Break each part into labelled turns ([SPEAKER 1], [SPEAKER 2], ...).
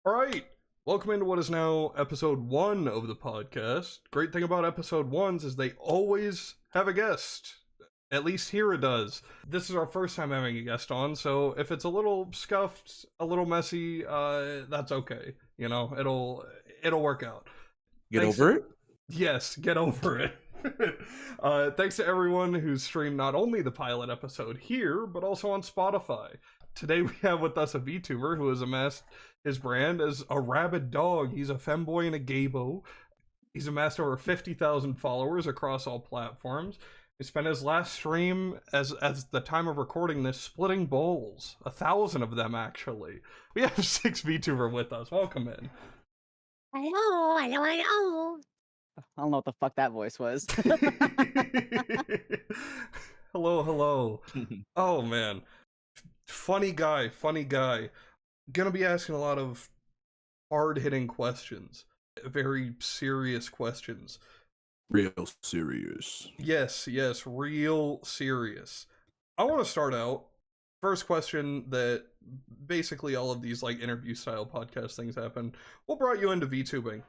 [SPEAKER 1] All right, welcome into what is now episode 1 of the podcast. Great thing about episode 1s is they always have a guest. At least here it does. This is our first time having a guest on, so if it's a little scuffed, a little messy, that's okay. You know, it'll work out.
[SPEAKER 2] Get
[SPEAKER 1] Thanks.
[SPEAKER 2] over it?
[SPEAKER 1] Yes, get over it. Thanks to everyone who's streamed not only the pilot episode here, but also on Spotify. Today we have with us a VTuber who has amassed his brand as a rabid dog. He's a femboy and a gaybo. He's amassed over 50,000 followers across all platforms. He spent his last stream, as the time of recording this, splitting bowls. 1,000 of them, actually. We have Siix Vtuber with us. Welcome in.
[SPEAKER 3] Hello, hello, hello. I don't know what the fuck that voice was.
[SPEAKER 1] Hello, hello. Oh, man. Funny guy. Gonna be asking a lot of hard-hitting questions. Very serious questions.
[SPEAKER 2] Real serious.
[SPEAKER 1] Yes, real serious. I want to start out. First question that basically all of these like interview-style podcast things happen. What brought you into VTubing?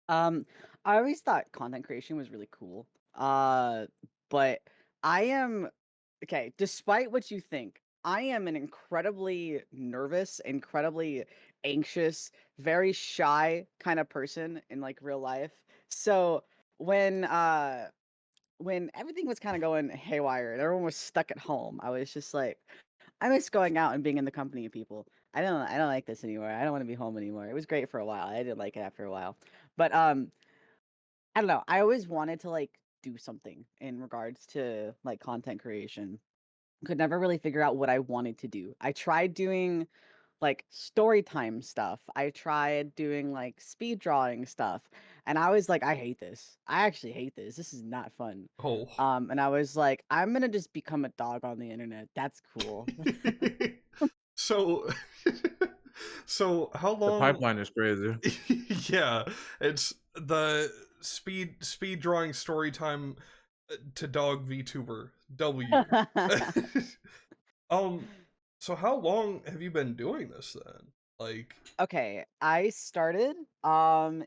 [SPEAKER 3] I always thought content creation was really cool. But I am okay, despite what you think, I am an incredibly nervous, incredibly anxious, very shy kind of person in like real life. So when everything was kind of going haywire and everyone was stuck at home, I was just like, I miss going out and being in the company of people. I don't like this anymore. I don't want to be home anymore. It was great for a while. I didn't like it after a while. But I don't know. I always wanted to like do something in regards to like content creation. Could never really figure out what I wanted to do. I tried doing like story time stuff. I tried doing like speed drawing stuff. And I was like, I hate this. I actually hate this. This is not fun.
[SPEAKER 1] Oh.
[SPEAKER 3] And I was like, I'm gonna just become a dog on the internet. That's cool.
[SPEAKER 1] So so how long
[SPEAKER 2] The pipeline is crazy.
[SPEAKER 1] Yeah, it's the speed drawing story time to dog VTuber W. So how long have you been doing this then? Like,
[SPEAKER 3] Okay, I started I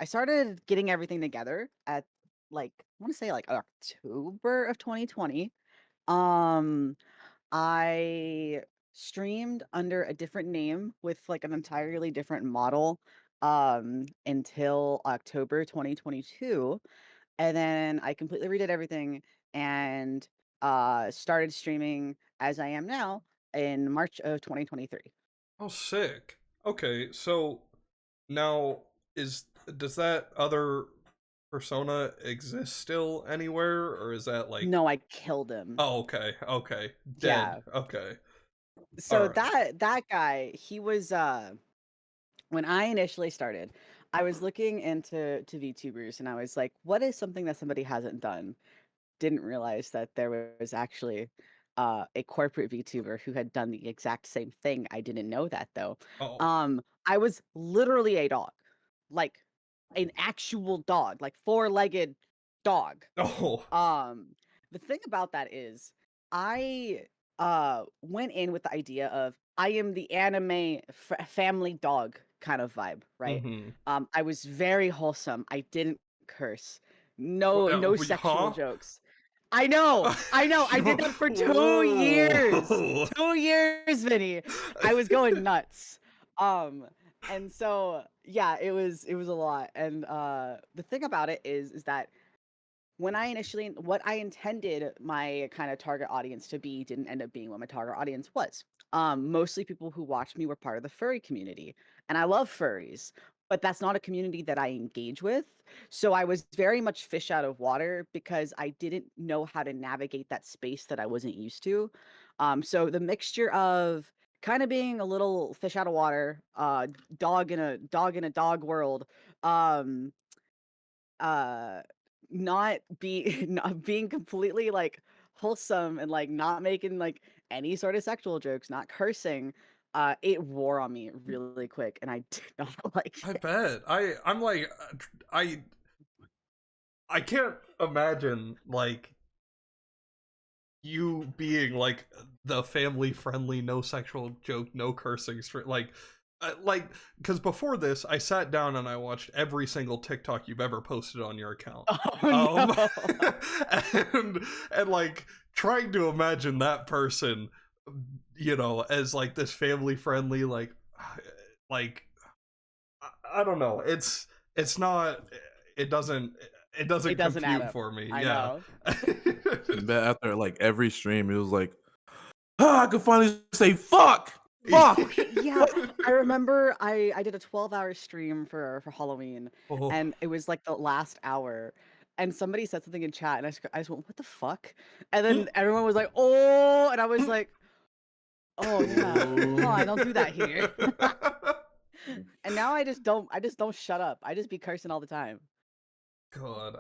[SPEAKER 3] started getting everything together at like I want to say like October of 2020. Um I streamed under a different name with like an entirely different model until October 2022, and then I completely redid everything and started streaming as I am now in March of 2023.
[SPEAKER 1] oh, sick. Okay, so now does that other persona exist still anywhere, or is that like?
[SPEAKER 3] No, I killed him.
[SPEAKER 1] Oh, okay,
[SPEAKER 3] Yeah.
[SPEAKER 1] dead. Okay,
[SPEAKER 3] So
[SPEAKER 1] alright.
[SPEAKER 3] that guy, he was when I initially started, I was looking into VTubers and I was like, what is something that somebody hasn't done? Didn't realize that there was actually a corporate VTuber who had done the exact same thing. I didn't know that though.
[SPEAKER 1] Oh,
[SPEAKER 3] I was literally a dog. Like an actual dog, like four-legged dog.
[SPEAKER 1] oh,
[SPEAKER 3] Um, the thing about that is I went in with the idea of I am the anime family dog kind of vibe, right?
[SPEAKER 1] mm-hmm.
[SPEAKER 3] I was very wholesome. I didn't curse.
[SPEAKER 1] Well,
[SPEAKER 3] No
[SPEAKER 1] wait,
[SPEAKER 3] sexual
[SPEAKER 1] huh?
[SPEAKER 3] jokes. I know. I did that for 2 years.
[SPEAKER 1] Whoa.
[SPEAKER 3] 2 years, Vinny. I was going nuts. And so yeah, it was a lot. And the thing about it is that when I initially what I intended my kind of target audience to be didn't end up being what my target audience was. Mostly people who watched me were part of the furry community, and I love furries, but that's not a community that I engage with. So I was very much fish out of water because I didn't know how to navigate that space that I wasn't used to. So the mixture of kind of being a little fish out of water, dog in a dog world, um, uh not be not being completely like wholesome and like not making like any sort of sexual jokes, not cursing, it wore on me really quick and I did not like
[SPEAKER 1] I
[SPEAKER 3] it.
[SPEAKER 1] bet. I'm like I I can't imagine like you being like the family friendly, no sexual joke, no cursing, like because before this I sat down and I watched every single TikTok you've ever posted on your account.
[SPEAKER 3] Oh no.
[SPEAKER 1] And like trying to imagine that person, you know, as like this family friendly, like I don't know. It's not. It doesn't. It doesn't
[SPEAKER 3] It doesn't add
[SPEAKER 1] compute
[SPEAKER 3] up.
[SPEAKER 1] for me.
[SPEAKER 3] I
[SPEAKER 1] Yeah.
[SPEAKER 3] know.
[SPEAKER 2] But after like every stream, it was like, I could finally say fuck. Fuck.
[SPEAKER 3] Yeah, I remember I did a 12-hour stream for Halloween,
[SPEAKER 1] Oh.
[SPEAKER 3] and it was like the last hour, and somebody said something in chat, and I just went, "What the fuck?" And then everyone was like, "Oh," and I was like, "Oh yeah, I don't do that here." And now I just don't shut up. I just be cursing all the time.
[SPEAKER 1] God,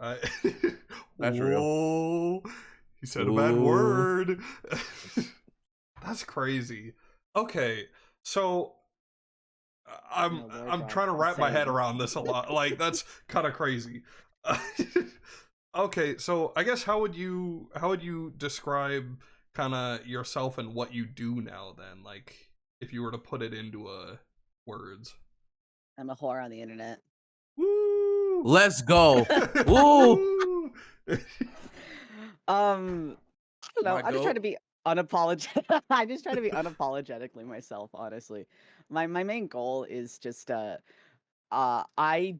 [SPEAKER 2] That's real.
[SPEAKER 1] Whoa, he said a bad
[SPEAKER 2] Ooh.
[SPEAKER 1] word. That's crazy. Okay, so I'm
[SPEAKER 3] Yeah, Lord
[SPEAKER 1] I'm
[SPEAKER 3] God,
[SPEAKER 1] trying to wrap my head
[SPEAKER 3] insane.
[SPEAKER 1] around this a lot. Like that's kind of crazy. Okay, so I guess how would you describe kind of yourself and what you do now then? Like if you were to put it into words.
[SPEAKER 3] I'm a whore on the internet.
[SPEAKER 1] Woo!
[SPEAKER 2] Let's go. Woo.
[SPEAKER 1] Woo!
[SPEAKER 3] I don't know.
[SPEAKER 2] My
[SPEAKER 3] I just try
[SPEAKER 2] goat.
[SPEAKER 3] to be unapologetic. I just try to be unapologetically myself, honestly. My main goal is just I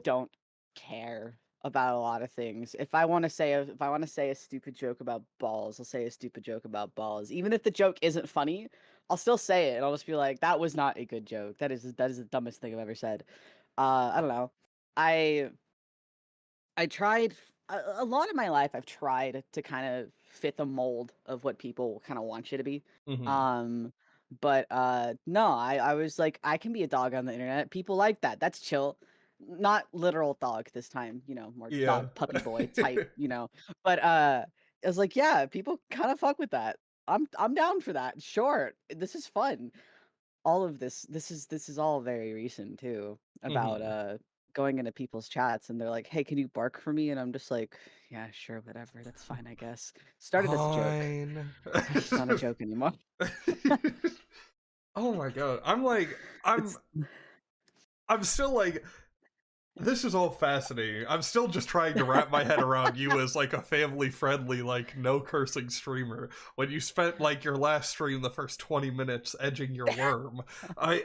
[SPEAKER 3] don't care about a lot of things. If I want to say a stupid joke about balls, I'll say a stupid joke about balls. Even if the joke isn't funny, I'll still say it and I'll just be like, that was not a good joke. That is the dumbest thing I've ever said. I don't know. I I tried a lot of my life. I've tried to kind of fit the mold of what people kind of want you to be.
[SPEAKER 1] Mhm.
[SPEAKER 3] Um, but no, I was like, I can be a dog on the internet. People like that. That's chill. Not literal dog this time, more
[SPEAKER 1] Yeah.
[SPEAKER 3] dog puppy boy type, But I was like, yeah, people kind of fuck with that. I'm down for that. Sure, this is fun. All of this is all very recent too, about
[SPEAKER 1] Mhm.
[SPEAKER 3] going into people's chats and they're like, "Hey, can you bark for me?" And I'm just like, "Yeah, sure, whatever. That's fine, I guess." Started as a joke.
[SPEAKER 1] Fine.
[SPEAKER 3] It's not a joke anymore.
[SPEAKER 1] Oh my god. I'm
[SPEAKER 3] It's
[SPEAKER 1] I'm still like this is all fascinating. I'm still just trying to wrap my head around you as like a family friendly, like no cursing streamer when you spent like your last stream the first 20 minutes edging your worm. I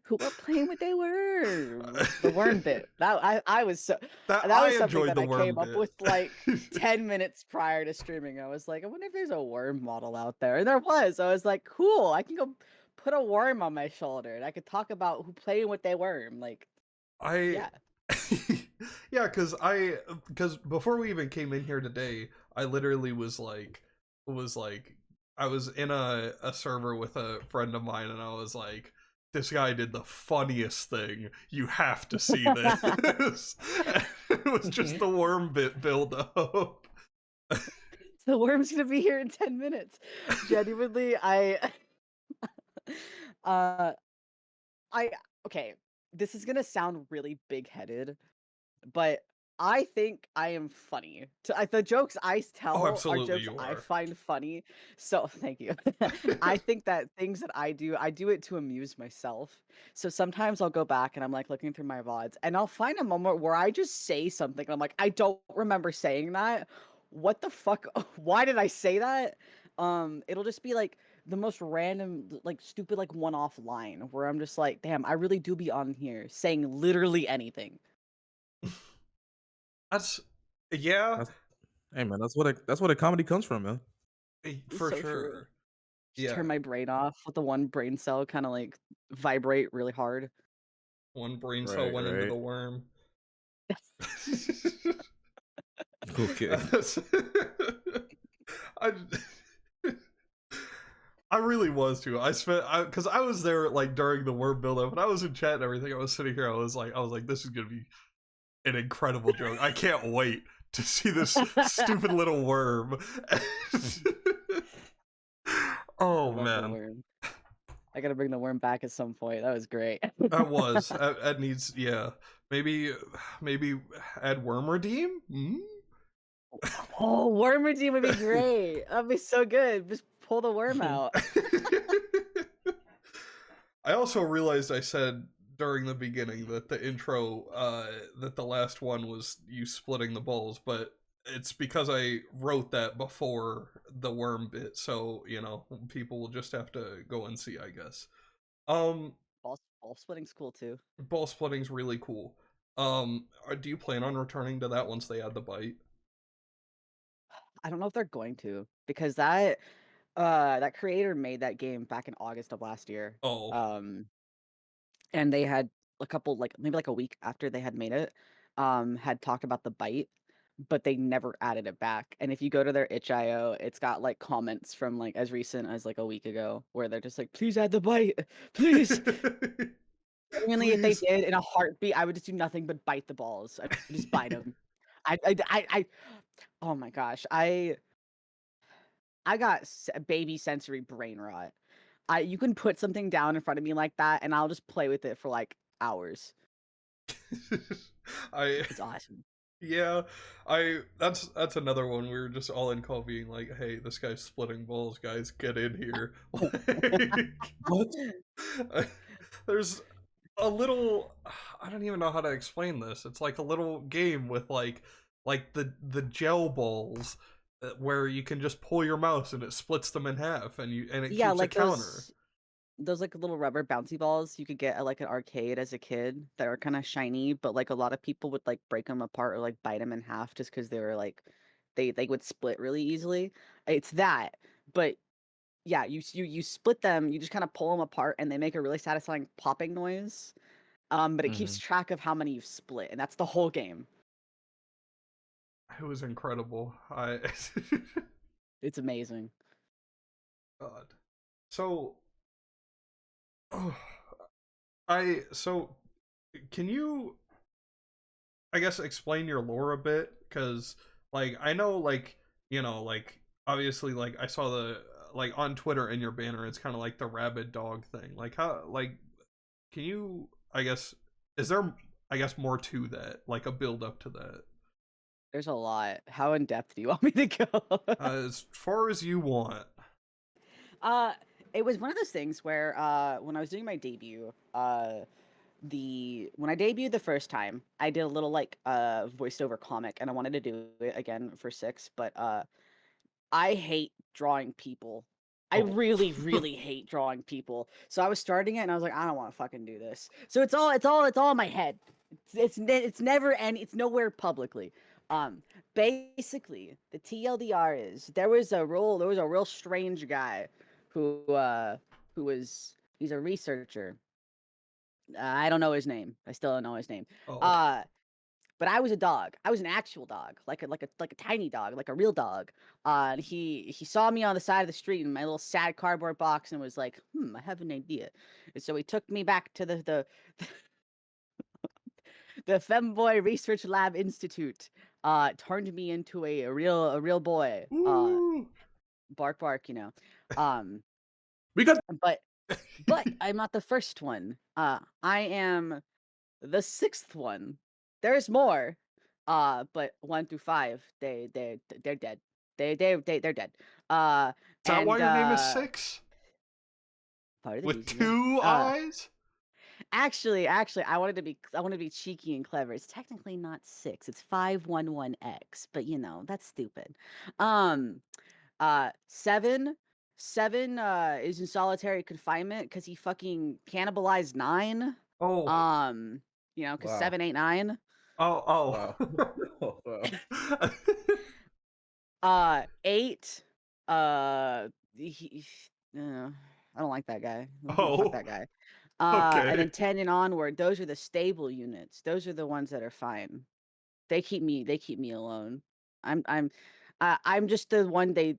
[SPEAKER 3] who were playing with their worm. The worm bit. I was so
[SPEAKER 1] that
[SPEAKER 3] that
[SPEAKER 1] I
[SPEAKER 3] was something
[SPEAKER 1] enjoyed
[SPEAKER 3] that
[SPEAKER 1] the
[SPEAKER 3] I
[SPEAKER 1] worm
[SPEAKER 3] came up
[SPEAKER 1] bit.
[SPEAKER 3] with like 10 minutes prior to streaming. I was like, I wonder if there's a worm model out there. And there was. I was like, cool, I can go put a worm on my shoulder and I could talk about who playing with their worm. Like,
[SPEAKER 1] I
[SPEAKER 3] yeah.
[SPEAKER 1] yeah, because before we even came in here today, I literally was like I was in a server with a friend of mine and I was like, this guy did the funniest thing. You have to see this. It was just the worm bit build up.
[SPEAKER 3] The worm's gonna be here in 10 minutes. Genuinely, uh I okay, this is gonna sound really big-headed, but I think I am funny. The jokes I
[SPEAKER 1] Oh,
[SPEAKER 3] tell are
[SPEAKER 1] absolutely
[SPEAKER 3] jokes
[SPEAKER 1] you
[SPEAKER 3] I
[SPEAKER 1] are.
[SPEAKER 3] find funny. So thank you. I think that things that I do it to amuse myself. So sometimes I'll go back and I'm like looking through my VODs and I'll find a moment where I just say something and I'm like, I don't remember saying that. What the fuck? Why did I say that? It'll just be like the most random, like stupid, like one-off line where I'm just like, damn, I really do be on here saying literally anything.
[SPEAKER 1] That's yeah,
[SPEAKER 2] That's, hey man, that's what a comedy comes from, man.
[SPEAKER 3] It's
[SPEAKER 1] for
[SPEAKER 3] so true.
[SPEAKER 1] sure.
[SPEAKER 3] Just
[SPEAKER 1] Yeah,
[SPEAKER 3] turn my brain off, let the one brain cell kind of like vibrate really hard.
[SPEAKER 1] one brain cell
[SPEAKER 2] Right,
[SPEAKER 1] went into
[SPEAKER 2] right.
[SPEAKER 1] the worm.
[SPEAKER 2] Okay.
[SPEAKER 1] I I really was too. Because I was there like during the worm buildup, and I was in chat and everything. I was sitting here. I was like, this is gonna be an incredible joke. I can't wait to see this stupid little worm.
[SPEAKER 3] I
[SPEAKER 1] Oh
[SPEAKER 3] love the
[SPEAKER 1] man,
[SPEAKER 3] worm. I gotta bring the worm back at some point. That was great.
[SPEAKER 1] that needs, yeah. Maybe add worm redeem. Hmm?
[SPEAKER 3] Oh, worm routine would be great. That'd be so good. Just pull the worm out.
[SPEAKER 1] I also realized I said during the beginning that the intro, that the last one was you splitting the balls, but it's because I wrote that before the worm bit, so, you know, people will just have to go and see, I guess.
[SPEAKER 3] Ball splitting's cool too.
[SPEAKER 1] Ball splitting's really cool. Do you plan on returning to that once they add the bite?
[SPEAKER 3] I don't know if they're going to, because that creator made that game back in August of last year.
[SPEAKER 1] Oh.
[SPEAKER 3] And they had a couple, like maybe like a week after they had made it, had talked about the bite, but they never added it back. And if you go to their itch.io, it's got like comments from like as recent as like a week ago where they're just like, please add the bite, please. Genuinely, if they
[SPEAKER 1] Please.
[SPEAKER 3] did, in a heartbeat, I would just do nothing but bite the balls. I would just bite them. I oh my gosh, I got baby sensory brain rot. You can put something down in front of me like that, and I'll just play with it for like hours. It's awesome.
[SPEAKER 1] Yeah, that's another one. We were just all in call being like, "Hey, this guy's splitting balls, guys, get in here."
[SPEAKER 2] What?
[SPEAKER 1] There's a little, I don't even know how to explain this. It's like a little game with like the gel balls where you can just pull your mouse and it splits them in half and it
[SPEAKER 3] Yeah,
[SPEAKER 1] keeps a
[SPEAKER 3] like
[SPEAKER 1] counter.
[SPEAKER 3] those like little rubber bouncy balls you could get at like an arcade as a kid that are kind of shiny, but like a lot of people would like break them apart or like bite them in half just because they were like they would split really easily. It's that, but yeah, you split them, you just kind of pull them apart, and they make a really satisfying popping noise. But it keeps track of how many you've split, and that's the whole game.
[SPEAKER 1] It was incredible.
[SPEAKER 3] It's amazing.
[SPEAKER 1] God. So so can you, I guess, explain your lore a bit? Because like I know, like, you know, like obviously, like I saw the, like on Twitter in your banner, it's kind of like the rabid dog thing. Like how, like, can you, I guess, is there, I guess, more to that, like a build up to that?
[SPEAKER 3] There's a lot. How in depth do you want me to go?
[SPEAKER 1] As far as you want.
[SPEAKER 3] Uh, it was one of those things where when I was doing my debut, when I debuted the first time, I did a little like voiced over comic, and I wanted to do it again for Siix, but I hate drawing people. I
[SPEAKER 1] Oh.
[SPEAKER 3] really hate drawing people. So I was starting it, and I was like, I don't want to fucking do this. So it's all in my head. It's never, and it's nowhere publicly. Basically, the TLDR is there was a real strange guy who he's a researcher. I don't know his name. I still don't know his name.
[SPEAKER 1] Oh.
[SPEAKER 3] But I was a dog. I was an actual dog, like a tiny dog, like a real dog. And he saw me on the side of the street in my little sad cardboard box and was like, I have an idea. And so he took me back to the the Femboy Research Lab Institute. Turned me into a real boy. Bark bark, you know.
[SPEAKER 2] We got
[SPEAKER 3] But I'm not the first one. I am the sixth one. There's more. But 1 through 5, they're dead. They're dead.
[SPEAKER 1] Is that why your name is Siix?
[SPEAKER 3] Part of the
[SPEAKER 1] With
[SPEAKER 3] reason,
[SPEAKER 1] two eyes?
[SPEAKER 3] Actually, I wanted to be cheeky and clever. It's technically not 6. It's 511X, but you know, that's stupid. 7 is in solitary confinement because he fucking cannibalized 9.
[SPEAKER 1] Oh.
[SPEAKER 3] You know, because
[SPEAKER 2] Wow.
[SPEAKER 3] 7, 8, 9.
[SPEAKER 1] Oh.
[SPEAKER 2] wow. Wow.
[SPEAKER 3] 8. I don't like that guy.
[SPEAKER 1] Oh.
[SPEAKER 3] Fuck that guy.
[SPEAKER 1] Okay.
[SPEAKER 3] And then 10 and onward, those are the stable units. Those are the ones that are fine. They keep me alone. I'm just the one they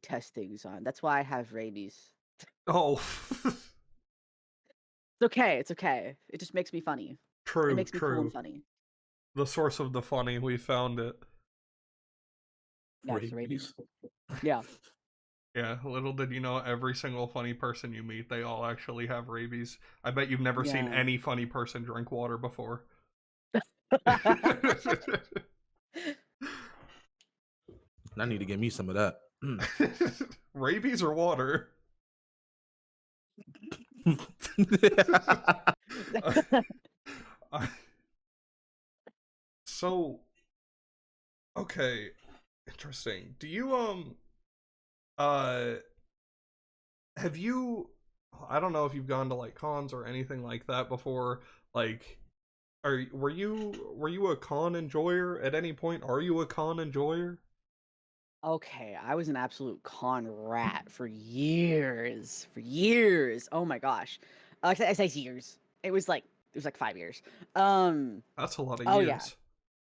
[SPEAKER 3] test things on. That's why I have rabies.
[SPEAKER 1] Oh.
[SPEAKER 3] It's okay. It just makes me funny.
[SPEAKER 1] True,
[SPEAKER 3] It makes me cool
[SPEAKER 1] true.
[SPEAKER 3] and funny.
[SPEAKER 1] The source of the funny, we found it.
[SPEAKER 3] Yeah, it's rabies. Yeah.
[SPEAKER 1] Yeah, little did you know, every single funny person you meet, they all actually have rabies. I bet you've never seen
[SPEAKER 3] Yeah.
[SPEAKER 1] any funny person drink water before.
[SPEAKER 2] I need to get me some of that.
[SPEAKER 1] Rabies or water? I- so okay, interesting. Do you uh have you I don't know if you've gone to like cons or anything like that before. Like were you a con enjoyer at any point? Are you a con enjoyer?
[SPEAKER 3] Okay, I was an absolute con rat for years. For years. Oh my gosh. I say years. It was like 5 years. Um.
[SPEAKER 1] That's a lot of
[SPEAKER 3] Oh yeah.
[SPEAKER 1] years.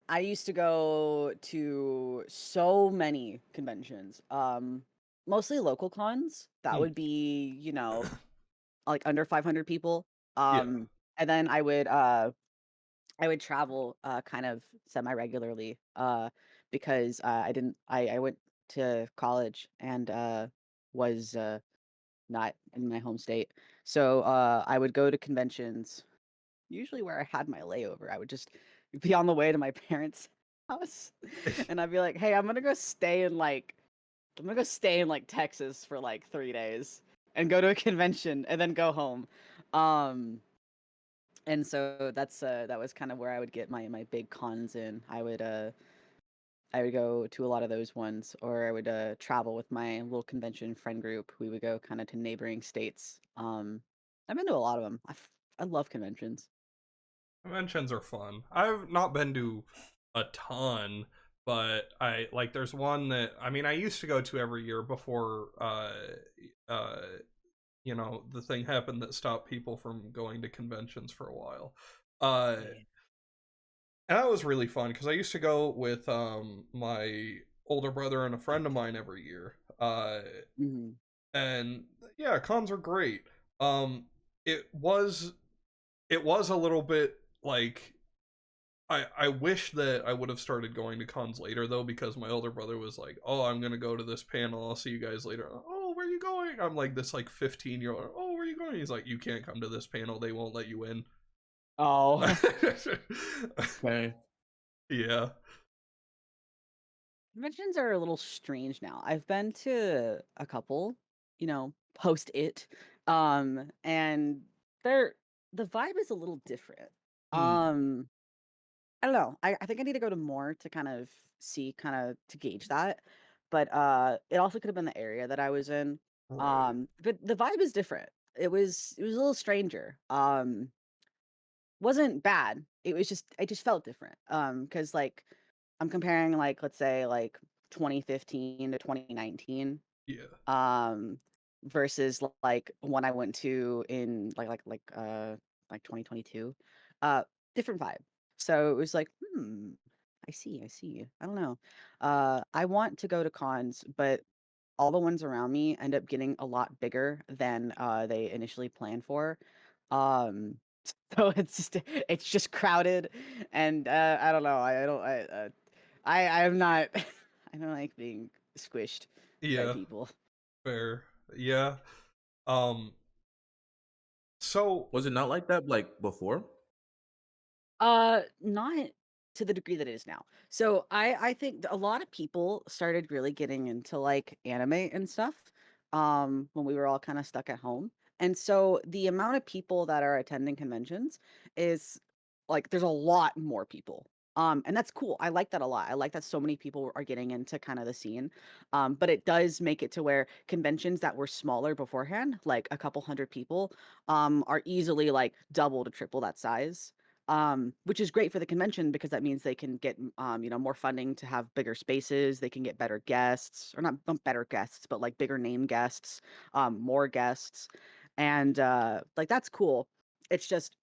[SPEAKER 3] I used to go to so many conventions. Mostly local cons. That
[SPEAKER 1] Mm,
[SPEAKER 3] would be, like under 500 people.
[SPEAKER 1] yeah.
[SPEAKER 3] And then I would travel kind of semi regularly because I went to college and was not in my home state. So I would go to conventions usually where I had my layover. I would just be on the way to my parents' house and I'd be like, "Hey, I'm going to go stay in like Texas for like 3 days and go to a convention and then go home." Um and so that was kind of where I would get my big cons in. I would go to a lot of those ones, or I would travel with my little convention friend group. We would go kind of to neighboring states. I've been to a lot of them. I love conventions.
[SPEAKER 1] Conventions are fun. I've not been to a ton, but I like there's one that I mean I used to go to every year before uh the thing happened that stopped people from going to conventions for a while. Uh
[SPEAKER 3] Yeah.
[SPEAKER 1] and that was really fun because I used to go with my older brother and a friend of mine every year.
[SPEAKER 3] Mhm.
[SPEAKER 1] And yeah, cons are great. Um it was it was a little bit like I wish that I would have started going to cons later though, because my older brother was like, "Oh, I'm gonna go to this panel. I'll see you guys later." Oh, where are you going? I'm like this like 15-year-old. Oh, where are you going? He's like, "You can't come to this panel. They won't let you in."
[SPEAKER 3] Oh,
[SPEAKER 2] Okay.
[SPEAKER 1] Yeah.
[SPEAKER 3] conventions are a little strange now. I've been to a couple, post it, and they're the vibe is a little different.
[SPEAKER 1] Mm,
[SPEAKER 3] Um, I don't know. I think I need to go to more to kind of to gauge that. But it also could have been the area that I was in.
[SPEAKER 1] right.
[SPEAKER 3] But the vibe is different. It was a little stranger. Wasn't bad. I just felt different. Because like I'm comparing like let's say like 2015 to 2019
[SPEAKER 1] Yeah.
[SPEAKER 3] um versus like one I went to in like 2022. Uh Different vibe. So it was like, I see. I don't know. I want to go to cons, but all the ones around me end up getting a lot bigger than they initially planned for. Um so it's just crowded and I don't know. I don't I'm not I don't like being squished by
[SPEAKER 1] Yeah.
[SPEAKER 3] people.
[SPEAKER 1] Fair. Yeah. Um. So.
[SPEAKER 2] Was it not like that like before?
[SPEAKER 3] Not to the degree that it is now. So I think a lot of people started really getting into like anime and stuff when we were all kind of stuck at home. And so the amount of people that are attending conventions is like there's a lot more people. And that's cool. I like that a lot. I like that so many people are getting into kind of the scene. But it does make it to where conventions that were smaller beforehand, like a couple hundred people, are easily like double to triple that size, which is great for the convention because that means they can get more funding to have bigger spaces. They can get better guests, or not better guests, but like bigger name guests, more guests, and like that's cool. It's just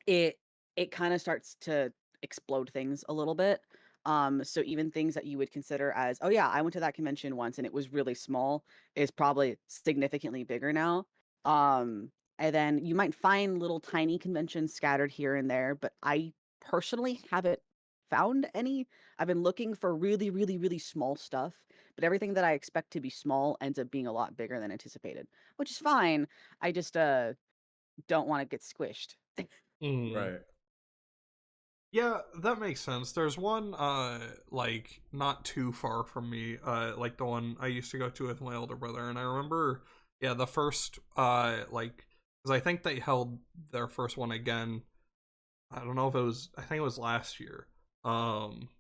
[SPEAKER 3] it it kind of starts to explode things a little bit. So even things that you would consider as, oh yeah, I went to that convention once and it was really small, is probably significantly bigger now. Um, and then you might find little tiny conventions scattered here and there, but I personally haven't found any. I've been looking for really, really, really small stuff, but everything that I expect to be small ends up being a lot bigger than anticipated, which is fine. I just don't want to get squished.
[SPEAKER 1] Mm,
[SPEAKER 2] Right.
[SPEAKER 1] Yeah, that makes sense. There's one like not too far from me, like the one I used to go to with my older brother, and I remember yeah, the first like cuz I think they held their first one again. I don't know if it was I think it was last year. Um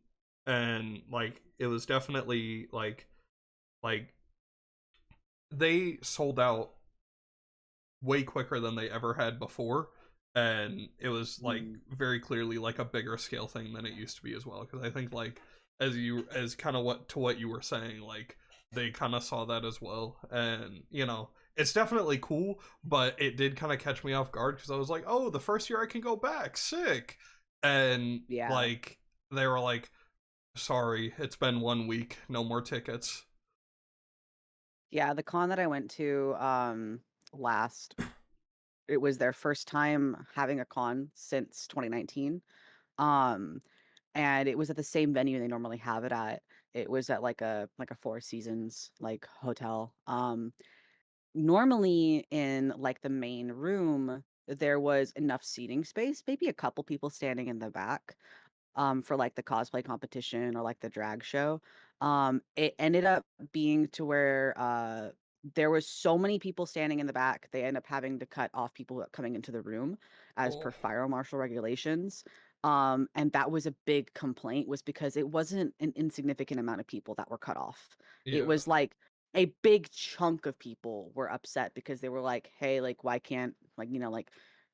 [SPEAKER 1] and like it was definitely like they sold out way quicker than they ever had before, and it was like
[SPEAKER 3] Mm.
[SPEAKER 1] very clearly like a bigger scale thing than it used to be as well, because I think like as kind of what you were saying, like they kind of saw that as well, and it's definitely cool, but it did kind of catch me off guard because I was like, oh, the first year I can go back, sick. And
[SPEAKER 3] Yeah.
[SPEAKER 1] like they were like, sorry, it's been 1 week, no more tickets.
[SPEAKER 3] Yeah, the con that I went to last, it was their first time having a con since 2019. Um and it was at the same venue they normally have it at. It was at like a Four Seasons like hotel. Normally in like the main room there was enough seating space, maybe a couple people standing in the back for like the cosplay competition or like the drag show. It ended up being to where there was so many people standing in the back, they end up having to cut off people coming into the room as
[SPEAKER 1] Oh
[SPEAKER 3] per fire marshal regulations. And that was a big complaint, was because it wasn't an insignificant amount of people that were cut off. It
[SPEAKER 1] yeah.
[SPEAKER 3] was like a big chunk of people were upset because they were like, hey, like, why can't, like, like,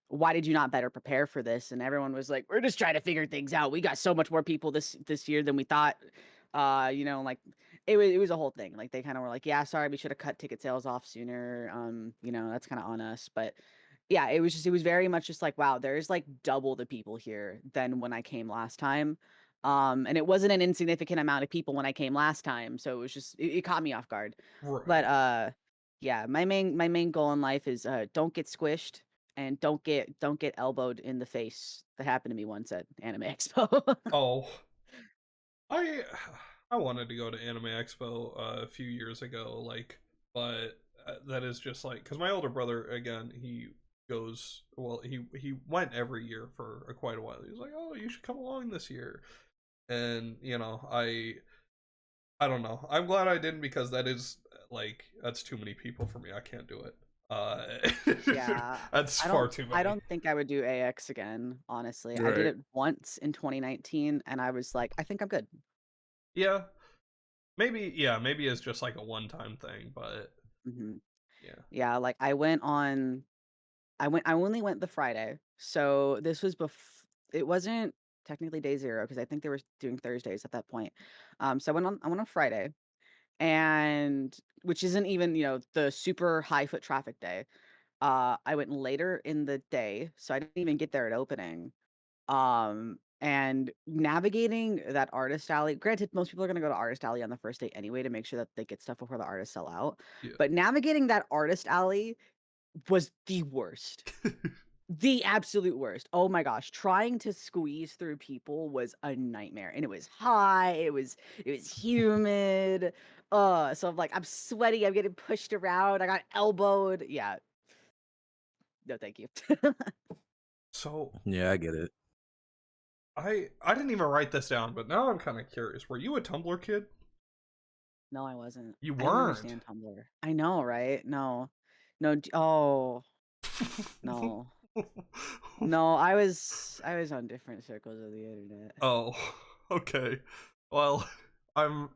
[SPEAKER 3] why did you not better prepare for this? And everyone was like, we're just trying to figure things out. We got so much more people this year than we thought. Like it was a whole thing. Like they kind of were like, yeah, sorry, we should have cut ticket sales off sooner. That's kind of on us. But yeah, it was very much just like, wow, there's like double the people here than when I came last time. And it wasn't an insignificant amount of people when I came last time. So it was just it caught me off guard. But
[SPEAKER 1] Right.
[SPEAKER 3] yeah, my main goal in life is don't get squished and don't get elbowed in the face. That happened to me once at Anime Expo.
[SPEAKER 1] Oh, I I wanted to go to Anime Expo a few years ago, like, but that is just like because my older brother again he goes well he went every year for quite a while. He's like, oh, you should come along this year, and I don't know. I'm glad I didn't because that is like that's too many people for me. I can't do it.
[SPEAKER 3] Yeah,
[SPEAKER 1] That's
[SPEAKER 3] I
[SPEAKER 1] far
[SPEAKER 3] don't
[SPEAKER 1] too
[SPEAKER 3] I
[SPEAKER 1] many.
[SPEAKER 3] don't think I would do AX again, honestly. I did
[SPEAKER 2] Right.
[SPEAKER 3] it once in 2019 and I was like, I think I'm good.
[SPEAKER 1] Yeah, maybe it's just like a one-time thing, but
[SPEAKER 3] hmm
[SPEAKER 1] yeah.
[SPEAKER 3] Yeah, like I only went the Friday. So this was it wasn't technically day 0 because I think they were doing Thursdays at that point. So I went on Friday, and which isn't even, the super high foot traffic day. I went later in the day, so I didn't even get there at opening. And navigating that artist alley, granted, most people are gonna go to artist alley on the first day anyway to make sure that they get stuff before the artists sell out.
[SPEAKER 1] Yeah.
[SPEAKER 3] But navigating that artist alley was the worst. The absolute worst. Oh my gosh, trying to squeeze through people was a nightmare. And it was hot, it was humid. So I'm sweaty, I'm getting pushed around, I got elbowed. Yeah, no thank you.
[SPEAKER 1] So
[SPEAKER 2] Yeah, I get it.
[SPEAKER 1] I didn't even write this down, but now I'm kind of curious. Were you a Tumblr kid?
[SPEAKER 3] No, I wasn't.
[SPEAKER 1] You
[SPEAKER 3] I didn't
[SPEAKER 1] weren't.
[SPEAKER 3] understand Tumblr. I know, right? No. No, oh, no. No, I was on different circles of the internet.
[SPEAKER 1] Oh, okay. Well, I'm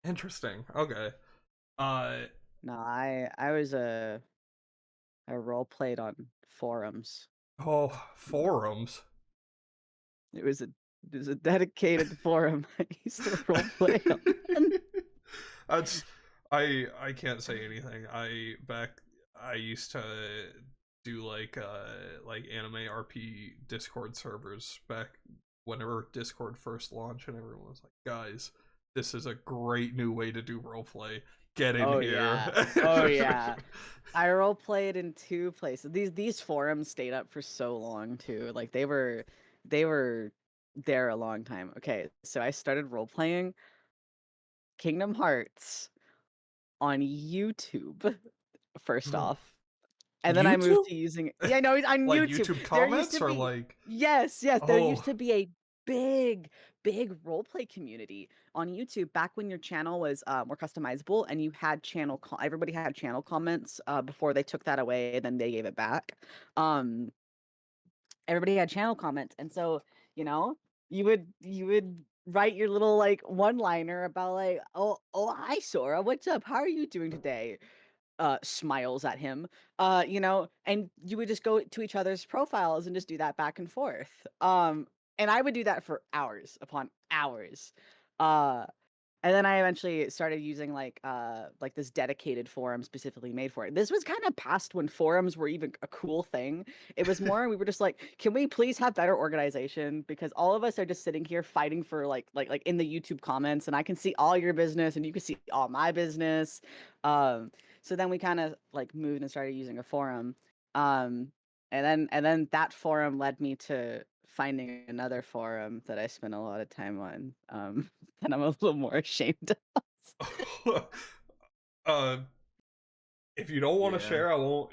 [SPEAKER 1] interesting. Okay. Uh
[SPEAKER 3] No, I was I role played on forums.
[SPEAKER 1] oh, forums.
[SPEAKER 3] It was a dedicated forum I used to role play on.
[SPEAKER 1] That's I can't say anything. I used to do like anime RP Discord servers back whenever Discord first launched, and everyone was like, guys, this is a great new way to do roleplay. Get in
[SPEAKER 3] Oh
[SPEAKER 1] here.
[SPEAKER 3] yeah. Oh yeah. I role played in two places. These forums stayed up for so long too. Like they were there a long time. Okay, so I started role playing Kingdom Hearts on YouTube first off. And then I moved
[SPEAKER 2] YouTube?
[SPEAKER 3] to using no, on
[SPEAKER 1] Like
[SPEAKER 3] YouTube.
[SPEAKER 1] YouTube
[SPEAKER 3] There used
[SPEAKER 1] comments
[SPEAKER 3] to
[SPEAKER 1] or
[SPEAKER 3] be
[SPEAKER 1] like
[SPEAKER 3] yes, there used
[SPEAKER 1] oh
[SPEAKER 3] to be a big, big roleplay community on YouTube back when your channel was more customizable and you had everybody had channel comments before they took that away and then they gave it back. Um, Everybody had channel comments, and so you know you would write your little like one liner about like hi Sora, what's up, how are you doing today, smiles at him, and you would just go to each other's profiles and just do that back and forth. And I would do that for hours upon hours. Uh, and then I eventually started using like this dedicated forum specifically made for it. This was kind of past when forums were even a cool thing. It was more we were just like, can we please have better organization? Because all of us are just sitting here fighting for like in the YouTube comments, and I can see all your business and you can see all my business. So then we kind of like moved and started using a forum. Um, and then that forum led me to finding another forum that I spent a lot of time on. And I'm a little more ashamed of.
[SPEAKER 1] uh if you don't want to
[SPEAKER 2] Yeah.
[SPEAKER 1] share, I won't,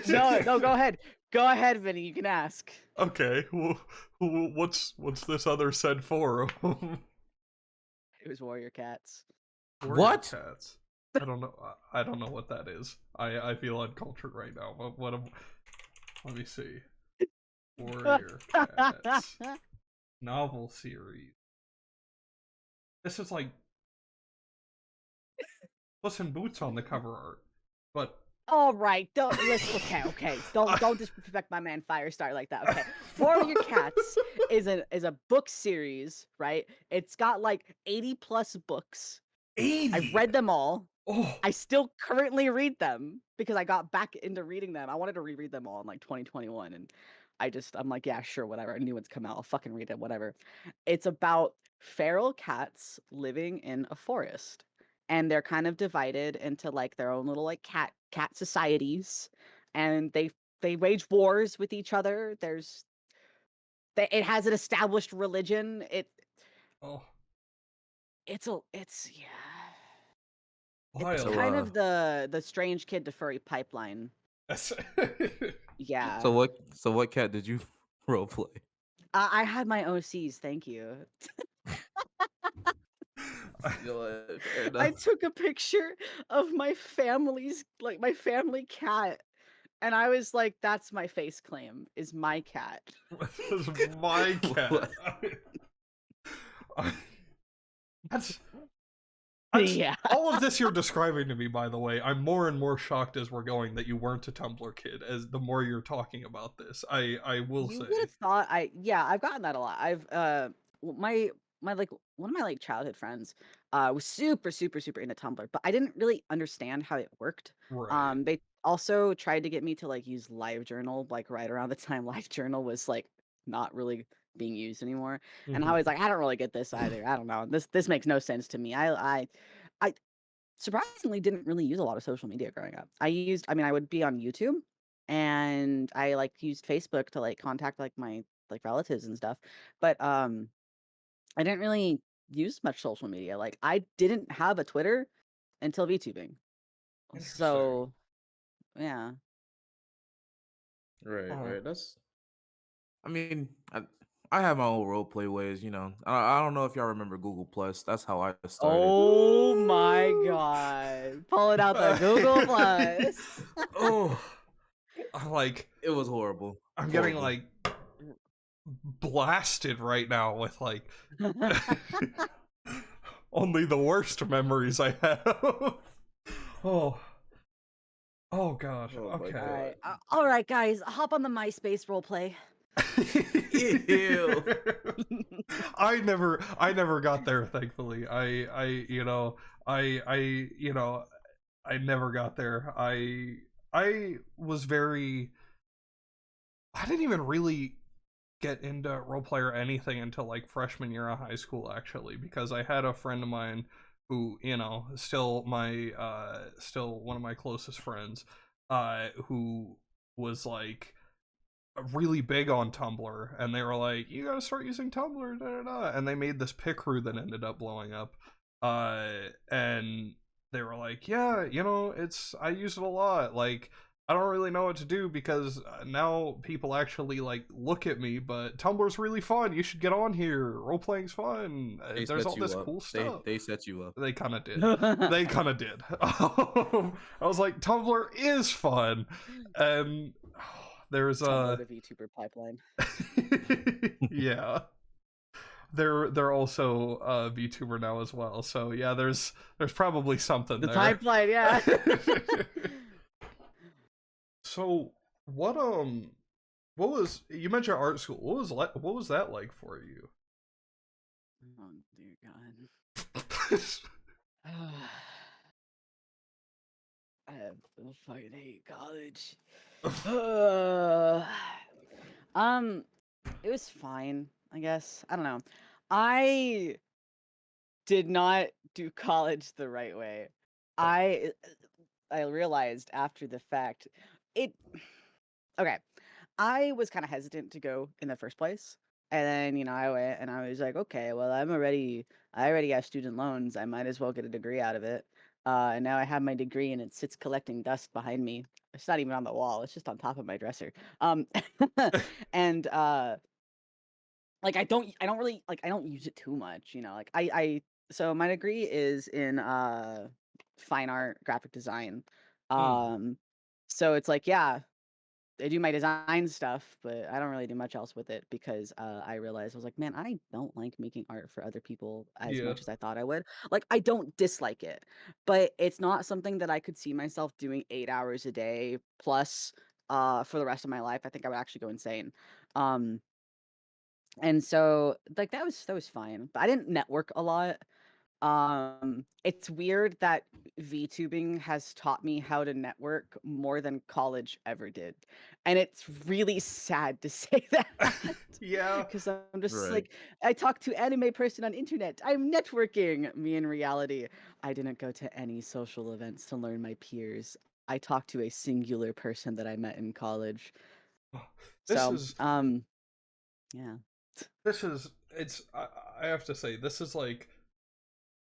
[SPEAKER 3] No, go ahead. Go ahead, Vinny. You can ask.
[SPEAKER 1] Okay, well, what's this other said forum?
[SPEAKER 3] It was Warrior Cats.
[SPEAKER 1] Warrior
[SPEAKER 2] What?
[SPEAKER 1] Cats. I don't know. I don't know what that is. I feel uncultured right now. Let me see. Warrior Cats novel series. This is like Puss in Boots on the cover art, but
[SPEAKER 3] All right, don't listen. Okay. Don't disrespect my man Firestar like that. Okay, Warrior Cats is a book series, right? It's got like 80 plus books.
[SPEAKER 1] 80.
[SPEAKER 3] I've read them all.
[SPEAKER 1] Oh,
[SPEAKER 3] I still currently read them because I got back into reading them. I wanted to reread them all in like 2021, and I'm like, yeah, sure, whatever. A new one's come out. I'll fucking read it, whatever. It's about feral cats living in a forest, and they're kind of divided into like their own little like cat societies, and they wage wars with each other. It has an established religion.
[SPEAKER 1] oh,
[SPEAKER 3] It's yeah. It's
[SPEAKER 1] wild.
[SPEAKER 2] So
[SPEAKER 3] kind of the strange kid to furry pipeline. Yeah.
[SPEAKER 2] so what cat did you roleplay?
[SPEAKER 3] I had my OCs, thank you.
[SPEAKER 2] Fair
[SPEAKER 3] I
[SPEAKER 2] enough.
[SPEAKER 3] took a picture of my family cat, and I was like, that's my face claim, is my cat.
[SPEAKER 1] This is my cat.
[SPEAKER 2] What?
[SPEAKER 1] That's
[SPEAKER 3] Yeah.
[SPEAKER 1] all of this you're describing to me, by the way. I'm more and more shocked as we're going that you weren't a Tumblr kid, as the more you're talking about this. I will
[SPEAKER 3] You
[SPEAKER 1] say.
[SPEAKER 3] would have thought I've gotten that a lot. I've my like one of my like childhood friends was super super super into Tumblr, but I didn't really understand how it worked.
[SPEAKER 1] Right.
[SPEAKER 3] They also tried to get me to like use LiveJournal like right around the time LiveJournal was like not really being used anymore. And I
[SPEAKER 1] Mhm.
[SPEAKER 3] was like, I don't really get this either. I don't know. This makes no sense to me. I surprisingly didn't really use a lot of social media growing up. I would be on YouTube, and I like used Facebook to like contact like my like relatives and stuff. But I didn't really use much social media. Like I didn't have a Twitter until VTubing.
[SPEAKER 1] Interesting.
[SPEAKER 3] So, yeah.
[SPEAKER 2] Right,
[SPEAKER 1] Oh.
[SPEAKER 2] right. I mean, I have my own roleplay ways, you know. I don't know if y'all remember Google Plus. That's how I started.
[SPEAKER 3] Oh my god. Pulling out the Google Plus.
[SPEAKER 1] Oh, I'm like,
[SPEAKER 2] It was horrible.
[SPEAKER 1] I'm getting
[SPEAKER 2] Horrible.
[SPEAKER 1] like blasted right now with like only the worst memories I have. Oh, oh gosh.
[SPEAKER 2] Oh my
[SPEAKER 1] Okay.
[SPEAKER 2] God.
[SPEAKER 3] All right, guys, hop on the MySpace roleplay.
[SPEAKER 2] Ew.
[SPEAKER 1] I never got there, thankfully. I never got there. I was very I didn't even really get into roleplay or anything until like freshman year of high school, actually, because I had a friend of mine who, still one of my closest friends, who was like really big on Tumblr, and they were like, "You gotta start using Tumblr," da, da, da. And they made this pic crew that ended up blowing up. And they were like, "Yeah, I use it a lot. Like, I don't really know what to do because now people actually like look at me. But Tumblr's really fun. You should get on here. Role playing's fun.
[SPEAKER 2] They
[SPEAKER 1] There's
[SPEAKER 2] set
[SPEAKER 1] all
[SPEAKER 2] you
[SPEAKER 1] this
[SPEAKER 2] up.
[SPEAKER 1] cool stuff.
[SPEAKER 2] They set you up.
[SPEAKER 1] They kind of did. They kind of did. I was like, Tumblr is fun, and there's
[SPEAKER 3] Tumblr to VTuber pipeline.
[SPEAKER 1] yeah. They're also VTuber now as well. So yeah, there's probably something
[SPEAKER 3] The
[SPEAKER 1] there.
[SPEAKER 3] pipeline, yeah.
[SPEAKER 1] So what was, you mentioned art school? What was that like for you?
[SPEAKER 3] Oh dear God. I fucking hate college. It was fine, I guess. I don't know. I did not do college the right way. I realized after the fact, it. Okay, I was kind of hesitant to go in the first place, and then I went and I was like, okay, well, I already have student loans. I might as well get a degree out of it. And now I have my degree, and it sits collecting dust behind me. It's not even on the wall; it's just on top of my dresser. And like I don't really like I don't use it too much. Like so my degree is in fine art, graphic design. Um, so it's like, yeah, I do my design stuff, but I don't really do much else with it because I realized I was like, man, I don't like making art for other people as
[SPEAKER 1] Yeah.
[SPEAKER 3] much as I thought I would. Like, I don't dislike it, but it's not something that I could see myself doing 8 hours a day plus for the rest of my life. I think I would actually go insane. Um, and so like that was fine, but I didn't network a lot. It's weird that VTubing has taught me how to network more than college ever did. And it's really sad to say that.
[SPEAKER 1] Yeah.
[SPEAKER 3] Because I'm just
[SPEAKER 2] Right.
[SPEAKER 3] like, I talk to anime person on internet. I'm networking. Me in reality, I didn't go to any social events to learn my peers. I talked to a singular person that I met in college.
[SPEAKER 1] This
[SPEAKER 3] So,
[SPEAKER 1] is
[SPEAKER 3] yeah.
[SPEAKER 1] I have to say, this is like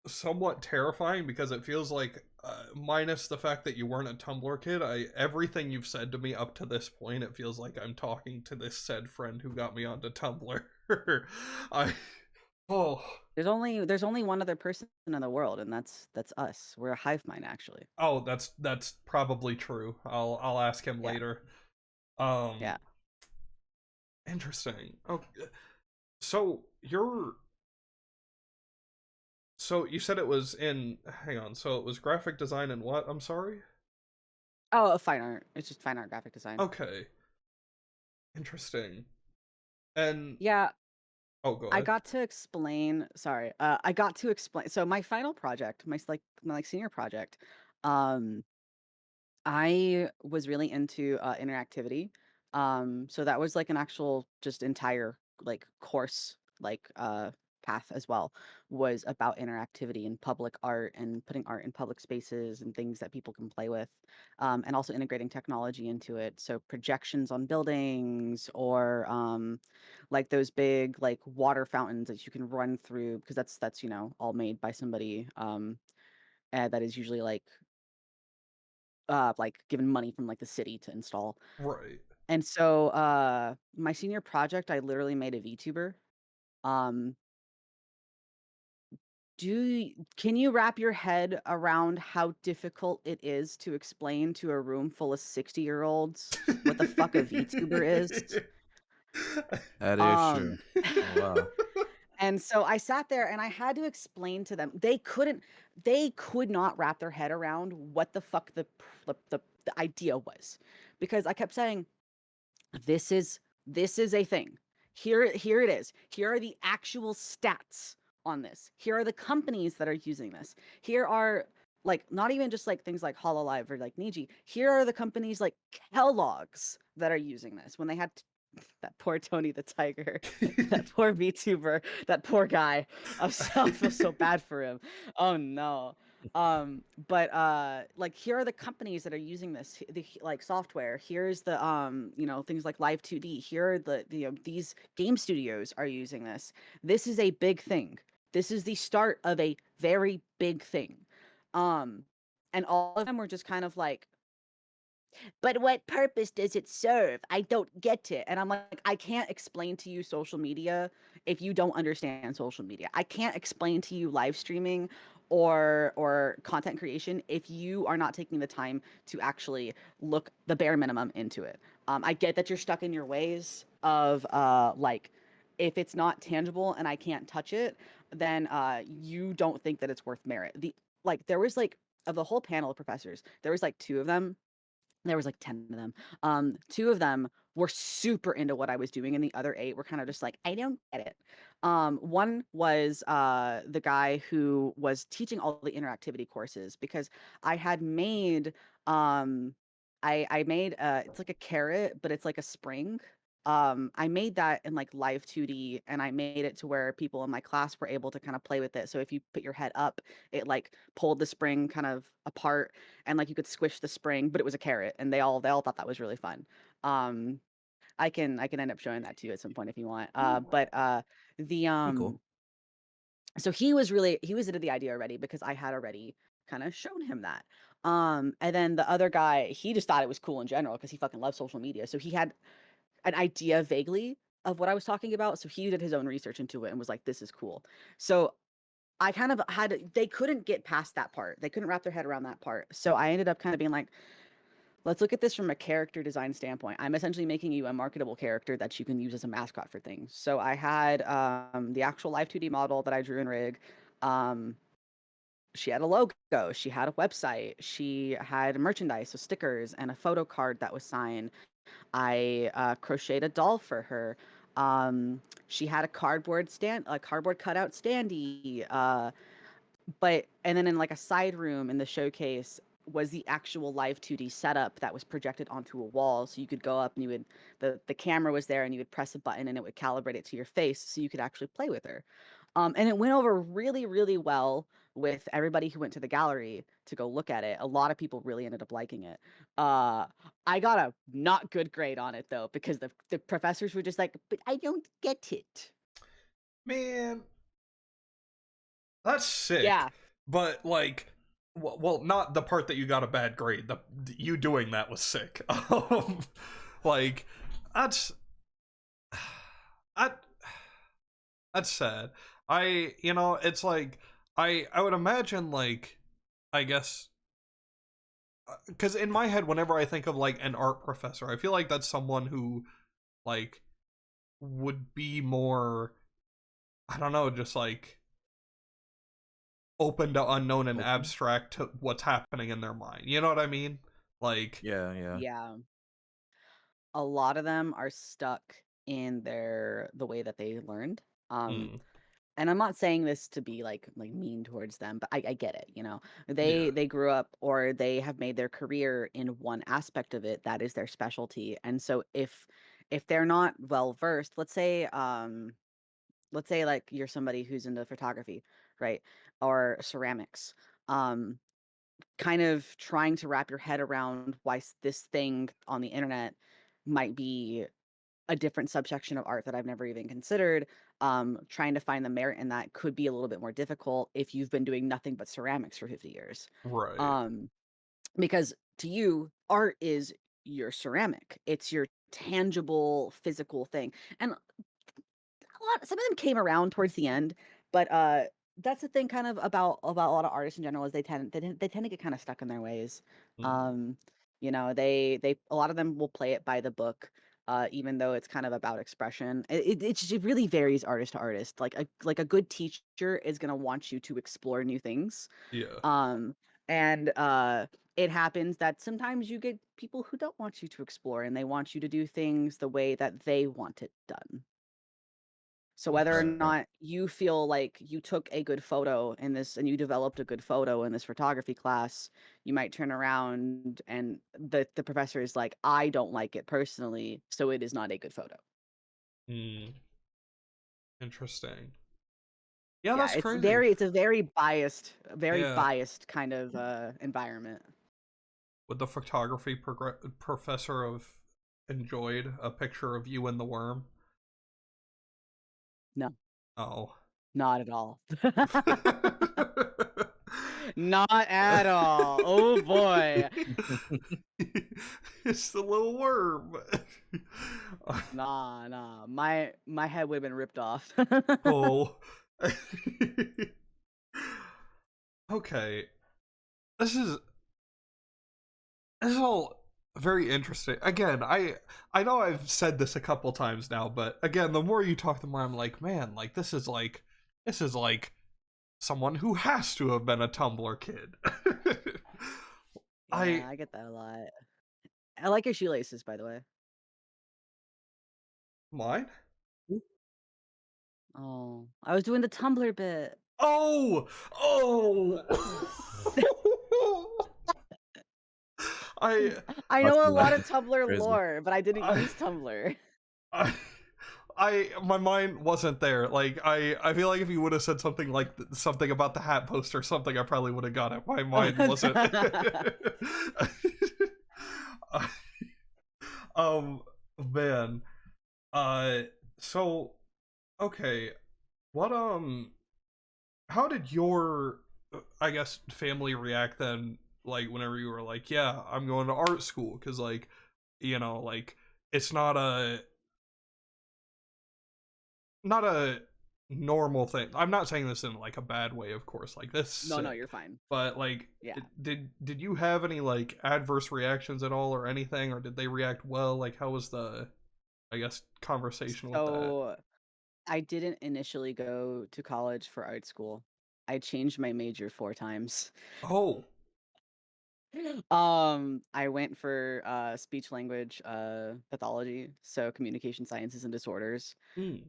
[SPEAKER 1] somewhat terrifying because it feels like minus the fact that you weren't a Tumblr kid, everything you've said to me up to this point, it feels like I'm talking to this said friend who got me onto Tumblr. I oh
[SPEAKER 3] There's only one other person in the world, and that's us. We're a hive mind, actually.
[SPEAKER 1] oh that's probably true. I'll ask him
[SPEAKER 3] Yeah.
[SPEAKER 1] later.
[SPEAKER 3] Yeah.
[SPEAKER 1] Interesting. Okay. So you said it was in, hang on, so it was graphic design and what? I'm sorry?
[SPEAKER 3] Oh, fine art. It's just fine art graphic design.
[SPEAKER 1] Okay. Interesting. And
[SPEAKER 3] Yeah,
[SPEAKER 1] oh, go
[SPEAKER 3] I
[SPEAKER 1] ahead.
[SPEAKER 3] got to explain. Sorry, I got to explain. So my final project, my senior project, um, I was really into interactivity. So that was like an actual just entire like course path as well, was about interactivity and public art and putting art in public spaces and things that people can play with. And also integrating technology into it. So projections on buildings or like those big like water fountains that you can run through because that's all made by somebody that is usually like given money from like the city to install.
[SPEAKER 1] Right.
[SPEAKER 3] And so my senior project, I literally made a VTuber. Um can you wrap your head around how difficult it is to explain to a room full of 60-year-olds what the fuck a VTuber is?
[SPEAKER 2] That is true.
[SPEAKER 3] Um
[SPEAKER 2] Oh, wow.
[SPEAKER 3] And so I sat there and I had to explain to them. They could not wrap their head around what the fuck the idea was. Because I kept saying, this is a thing. Here it is. Here are the actual stats on this. Here are the companies that are using this. Here are like not even just like things like Hololive or like Niji. Here are the companies like Kellogg's that are using this when they had that poor Tony the Tiger, that poor VTuber, that poor guy. I feel so bad for him. Oh no. But like here are the companies that are using this like software. Here's the things like Live 2D. Here are these game studios are using this. This is a big thing. This is the start of a very big thing. And all of them were just kind of like, but what purpose does it serve? I don't get it. And I'm like, I can't explain to you social media if you don't understand social media. I can't explain to you live streaming or content creation if you are not taking the time to actually look the bare minimum into it. I get that you're stuck in your ways of like, if it's not tangible and I can't touch it, then you don't think that it's worth merit. There was like, of the whole panel of professors, there was like two of them. There was like 10 of them. Two of them were super into what I was doing, and the other eight were kind of just like, I don't get it. One was the guy who was teaching all the interactivity courses, because I had made I made it's like a carrot, but it's like a spring. I made that in like live 2D, and I made it to where people in my class were able to kind of play with it. So if you put your head up, it like pulled the spring kind of apart, and like you could squish the spring, but it was a carrot, and they all thought that was really fun. Um, I can end up showing that to you at some point if you want. The
[SPEAKER 2] Pretty cool.
[SPEAKER 3] So he was into the idea already, because I had already kind of shown him that. And then the other guy, he just thought it was cool in general because he fucking loves social media. So he had an idea vaguely of what I was talking about. So he did his own research into it and was like, this is cool. So I kind of they couldn't get past that part. They couldn't wrap their head around that part. So I ended up kind of being like, let's look at this from a character design standpoint. I'm essentially making you a marketable character that you can use as a mascot for things. So I had the actual live 2D model that I drew in Rig. She had a logo, she had a website, she had merchandise, so stickers and a photo card that was signed. I crocheted a doll for her. She had a cardboard cutout standee. And then in like a side room in the showcase was the actual live 2D setup that was projected onto a wall. So you could go up and the camera was there, and you would press a button and it would calibrate it to your face so you could actually play with her. And it went over really, really well with everybody who went to the gallery to go look at it. A lot of people really ended up liking it. I got a not good grade on it though, because the professors were just like, but I don't get it.
[SPEAKER 1] Man, that's sick.
[SPEAKER 3] Yeah.
[SPEAKER 1] But like, well, not the part that you got a bad grade. You doing that was sick. Like, that's I that's sad. It's like I would imagine, like, I guess, because in my head, whenever I think of like an art professor, I feel like that's someone who like would be more, I don't know, just like open to unknown and
[SPEAKER 2] Open.
[SPEAKER 1] abstract to what's happening in their mind. You know what I mean? Like,
[SPEAKER 2] Yeah.
[SPEAKER 3] Yeah. A lot of them are stuck in the way that they learned. And I'm not saying this to be like mean towards them, but I get it, you know.
[SPEAKER 1] yeah,
[SPEAKER 3] They grew up, or they have made their career in one aspect of it that is their specialty. And so if they're not well versed, let's say like you're somebody who's into photography, right? Or ceramics. Um Kind of trying to wrap your head around why this thing on the internet might be a different subsection of art that I've never even considered. Trying to find the merit in that could be a little bit more difficult if you've been doing nothing but ceramics for 50 years.
[SPEAKER 1] right.
[SPEAKER 3] Um, because to you, art is your ceramic. It's your tangible physical thing. And some of them came around towards the end, but that's the thing kind of about a lot of artists in general, is they tend to get kind of stuck in their ways.
[SPEAKER 1] Mm.
[SPEAKER 3] Um, you know, they a lot of them will play it by the book, even though it's kind of about expression. It really varies artist to artist. Like a good teacher is gonna want you to explore new things.
[SPEAKER 1] Yeah.
[SPEAKER 3] Um, and it happens that sometimes you get people who don't want you to explore, and they want you to do things the way that they want it done. So whether or
[SPEAKER 2] Right.
[SPEAKER 3] not you feel like you took a good photo in this, and you developed a good photo in this photography class, you might turn around and the professor is like, I don't like it personally, so it is not a good photo.
[SPEAKER 1] Mm. Interesting. Yeah,
[SPEAKER 3] Yeah,
[SPEAKER 1] that's crazy.
[SPEAKER 3] it's a very
[SPEAKER 1] Yeah.
[SPEAKER 3] biased kind of environment.
[SPEAKER 1] Would the photography professor have enjoyed a picture of you and the worm?
[SPEAKER 3] No,
[SPEAKER 1] Oh.
[SPEAKER 3] not at all. Not at all. Oh boy.
[SPEAKER 1] It's the little worm.
[SPEAKER 3] Nah. My head would have been ripped off.
[SPEAKER 1] Oh. Okay. This is all very interesting. Again, I know I've said this a couple times now, but again, the more you talk, the more I'm like, man, like this is like someone who has to have been a Tumblr kid.
[SPEAKER 3] Yeah, I get that a lot. I like your shoelaces, by the way.
[SPEAKER 1] Mine?
[SPEAKER 3] Oh, I was doing the Tumblr bit.
[SPEAKER 1] Oh! I
[SPEAKER 3] I
[SPEAKER 2] That's
[SPEAKER 3] know a lot of
[SPEAKER 2] hilarious.
[SPEAKER 3] Tumblr
[SPEAKER 2] Crazy.
[SPEAKER 3] lore, but I didn't
[SPEAKER 1] I-
[SPEAKER 3] use Tumblr.
[SPEAKER 1] my mind wasn't there. Like I feel like if you would have said something like something about the hat post or something, I probably would have got it. My mind wasn't. Man. So okay. What how did your I guess family react then, like whenever you were like, yeah, I'm going to art school? Because like, like it's not a normal thing. I'm not saying this in like a bad way, of course. Like this
[SPEAKER 3] No,
[SPEAKER 1] sick.
[SPEAKER 3] you're fine.
[SPEAKER 1] But like,
[SPEAKER 3] Yeah.
[SPEAKER 1] did you have any like adverse reactions at all or anything, or did they react well? Like, how was the, I guess, conversation with that?
[SPEAKER 3] So I didn't initially go to college for art school. I changed my major 4 times.
[SPEAKER 1] Oh,
[SPEAKER 3] I went for speech language pathology, so communication sciences and disorders.
[SPEAKER 1] mm.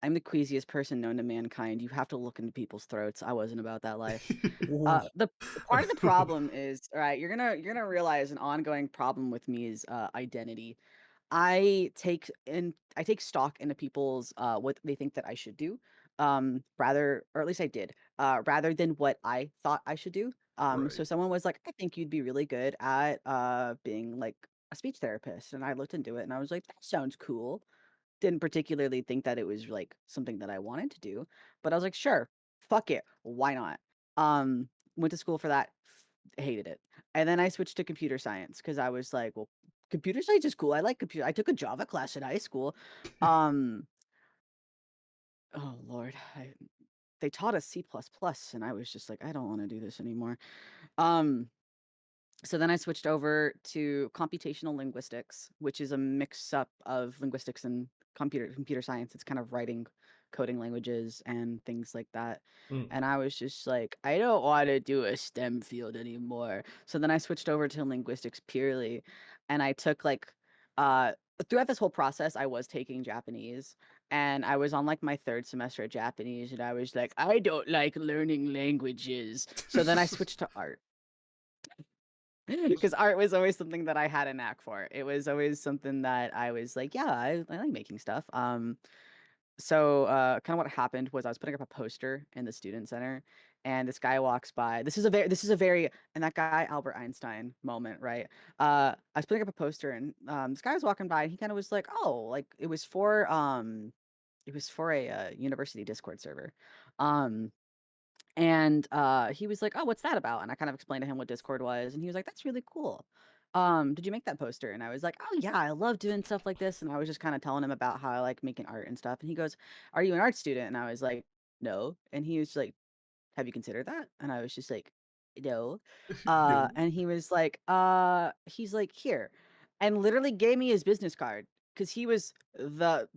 [SPEAKER 3] I'm the queasiest person known to mankind. You have to look into people's throats. I wasn't about that life.
[SPEAKER 2] Ooh.
[SPEAKER 3] The part of the problem is, all right, you're gonna realize an ongoing problem with me is identity. I take stock into people's what they think that I should do, rather, or at least I did, rather than what I thought I should do. So
[SPEAKER 1] Right.
[SPEAKER 3] someone was like, I think you'd be really good at being like a speech therapist, and I looked into it and I was like, that sounds cool. Didn't particularly think that it was like something that I wanted to do, but I was like, sure, fuck it, why not? Um, Went to school for that, hated it, and then I switched to computer science because I was like, well, computer science is cool. I like computer. I took a Java class in high school. Um, oh Lord, they taught us C++, and I was just like, I don't want to do this anymore. Um, so then I switched over to computational linguistics, which is a mix up of linguistics and computer science. It's kind of writing coding languages and things like that.
[SPEAKER 1] Mm.
[SPEAKER 3] And I was just like, I don't want to do a STEM field anymore. So then I switched over to linguistics purely, and I took like uh throughout this whole process I was taking Japanese, and I was on like my 3rd semester of Japanese, and I was like, I don't like learning languages. So then I switched to art. Because art was always something that I had a knack for. It was always something that I was like, yeah, I like making stuff. So kind of what happened was I was putting up a poster in the student center, and this guy walks by. This is a very and that guy Albert Einstein moment, right? I was putting up a poster, and this guy was walking by, and he kind of was like, oh, like it was for a university Discord server. Um, and he was like, "Oh, what's that about?" And I kind of explained to him what Discord was, and he was like, "That's really cool. Did you make that poster?" And I was like, "Oh yeah, I love doing stuff like this." And I was just kind of telling him about how I like making art and stuff. And he goes, "Are you an art student?" And I was like, "No." And he was like, "Have you considered that?" And I was just like, "No."
[SPEAKER 1] No.
[SPEAKER 3] And he was like, he's like, "Here," and literally gave me his business card because he was the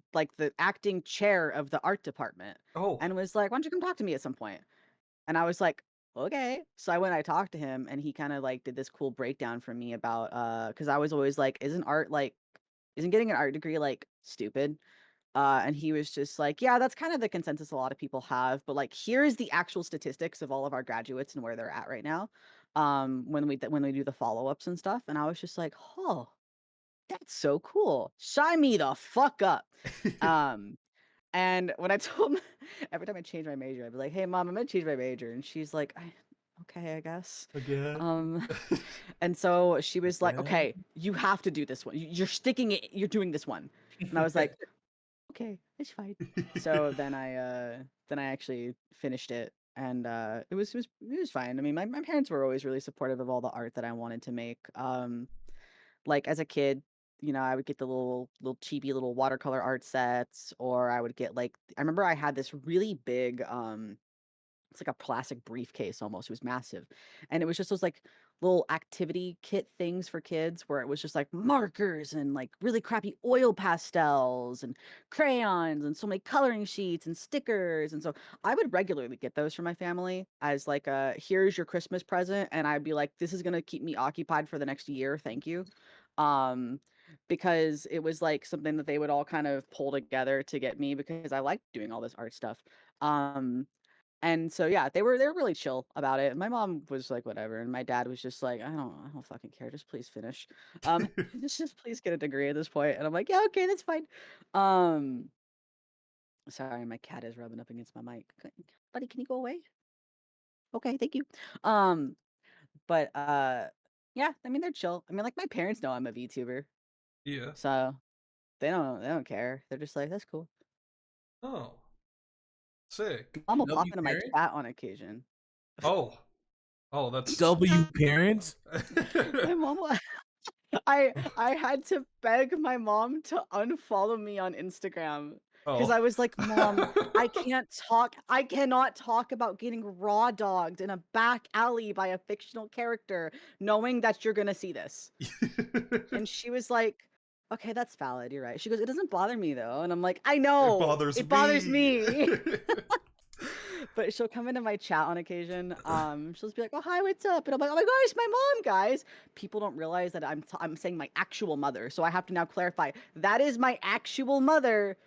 [SPEAKER 3] acting chair of the art department,
[SPEAKER 1] Oh.
[SPEAKER 3] and was like, "Why don't you come talk to me at some point?" And I was like, "Okay." So I went, I talked to him, and he kind of like did this cool breakdown for me about because I was always like, isn't getting an art degree like stupid? And he was just like, yeah, that's kind of the consensus a lot of people have, but like here's the actual statistics of all of our graduates and where they're at right now. When we do the follow-ups and stuff. And I was just like, oh, that's so cool. Sign me the fuck up. Um and when I told every time I change my major, I'd be like, "Hey, mom, I'm gonna change my major," and she's like, Okay, I guess."
[SPEAKER 1] Again.
[SPEAKER 3] Um, and so she was like,
[SPEAKER 2] Again?
[SPEAKER 3] "Okay, you have to do this one. You're sticking it. You're doing this one." And I was like, "Okay, it's fine." So then I actually finished it, and it was fine. I mean, my parents were always really supportive of all the art that I wanted to make. like as a kid, I would get the little cheapy little watercolor art sets, or I would get like I remember I had this really big it's like a plastic briefcase almost. It was massive. And it was just those like little activity kit things for kids where it was just like markers and like really crappy oil pastels and crayons and so many coloring sheets and stickers. And so I would regularly get those for my family as like a here's your Christmas present. And I'd be like, this is gonna keep me occupied for the next year. Thank you. Um because it was like something that they would all kind of pull together to get me because I liked doing all this art stuff. Um and so, yeah, they were really chill about it. My mom was like, "Whatever," and my dad was just like, I don't fucking care. Just please finish. Just please get a degree at this point." And I'm like, "Yeah, okay, that's fine." Um, Sorry, my cat is rubbing up against my mic. Buddy, can you go away? Okay, thank you. Um, but yeah, I mean they're chill. I mean, like my parents know I'm a VTuber,
[SPEAKER 1] Yeah.
[SPEAKER 3] so they don't care. They're just like, "That's cool."
[SPEAKER 1] Oh, sick.
[SPEAKER 3] Mom will pop
[SPEAKER 2] W
[SPEAKER 3] into my
[SPEAKER 2] parent?
[SPEAKER 3] chat on occasion.
[SPEAKER 1] Oh. Oh, that's.
[SPEAKER 2] W parents?
[SPEAKER 3] My mom will I had to beg my mom to unfollow me on Instagram because
[SPEAKER 1] Oh.
[SPEAKER 3] I was like, "Mom, I cannot talk about getting raw dogged in a back alley by a fictional character knowing that you're gonna see this." And she was like, "Okay, that's valid. You're right." She goes, "It doesn't bother me though." And I'm like, "I
[SPEAKER 1] It
[SPEAKER 3] know.
[SPEAKER 1] bothers
[SPEAKER 3] It bothers
[SPEAKER 1] me.
[SPEAKER 3] me." But she'll come into my chat on occasion. She'll just be like, "Oh, hi, what's up?" And I'm like, "Oh my gosh, my mom, guys." People don't realize that I'm saying my actual mother, so I have to now clarify that is my actual mother.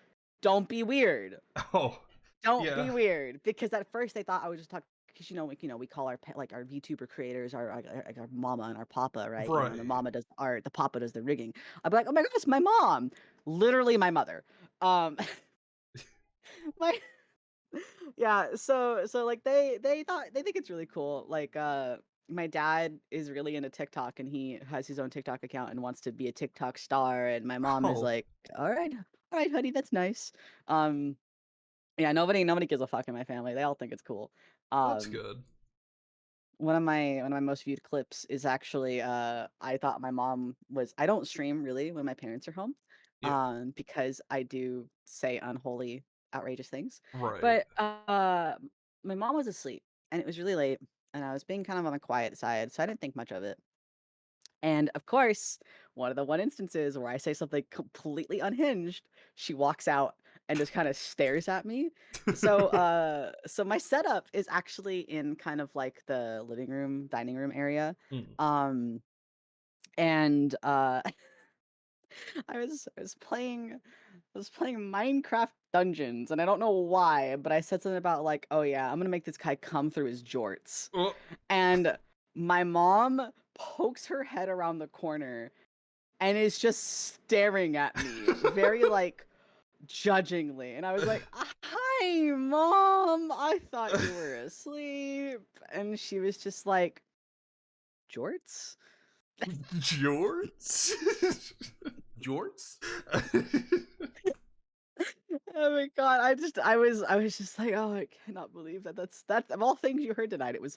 [SPEAKER 3] Don't be weird.
[SPEAKER 1] Oh,
[SPEAKER 3] Don't
[SPEAKER 1] yeah.
[SPEAKER 3] be weird. Because at first they thought I was just talking. Because we call our like our VTuber creators our mama and our papa, right? The
[SPEAKER 1] Right.
[SPEAKER 3] mama does the art, the papa does the rigging. I'd be like, "Oh my gosh, my mom, literally my mother." Um, my yeah, so like they think it's really cool. Like my dad is really into TikTok and he has his own TikTok account and wants to be a TikTok star, and my mom is
[SPEAKER 1] Oh,
[SPEAKER 3] like, all right, honey, that's nice." Um yeah, nobody gives a fuck in my family. They all think it's cool.
[SPEAKER 1] that's
[SPEAKER 3] Um
[SPEAKER 1] good.
[SPEAKER 3] one of my most viewed clips is actually I thought my mom was I don't stream really when my parents are home
[SPEAKER 1] Yeah.
[SPEAKER 3] because I do say unholy outrageous things.
[SPEAKER 1] Right.
[SPEAKER 3] But my mom was asleep and it was really late and I was being kind of on the quiet side, so I didn't think much of it. And of course, one of the one instances where I say something completely unhinged, she walks out and just kind of stares at me. So my setup is actually in kind of like the living room, dining room area.
[SPEAKER 1] Mm.
[SPEAKER 3] Um and I was playing Minecraft Dungeons and I don't know why, but I said something about like, "Oh yeah, I'm going to make this guy come through his jorts."
[SPEAKER 1] Oh.
[SPEAKER 3] And my mom pokes her head around the corner and is just staring at me very like judgingly. And I was like, "Hi, mom. I thought you were asleep." And she was just like, "Jorts?"
[SPEAKER 1] Jorts?
[SPEAKER 2] Jorts?
[SPEAKER 3] Oh my god, I was just like, "Oh, I cannot believe that's of all things you heard tonight, it was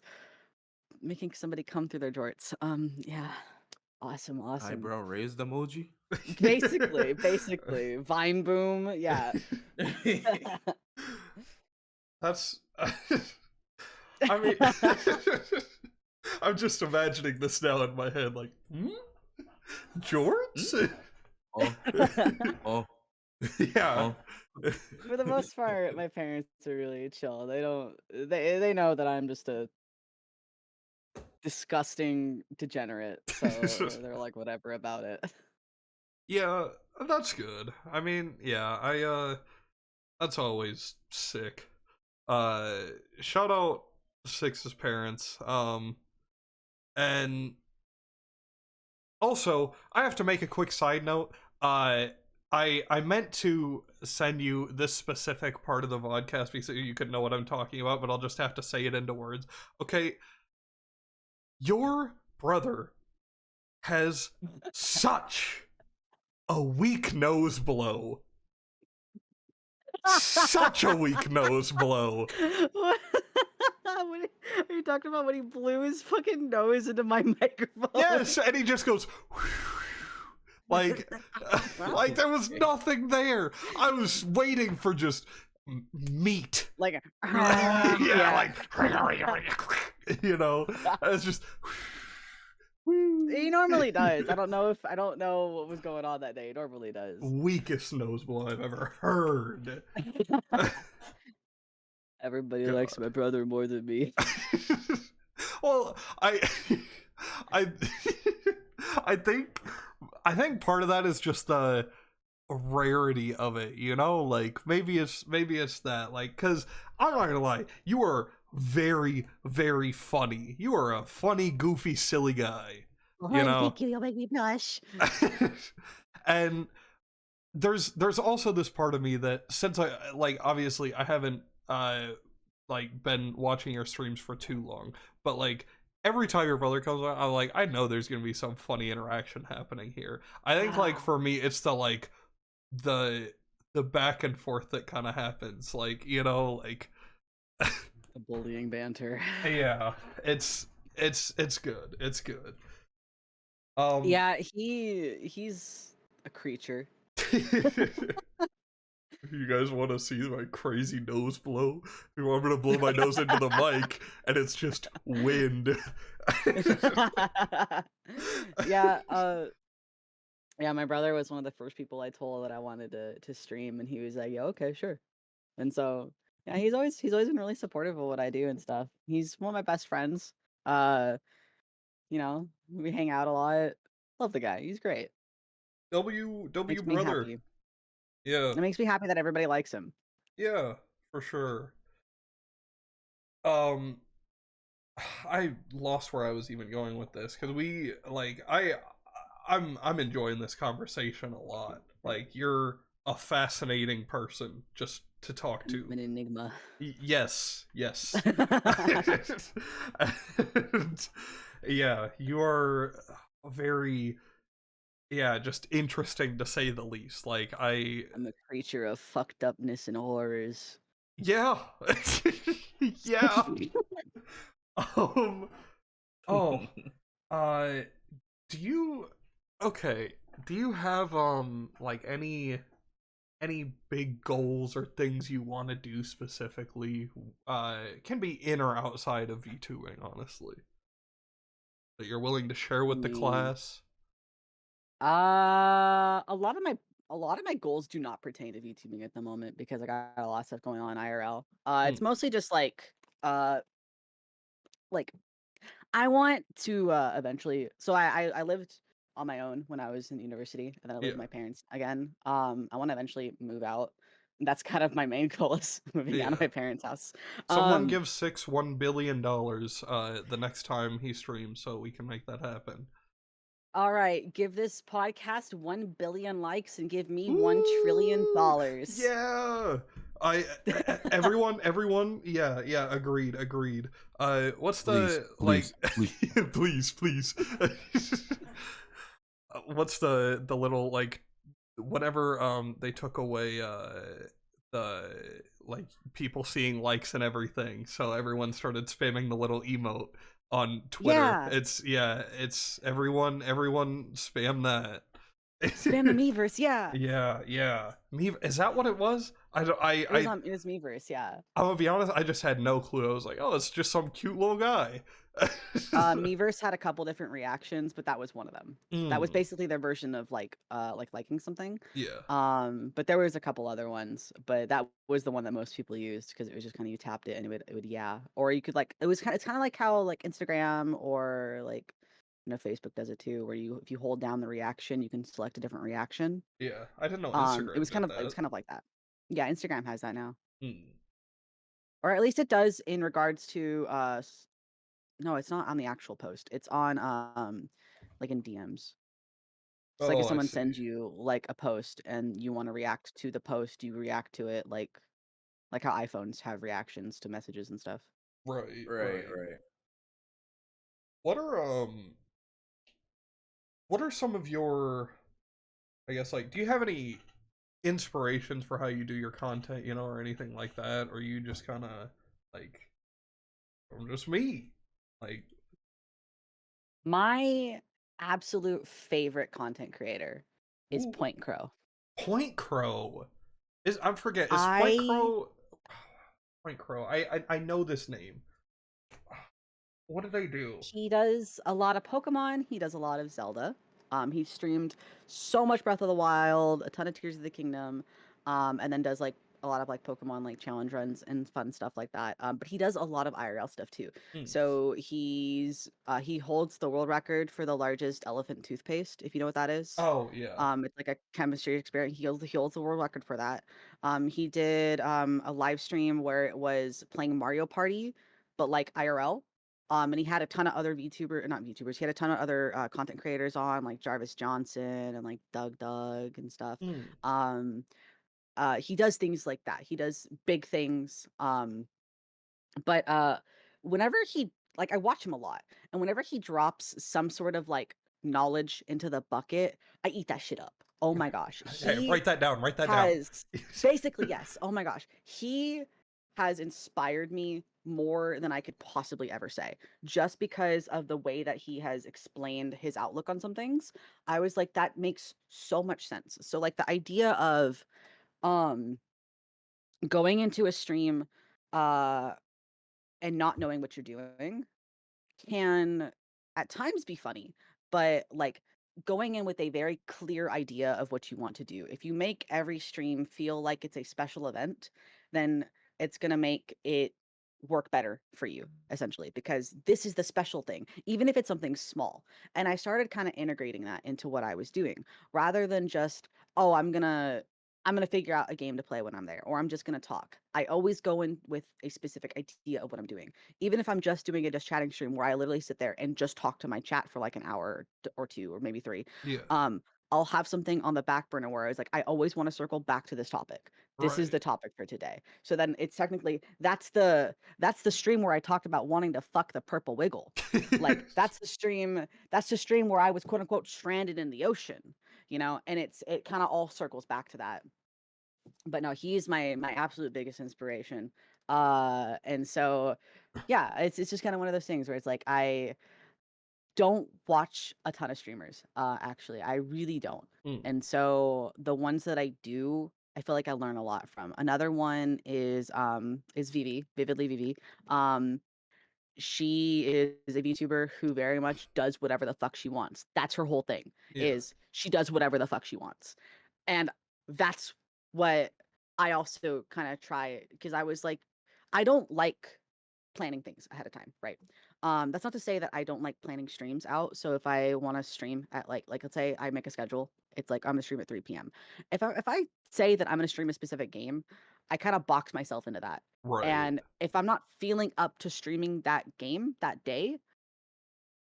[SPEAKER 3] making somebody come through their jorts." Yeah. Awesome, awesome.
[SPEAKER 2] Eyebrow raised emoji?
[SPEAKER 3] Basically, Vine boom, yeah.
[SPEAKER 1] That's. I mean, I'm just imagining this now in my head, like, Jorts?
[SPEAKER 2] Oh, oh,
[SPEAKER 1] Yeah.
[SPEAKER 2] oh.
[SPEAKER 3] For the most part, my parents are really chill. They know that I'm just a disgusting degenerate, so they're like whatever about it.
[SPEAKER 1] Yeah, that's good. I mean, yeah, that's always sick. Shout out Siix's parents. And also, I have to make a quick side note. I meant to send you this specific part of the podcast so you could know what I'm talking about, but I'll just have to say it into words. Okay, your brother has such a weak nose blow. Such a weak nose blow.
[SPEAKER 3] Are you talking about when he blew his fucking nose into my microphone?
[SPEAKER 1] Yes, and he just goes. Like, like there was nothing there. I was waiting for just meat.
[SPEAKER 3] Like,
[SPEAKER 1] Yeah, like you know, it's just.
[SPEAKER 3] he normally does. I don't know what was going on that day. He normally does.
[SPEAKER 1] Weakest nose blow I've ever heard.
[SPEAKER 3] Everybody
[SPEAKER 1] God.
[SPEAKER 3] likes my brother more than me.
[SPEAKER 1] Well, I I think part of that is just the rarity of it, you know? Like maybe it's that, like, because I'm not gonna lie, you are very, very funny. You are a funny, goofy, silly guy. You know?
[SPEAKER 3] Thank you. You'll make me blush.
[SPEAKER 1] And there's also this part of me that, since I like, obviously I haven't like been watching your streams for too long, but like every time your brother comes on, I'm like, I know there's gonna be some funny interaction happening here. I think like for me it's the like the back and forth that kind of happens, like, you know, like
[SPEAKER 3] The bullying banter.
[SPEAKER 1] yeah, it's good, it's good.
[SPEAKER 3] Yeah, he's a creature.
[SPEAKER 1] You guys want to see my crazy nose blow? You want me to blow my nose into the mic and it's just wind?
[SPEAKER 3] Yeah, yeah, my brother was one of the first people I told that I wanted to stream, and he was like, "Yeah, okay, sure." And so, yeah, he's always been really supportive of what I do and stuff. He's one of my best friends. You know, we hang out a lot. Love the guy. He's great.
[SPEAKER 1] W
[SPEAKER 3] Makes me
[SPEAKER 1] brother.
[SPEAKER 3] happy.
[SPEAKER 1] Yeah.
[SPEAKER 3] It makes me happy that everybody likes him.
[SPEAKER 1] Yeah, for sure. I lost where I was even going with this, because we like I'm enjoying this conversation a lot. Like, you're a fascinating person just to talk to.
[SPEAKER 3] I'm an enigma.
[SPEAKER 1] Yes. And, yeah, you are very, yeah, just interesting to say the least. Like,
[SPEAKER 3] I'm a creature of fucked upness and horrors.
[SPEAKER 1] yeah. Yeah. Oh, do you have like any big goals or things you want to do specifically? Can be in or outside of VTubing, honestly, that you're willing to share with the class.
[SPEAKER 3] A lot of my goals do not pertain to VTubing at the moment because I got a lot of stuff going on IRL. It's mostly just like I want to eventually. So I lived on my own when I was in university, and then I lived with my parents again. I want to eventually move out. That's kind of my main goal, is moving out of my parents' house.
[SPEAKER 1] Someone give Siix $1 billion the next time he streams, so we can make that happen.
[SPEAKER 3] All right, give this podcast 1 billion likes and give me $1 trillion.
[SPEAKER 1] Yeah. Everyone, yeah, agreed. What's the please. What's the little, like, whenever they took away the, like, people seeing likes and everything, so everyone started spamming the little emote on Twitter.
[SPEAKER 3] Yeah.
[SPEAKER 1] It's everyone spam that.
[SPEAKER 3] Spam the Miiverse, yeah.
[SPEAKER 1] Yeah. Is that what it was? It
[SPEAKER 3] was Miiverse, yeah.
[SPEAKER 1] I'm gonna be honest, I just had no clue. I was like, oh, it's just some cute little guy.
[SPEAKER 3] Miiverse had a couple different reactions, but that was one of them. That was basically their version of like liking something.
[SPEAKER 1] Yeah.
[SPEAKER 3] But there was a couple other ones, but that was the one that most people used because it was just kind of, you tapped it and it would yeah. Or you could, like, it's kind of like how like Instagram or like, you know, Facebook does it too, where if you hold down the reaction, you can select a different reaction.
[SPEAKER 1] Yeah, I didn't know Instagram
[SPEAKER 3] it was kind of
[SPEAKER 1] did
[SPEAKER 3] like that. Yeah, Instagram has that now.
[SPEAKER 1] that.
[SPEAKER 3] Or at least it does in regards to no, it's not on the actual post. It's on like in DMs. It's like if someone sends you like a post and you want to react to the post, you react to it like how iPhones have reactions to messages and stuff.
[SPEAKER 1] Right. What are some of your, I guess, like, do you have any inspirations for how you do your content, you know, or anything like that? Or you just kind of like, I'm just me? Like,
[SPEAKER 3] my absolute favorite content creator is
[SPEAKER 1] Ooh,
[SPEAKER 3] Point Crow.
[SPEAKER 1] Point Crow. I forget. Is Point
[SPEAKER 3] I
[SPEAKER 1] Crow? Point Crow. I know this name. What did they do?
[SPEAKER 3] He does a lot of Pokemon. He does a lot of Zelda. He streamed so much Breath of the Wild, a ton of Tears of the Kingdom, and then does like a lot of like Pokemon like challenge runs and fun stuff like that. But he does a lot of IRL stuff too.
[SPEAKER 1] Hmm.
[SPEAKER 3] So he holds the world record for the largest elephant toothpaste, if you know what that is.
[SPEAKER 1] Oh yeah.
[SPEAKER 3] It's like a chemistry experiment. He holds the world record for that. He did a live stream where it was playing Mario Party, but like IRL. And he had a ton of other not VTubers. He had a ton of other content creators on, like Jarvis Johnson and like Doug and stuff.
[SPEAKER 1] Hmm.
[SPEAKER 3] He does things like that. He does big things. But whenever he like, I watch him a lot, and whenever he drops some sort of like knowledge into the bucket, I eat that shit up. Oh my gosh,
[SPEAKER 1] Hey,
[SPEAKER 3] he
[SPEAKER 1] write that down. Write that down.
[SPEAKER 3] has basically, yes. Oh my gosh, he has inspired me more than I could possibly ever say, just because of the way that he has explained his outlook on some things. I was like, that makes so much sense. So like the idea of um going into a stream uh and not knowing what you're doing can at times be funny, but like going in with a very clear idea of what you want to do. If you make every stream feel like it's a special event, then it's going to make it work better for you, essentially, because this is the special thing, even if it's something small. And I started kind of integrating that into what I was doing rather than just, oh, I'm gonna figure out a game to play when I'm there, or I'm just gonna talk. I always go in with a specific idea of what I'm doing, even if I'm just doing a just chatting stream where I literally sit there and just talk to my chat for like an hour or two or maybe three.
[SPEAKER 1] Yeah.
[SPEAKER 3] I'll have something on the back burner where I was like, I always want to circle back to this topic. This is
[SPEAKER 1] Right.
[SPEAKER 3] the topic for today. So then it's technically that's the stream where I talked about wanting to fuck the purple wiggle. Like that's the stream where I was quote unquote stranded in the ocean, and it kind of all circles back to that. But no, he's my absolute biggest inspiration. And so yeah, it's just kind of one of those things where it's like I don't watch a ton of streamers. Actually, I really don't.
[SPEAKER 1] Hmm.
[SPEAKER 3] And so the ones that I do, I feel like I learn a lot from. Another one is Vivi, Vividly Vivi. Um she is a VTuber who very much does whatever the fuck she wants. That's her whole thing.
[SPEAKER 1] Yeah.
[SPEAKER 3] Is she does whatever the fuck she wants. And that's what I also kind of try, because I was like, I don't like planning things ahead of time, right? That's not to say that I don't like planning streams out. So if I want to stream at like let's say I make a schedule, it's like I'm gonna stream at 3 p.m. If I say that I'm gonna stream a specific game, I kind of box myself into that.
[SPEAKER 1] Right.
[SPEAKER 3] And if I'm not feeling up to streaming that game that day,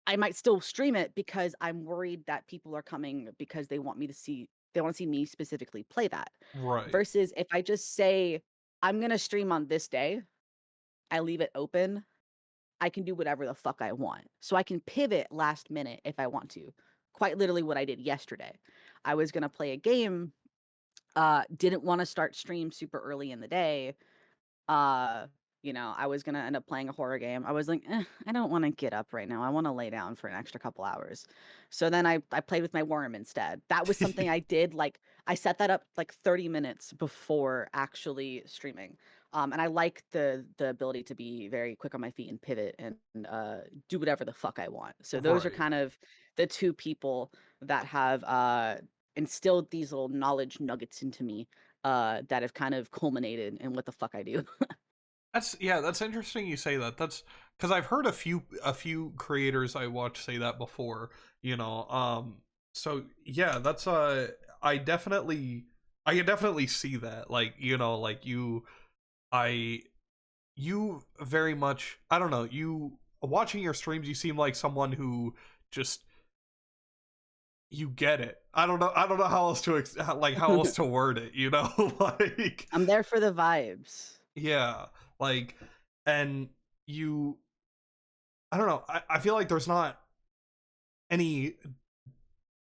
[SPEAKER 3] I might still stream it because I'm worried that people are coming because they want to see me specifically play that.
[SPEAKER 1] Right.
[SPEAKER 3] Versus if I just say I'm going to stream on this day, I leave it open, I can do whatever the fuck I want. So I can pivot last minute if I want to. Quite literally what I did yesterday. I was going to play a game, didn't want to start stream super early in the day. I was gonna end up playing a horror game. I was like, I don't want to get up right now. I want to lay down for an extra couple hours. So then I played with my worm instead. That was something I did. Like I set that up like 30 minutes before actually streaming. And I like the ability to be very quick on my feet and pivot and do whatever the fuck I want. So those are
[SPEAKER 1] Right.
[SPEAKER 3] kind of the two people that have instilled these little knowledge nuggets into me that have kind of culminated in what the fuck I do.
[SPEAKER 1] That's interesting you say that. That's because I've heard a few creators I watch say that before, so yeah, that's I definitely I can definitely see that. Like, like I you very much, I don't know, you watching your streams, you seem like someone who just you get it. I don't know how else to how else to word it, like
[SPEAKER 3] I'm there for the vibes.
[SPEAKER 1] yeah, like, and you, I don't know, I feel like there's not any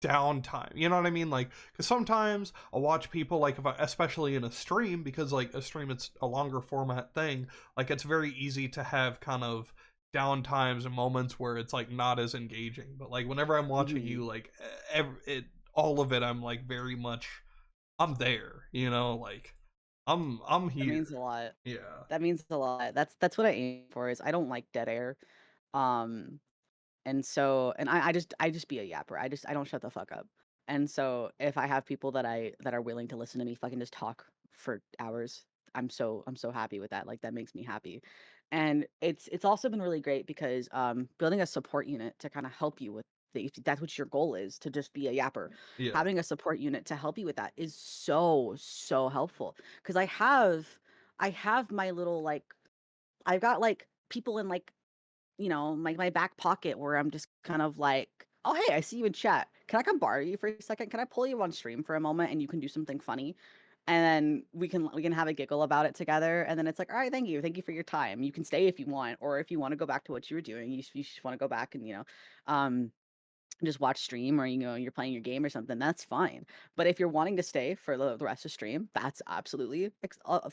[SPEAKER 1] downtime, you know what I mean? Like, because sometimes I'll watch people, like, especially in a stream, because like a stream, it's a longer format thing, like it's very easy to have kind of downtimes and moments where it's like not as engaging. But like whenever I'm watching you, like it all of it, I'm like very much, I'm there, you know, like I'm
[SPEAKER 3] That
[SPEAKER 1] here.
[SPEAKER 3] means a lot.
[SPEAKER 1] Yeah.
[SPEAKER 3] That means a lot. That's what I aim for. Is I don't like dead air. Um, and so and I just be a yapper. I don't shut the fuck up. And so if I have people that are willing to listen to me fucking just talk for hours, I'm so happy with that. Like that makes me happy. And it's also been really great because building a support unit to kind of help you with if that's what your goal is, to just be a yapper.
[SPEAKER 1] Yeah.
[SPEAKER 3] Having a support unit to help you with that is so helpful. Because I have my little like I've got like people in like my back pocket where I'm just kind of like, oh, hey, I see you in chat. Can I come borrow you for a second? Can I pull you on stream for a moment and you can do something funny? And then we can have a giggle about it together. And then it's like, all right, thank you. Thank you for your time. You can stay if you want, or if you want to go back to what you were doing, you just want to go back and, um, just watch stream, or you're playing your game or something, that's fine. But if you're wanting to stay for the rest of stream, that's absolutely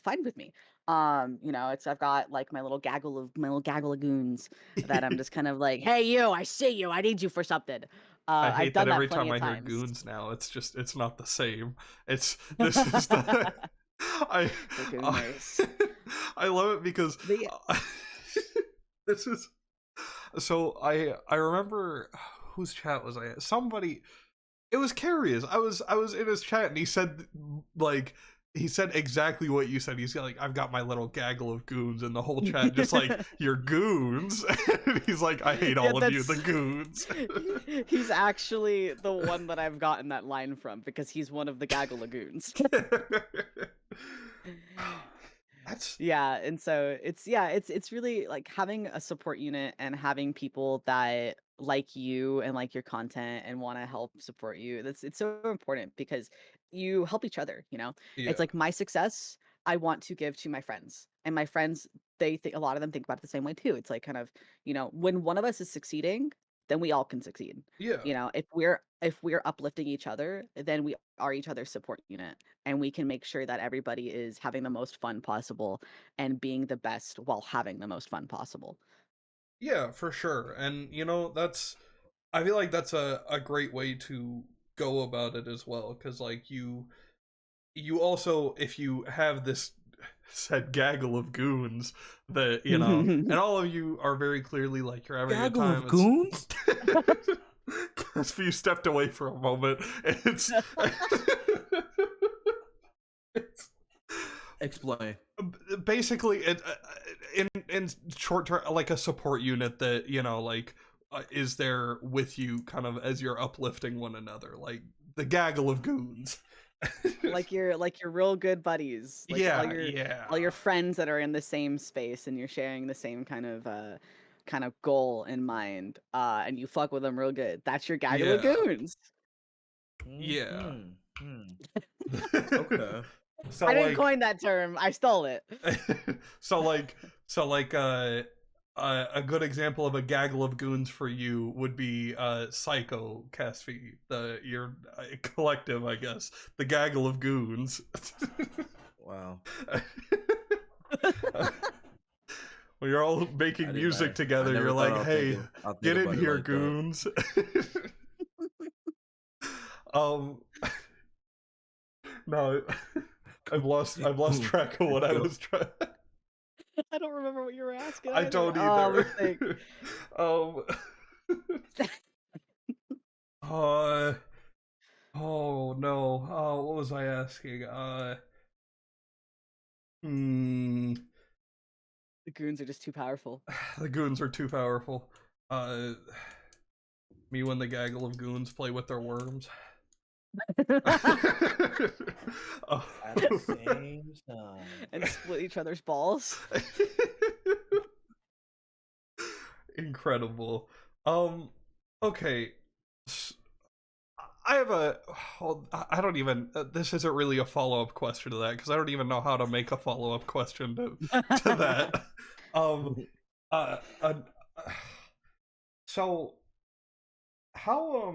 [SPEAKER 3] fine with me. It's I've got like my little gaggle of goons that I'm just kind of like, hey, you, I see you, I need you for something.
[SPEAKER 1] I
[SPEAKER 3] I've
[SPEAKER 1] hate that
[SPEAKER 3] done that
[SPEAKER 1] every
[SPEAKER 3] plenty
[SPEAKER 1] time
[SPEAKER 3] of
[SPEAKER 1] I hear
[SPEAKER 3] times.
[SPEAKER 1] goons now, it's not the same. It's this is the I
[SPEAKER 3] The
[SPEAKER 1] I,
[SPEAKER 3] gooners.
[SPEAKER 1] I love it because
[SPEAKER 3] The
[SPEAKER 1] this is so I remember whose chat was I at? Somebody, it was Carrier's. I was in his chat and he said like he said exactly what you said. He's like, I've got my little gaggle of goons, and the whole chat just like, you're goons. And he's like, I hate
[SPEAKER 3] yeah,
[SPEAKER 1] all of you, the goons.
[SPEAKER 3] he's actually the one that I've gotten that line from, because he's one of the gaggle lagoons.
[SPEAKER 1] That's
[SPEAKER 3] Yeah, and so it's really like having a support unit and having people that like you and like your content and want to help support you. It's so important because you help each other, you know?
[SPEAKER 1] yeah,
[SPEAKER 3] It's like my success I want to give to my friends. And my friends, they think a lot of them think about it the same way too. It's like kind of, when one of us is succeeding, then we all can succeed.
[SPEAKER 1] yeah.
[SPEAKER 3] If we're uplifting each other, then we are each other's support unit, and we can make sure that everybody is having the most fun possible and being the best while having the most fun possible.
[SPEAKER 1] Yeah, for sure. And that's, I feel like that's a great way to go about it as well, because like you also, if you have this said gaggle of goons that and all of you are very clearly like, you're having a good
[SPEAKER 2] Gaggle
[SPEAKER 1] time,
[SPEAKER 2] of goons?
[SPEAKER 1] Caspy stepped away for a moment, and it's
[SPEAKER 2] Explain.
[SPEAKER 1] basically in short term, like a support unit that like is there with you kind of as you're uplifting one another, like the gaggle of goons.
[SPEAKER 3] like your real good buddies, like all
[SPEAKER 1] Yeah,
[SPEAKER 3] your
[SPEAKER 1] yeah,
[SPEAKER 3] all your friends that are in the same space and you're sharing the same kind of goal in mind, and you fuck with them real good. That's your gaggle of
[SPEAKER 1] yeah,
[SPEAKER 3] goons.
[SPEAKER 1] yeah.
[SPEAKER 2] Okay.
[SPEAKER 1] So
[SPEAKER 3] I didn't
[SPEAKER 1] like,
[SPEAKER 3] coin that term, I stole it.
[SPEAKER 1] so like a good example of a gaggle of goons for you would be Psycho Caspy, your collective, I guess, the gaggle of goons.
[SPEAKER 2] Wow.
[SPEAKER 1] When you're all making music together, you're like, hey, get in here, goons. No, I've lost track of what I was trying.
[SPEAKER 3] I don't remember what you were asking.
[SPEAKER 1] I don't either. Oh no. What was I asking? Hmm.
[SPEAKER 3] The goons are just too powerful.
[SPEAKER 1] The goons are too powerful. Me when the gaggle of goons play with their worms.
[SPEAKER 2] At the same time.
[SPEAKER 3] And split each other's balls.
[SPEAKER 1] Incredible. Okay. I have I don't even, this isn't really a follow-up question to that, because I don't even know how to make a follow-up question to that. Uh, uh, so how,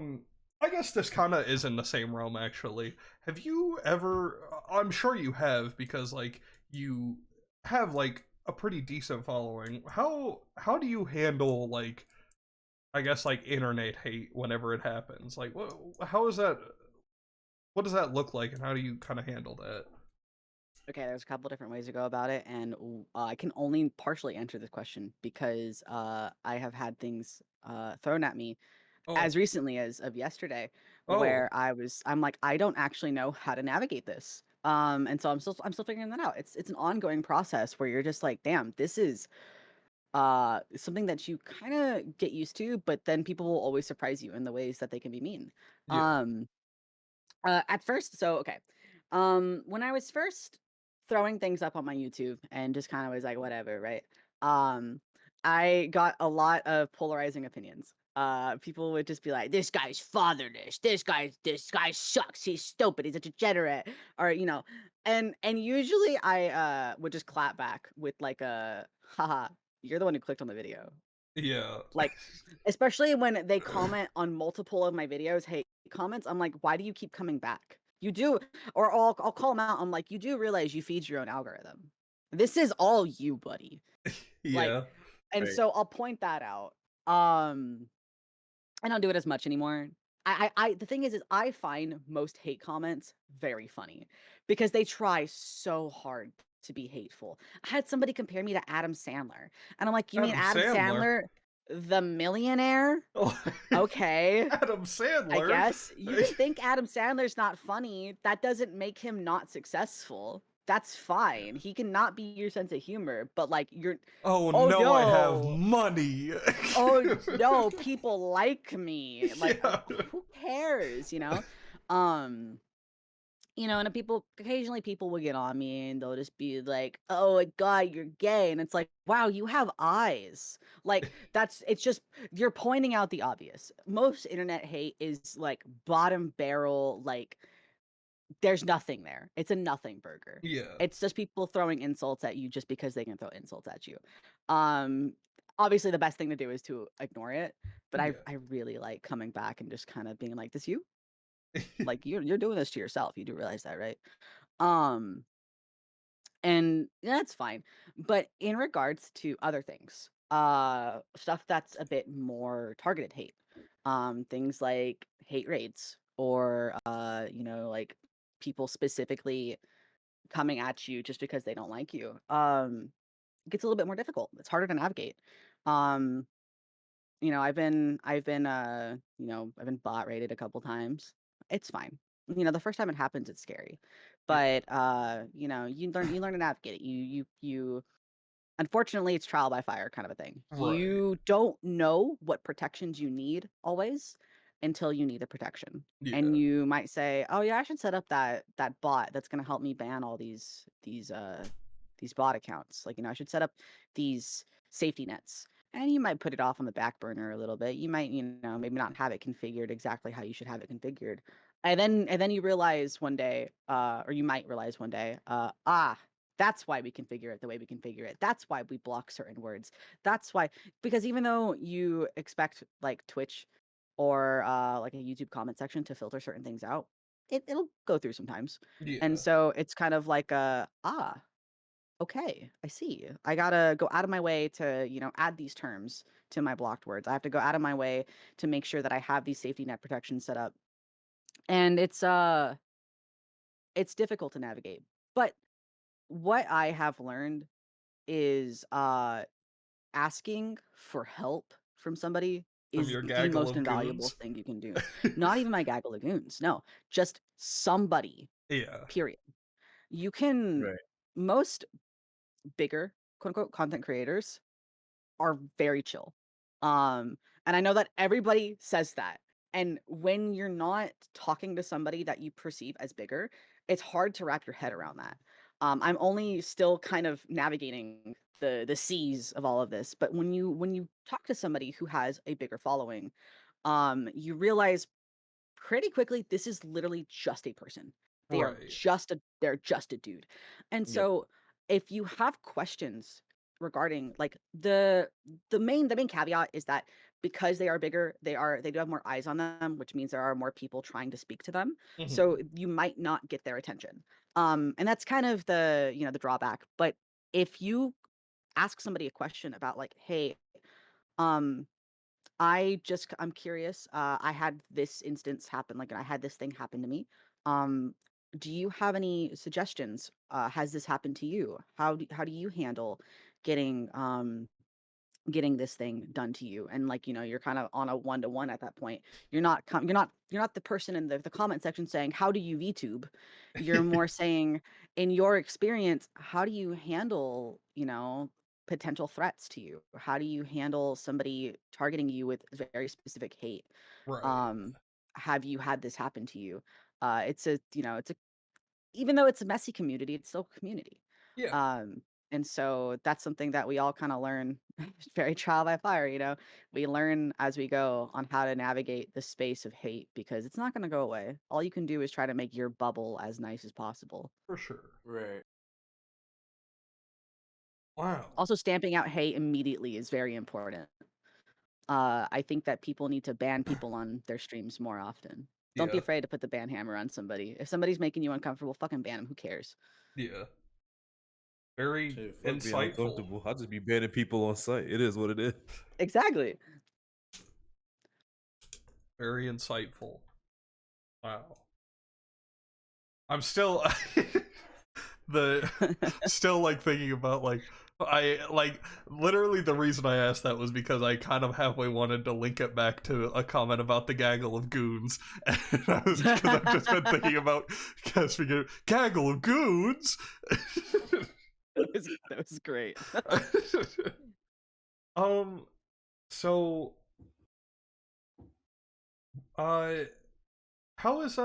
[SPEAKER 1] I guess this kind of is in the same realm, actually. Have you ever, I'm sure you have, because like you have like a pretty decent following. How do you handle, like, I guess, like internet hate whenever it happens? Like, how is that? what does that look like, and how do you kind of handle that?
[SPEAKER 3] Okay, there's a couple different ways to go about it, and I can only partially answer this question because I have had things thrown at me
[SPEAKER 1] Oh,
[SPEAKER 3] as recently as of yesterday,
[SPEAKER 1] oh,
[SPEAKER 3] where I'm like, I don't actually know how to navigate this. And so I'm still figuring that out. It's an ongoing process where you're just like, damn, this is something that you kind of get used to, but then people will always surprise you in the ways that they can be mean.
[SPEAKER 1] yeah,
[SPEAKER 3] Um, at first, so okay. When I was first throwing things up on my YouTube and just kind of was like, whatever, right? Um, I got a lot of polarizing opinions. People would just be like, "This guy's fatherless. This guy sucks. He's stupid. He's a degenerate," or and usually I would just clap back with like a, "Haha, you're the one who clicked on the video."
[SPEAKER 1] yeah,
[SPEAKER 3] Like, especially when they comment on multiple of my videos, hate comments, I'm like, "Why do you keep coming back? You do," or I'll call them out. I'm like, "You do realize you feed your own algorithm. This is all you, buddy." Like,
[SPEAKER 1] yeah,
[SPEAKER 3] and
[SPEAKER 2] Right.
[SPEAKER 3] so I'll point that out. Um, I don't do it as much anymore. The thing is I find most hate comments very funny because they try so hard to be hateful. I had somebody compare me to Adam Sandler, and I'm like, "You mean
[SPEAKER 1] Adam
[SPEAKER 3] Adam
[SPEAKER 1] Sandler.
[SPEAKER 3] Sandler, the millionaire?
[SPEAKER 1] Oh,
[SPEAKER 3] Okay,
[SPEAKER 1] Adam
[SPEAKER 3] I
[SPEAKER 1] Sandler.
[SPEAKER 3] guess. You can think Adam Sandler's not funny. That doesn't make him not successful. That's fine. He can not be your sense of humor, but like
[SPEAKER 1] Oh
[SPEAKER 3] oh
[SPEAKER 1] no, I have
[SPEAKER 3] no.
[SPEAKER 1] money.
[SPEAKER 3] Oh no, people like me. Like
[SPEAKER 1] Yeah.
[SPEAKER 3] who cares, you know? Um and people occasionally people will get on me and they'll just be like, "Oh my god, you're gay." And it's like, "Wow, you have eyes." Like it's just you're pointing out the obvious. Most internet hate is like bottom barrel, like there's nothing there. It's a nothing burger.
[SPEAKER 1] Yeah.
[SPEAKER 3] It's just people throwing insults at you just because they can throw insults at you. Um Obviously the best thing to do is to ignore it, but I
[SPEAKER 1] Yeah.
[SPEAKER 3] I really like coming back and just kind of being like, "This you? Like you're doing this to yourself. You do realize that, right?" Um and that's fine. But in regards to other things, stuff that's a bit more targeted hate, things like hate raids or like people specifically coming at you just because they don't like you, it gets a little bit more difficult. It's harder to navigate. Um, I've been bot raided a couple times. It's fine. The first time it happens, it's scary.
[SPEAKER 1] Yeah.
[SPEAKER 3] But you learn to navigate it. You unfortunately it's trial by fire kind of a thing.
[SPEAKER 1] Right.
[SPEAKER 3] You don't know what protections you need always until you need the protection. And
[SPEAKER 1] Yeah.
[SPEAKER 3] you might say, "Oh yeah, I should set up that bot that's going to help me ban all these bot accounts. Like, I should set up these safety nets." And you might put it off on the back burner a little bit. You might, maybe not have it configured exactly how you should have it configured. And then you realize one day, or you might realize one day, that's why we configure it the way we configure it. That's why we block certain words. That's why, because even though you expect like Twitch or like a YouTube comment section to filter certain things out, it'll go through sometimes. And
[SPEAKER 1] Yeah.
[SPEAKER 3] so it's kind of like okay, I see. I gotta go out of my way to, add these terms to my blocked words. I have to go out of my way to make sure that I have these safety net protections set up. And it's difficult to navigate. But what I have learned is asking for help from somebody
[SPEAKER 1] From
[SPEAKER 3] is
[SPEAKER 1] your
[SPEAKER 3] the
[SPEAKER 1] gaggle
[SPEAKER 3] most
[SPEAKER 1] of
[SPEAKER 3] invaluable
[SPEAKER 1] goons.
[SPEAKER 3] thing you can do. Not even my gaggle of goons. No, just somebody,
[SPEAKER 1] Yeah.
[SPEAKER 3] period. You can,
[SPEAKER 2] Right.
[SPEAKER 3] most bigger quote unquote content creators are very chill. Um, and I know that everybody says that. And when you're not talking to somebody that you perceive as bigger, it's hard to wrap your head around that. I'm only still kind of navigating the seas of all of this, but when you talk to somebody who has a bigger following, you realize pretty quickly this is literally just a person.
[SPEAKER 1] Right.
[SPEAKER 3] They're just a dude. And
[SPEAKER 2] Yep.
[SPEAKER 3] so if you have questions regarding like the main caveat is that because they are bigger, they do have more eyes on them, which means there are more people trying to speak to them.
[SPEAKER 1] Mhm.
[SPEAKER 3] So you might not get their attention. And that's kind of the drawback. But if you ask somebody a question about like, "Hey, um I'm curious. I had this instance happen, like I had this thing happen to me. Um, do you have any suggestions? Has this happened to you? How do you handle getting getting this thing done to you? And like, you're kind of on a one-to-one at that point. You're not the person in the comment section saying, how do you VTube? You're more saying, in your experience, how do you handle, potential threats to you? How do you handle somebody targeting you with very specific hate?
[SPEAKER 1] Right.
[SPEAKER 3] um have you had this happen to you? It's a even though it's a messy community, it's still a community.
[SPEAKER 1] Yeah,
[SPEAKER 3] Um, and so that's something that we all kind of learn very trial by fire. We learn as we go on how to navigate the space of hate because it's not going to go away. All you can do is try to make your bubble as nice as possible.
[SPEAKER 1] for sure.
[SPEAKER 2] Right.
[SPEAKER 1] Wow.
[SPEAKER 3] Also, stamping out hate immediately is very important. I think that people need to ban people on their streams more often. Don't be
[SPEAKER 1] Yeah,
[SPEAKER 3] afraid to put the ban hammer on somebody. If somebody's making you uncomfortable, fucking ban them. Who cares?
[SPEAKER 1] yeah. Very
[SPEAKER 2] Shit, fuck being
[SPEAKER 1] insightful.
[SPEAKER 2] uncomfortable. I'll just be banning people on site. It is what it is.
[SPEAKER 3] Exactly.
[SPEAKER 1] Very insightful. Wow. I'm still still like thinking about like I like literally the reason I asked that was because I kind of halfway wanted to link it back to a comment about the gaggle of goons, and I was because I've just been thinking about Caspy gaggle of goons.
[SPEAKER 3] That was great.
[SPEAKER 1] um, so uh, how is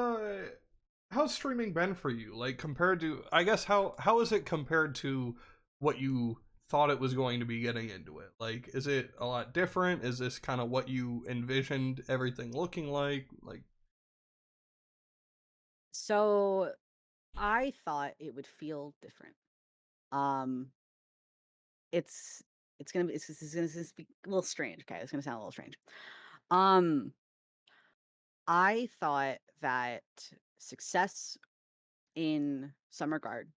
[SPEAKER 1] how's streaming been for you? Like compared to, I guess how is it compared to what you thought it was going to be getting into it? Like, is it a lot different? Is this kind of what you envisioned everything looking like? Like,
[SPEAKER 3] So I thought it would feel different. Um, it's it's gonna be a little strange. Okay, it's gonna sound a little strange. Um, I thought that success in some regard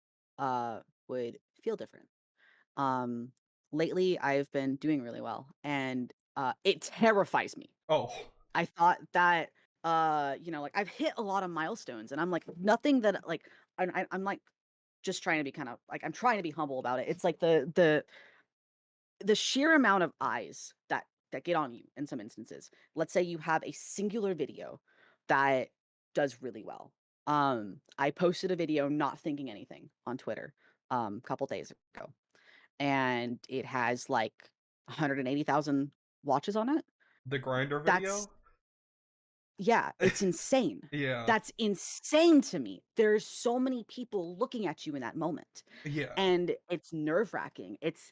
[SPEAKER 3] would feel different. Um, lately I've been doing really well, and it terrifies me.
[SPEAKER 1] oh,
[SPEAKER 3] I thought that like I've hit a lot of milestones, and I'm like nothing that like I'm like just trying to be kind of like I'm trying to be humble about it. It's like the sheer amount of eyes that get on you in some instances. Let's say you have a singular video that does really well. I posted a video not thinking anything on Twitter a couple days ago, and it has like 180,000 watches on it.
[SPEAKER 1] the grinder
[SPEAKER 3] That's
[SPEAKER 1] video.
[SPEAKER 3] Yeah, it's insane.
[SPEAKER 1] Yeah,
[SPEAKER 3] That's insane to me. There's so many people looking at you in that moment.
[SPEAKER 1] yeah,
[SPEAKER 3] And it's nerve-wracking. It's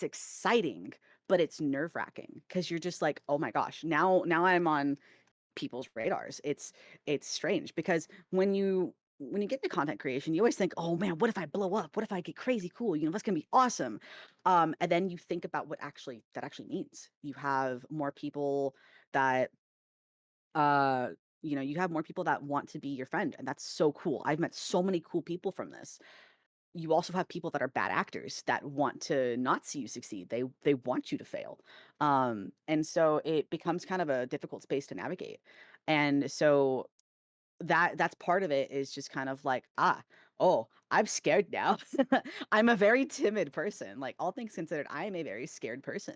[SPEAKER 3] exciting, but it's nerve-wracking because you're just like, "Oh my gosh, now I'm on people's radars." It's strange because when you get into content creation, you always think, "Oh man, what if I blow up? What if I get crazy cool? That's gonna be awesome." And then you think about what that actually means. You have more people that uh you have more people that want to be your friend, and that's so cool. I've met so many cool people from this. You also have people that are bad actors that want to not see you succeed. They want you to fail. And so it becomes kind of a difficult space to navigate. And so that's part of it is just kind of like, oh, I'm scared now. I'm a very timid person. Like all things considered, I am a very scared person.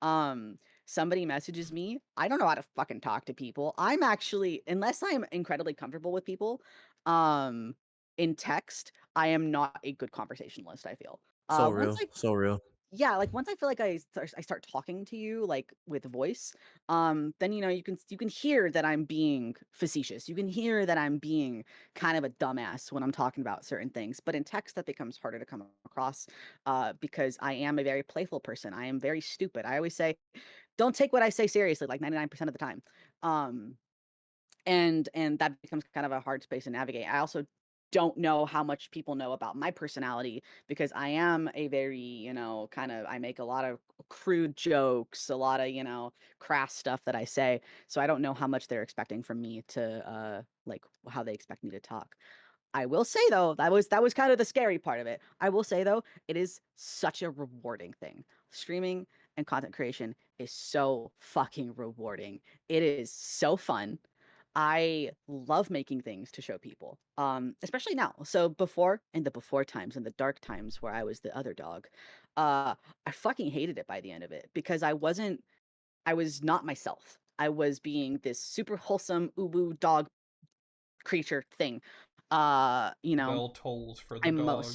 [SPEAKER 3] Um, somebody messages me, I don't know how to fucking talk to people. I'm actually, unless I'm incredibly comfortable with people, um, in text, I am not a good conversationalist, I feel.
[SPEAKER 2] So
[SPEAKER 3] Once
[SPEAKER 2] real.
[SPEAKER 3] I
[SPEAKER 2] So real.
[SPEAKER 3] Yeah, like once I feel like I start talking to you like with voice, then you can hear that I'm being facetious. You can hear that I'm being kind of a dumbass when I'm talking about certain things. But in text, that becomes harder to come across because I am a very playful person. I am very stupid. I always say, don't take what I say seriously, like 99% of the time. Um, and that becomes kind of a hard space to navigate. I also don't know how much people know about my personality because I am a very, kind of I make a lot of crude jokes, a lot of, crass stuff that I say. So I don't know how much they're expecting from me to like how they expect me to talk. I will say though, that was kind of the scary part of it. I will say though, it is such a rewarding thing. Streaming and content creation is so fucking rewarding. It is so fun. I love making things to show people, especially now. So before, in the before times, in the dark times where I was the other dog, I fucking hated it by the end of it because I was not myself. I was being this super wholesome ubu dog creature thing. You know,
[SPEAKER 1] Bell tolls for the
[SPEAKER 3] I'm
[SPEAKER 1] dog.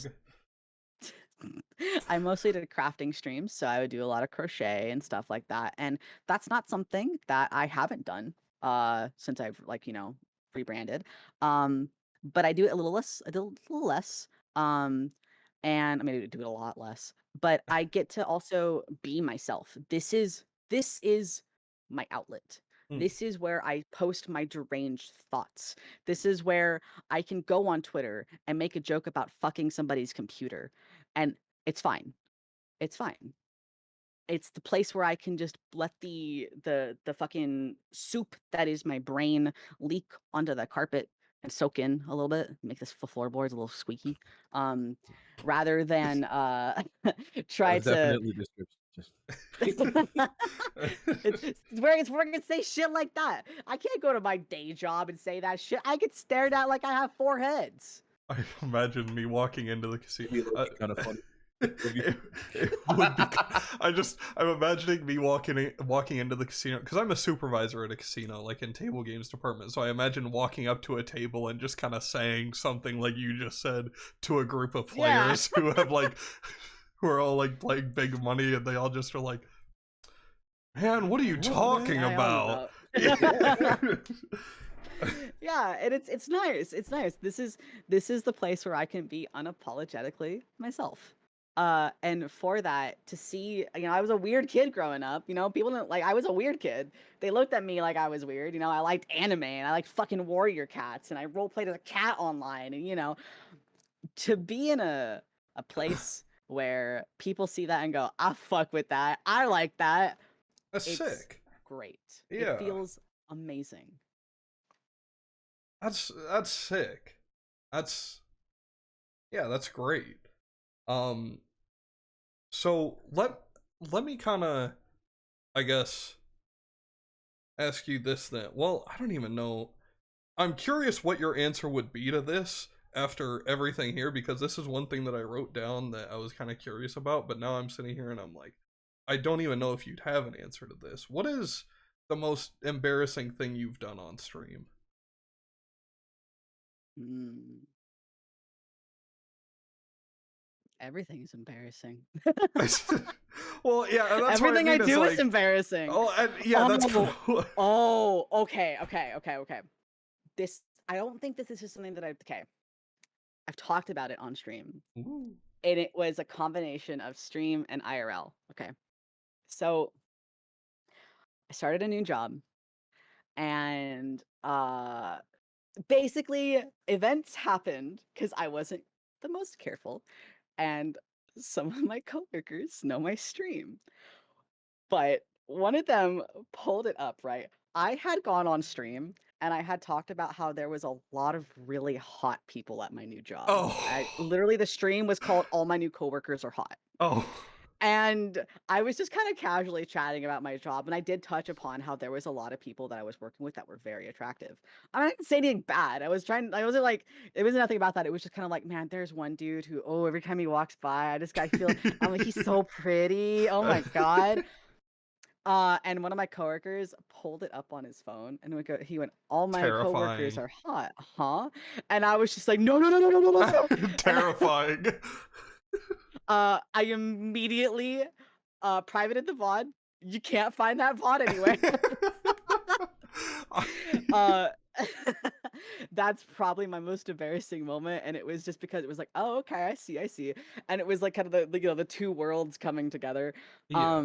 [SPEAKER 3] I mostly did crafting streams, so I would do a lot of crochet and stuff like that. And that's not something that I haven't done since I've rebranded. Um but I do it a little less, I do a little less. Um and I mean I do it a lot less, but I get to also be myself. This is my outlet.
[SPEAKER 1] Hmm.
[SPEAKER 3] This is where I post my deranged thoughts. This is where I can go on Twitter and make a joke about fucking somebody's computer, and it's fine. It's fine. It's the place where I can just let the fucking soup that is my brain leak onto the carpet and soak in a little bit, make this floorboards a little squeaky. Rather than try
[SPEAKER 2] That's
[SPEAKER 3] to
[SPEAKER 2] definitely description.
[SPEAKER 3] it's where I can say shit like that. I can't go to my day job and say that shit. I get stared at like I have 4 heads.
[SPEAKER 1] I imagine me walking into the casino.
[SPEAKER 2] Kind of funny.
[SPEAKER 1] It would be. I'm imagining me walking into the casino because I'm a supervisor at a casino, like in table games department. So I imagine walking up to a table and just kind of saying something like you just said to a group of players who have who are all like playing big money, and they all just are like, "Man, what are you talking about?"
[SPEAKER 3] Yeah, and it's nice. It's nice. This is the place where I can be unapologetically myself. And for that, to see, I was a weird kid growing up. People didn't I was a weird kid. They looked at me like I was weird. I liked anime and I liked fucking warrior cats and I role played as a cat online. And to be in a place where people see that and go, I fuck with that. I like that.
[SPEAKER 1] That's
[SPEAKER 3] It's
[SPEAKER 1] sick.
[SPEAKER 3] great.
[SPEAKER 1] Yeah.
[SPEAKER 3] It feels amazing.
[SPEAKER 1] That's sick. That's great. So let me kind of, I guess, ask you this then. Well, I don't even know. I'm curious what your answer would be to this after everything here, because this is one thing that I wrote down that I was kind of curious about, but now I'm sitting here and I'm like, I don't even know if you'd have an answer to this. What is the most embarrassing thing you've done on stream?
[SPEAKER 3] Everything is embarrassing.
[SPEAKER 1] Well, yeah, that's
[SPEAKER 3] Everything
[SPEAKER 1] what
[SPEAKER 3] I do is embarrassing.
[SPEAKER 1] Oh, yeah, that's cool.
[SPEAKER 3] Oh, okay. This, I don't think this is just something that I've talked about it on stream.
[SPEAKER 1] Ooh.
[SPEAKER 3] And it was a combination of stream and IRL. Okay. So I started a new job and basically events happened because I wasn't the most careful, and some of my coworkers know my stream. But one of them pulled it up, right? I had gone on stream and I had talked about how there was a lot of really hot people at my new job.
[SPEAKER 1] Oh.
[SPEAKER 3] Literally, the stream was called All My New Coworkers Are Hot.
[SPEAKER 1] Oh.
[SPEAKER 3] And I was just kind of casually chatting about my job, and I did touch upon how there was a lot of people that I was working with that were very attractive. I didn't say anything bad. I wasn't like, it was nothing about that. It was just kind of like, man, there's one dude who, every time he walks by, I'm like, he's so pretty. Oh my God. And one of my coworkers pulled it up on his phone and he went, all my coworkers
[SPEAKER 1] Terrifying.
[SPEAKER 3] are hot, huh? And I was just like, no, no, no, no, no, no, no, no.
[SPEAKER 1] Terrifying.
[SPEAKER 3] I immediately privated the VOD. You can't find that VOD anywhere. That's probably my most embarrassing moment, and it was just because it was like, oh, okay, I see, and it was like kind of the two worlds coming together.
[SPEAKER 1] Yeah.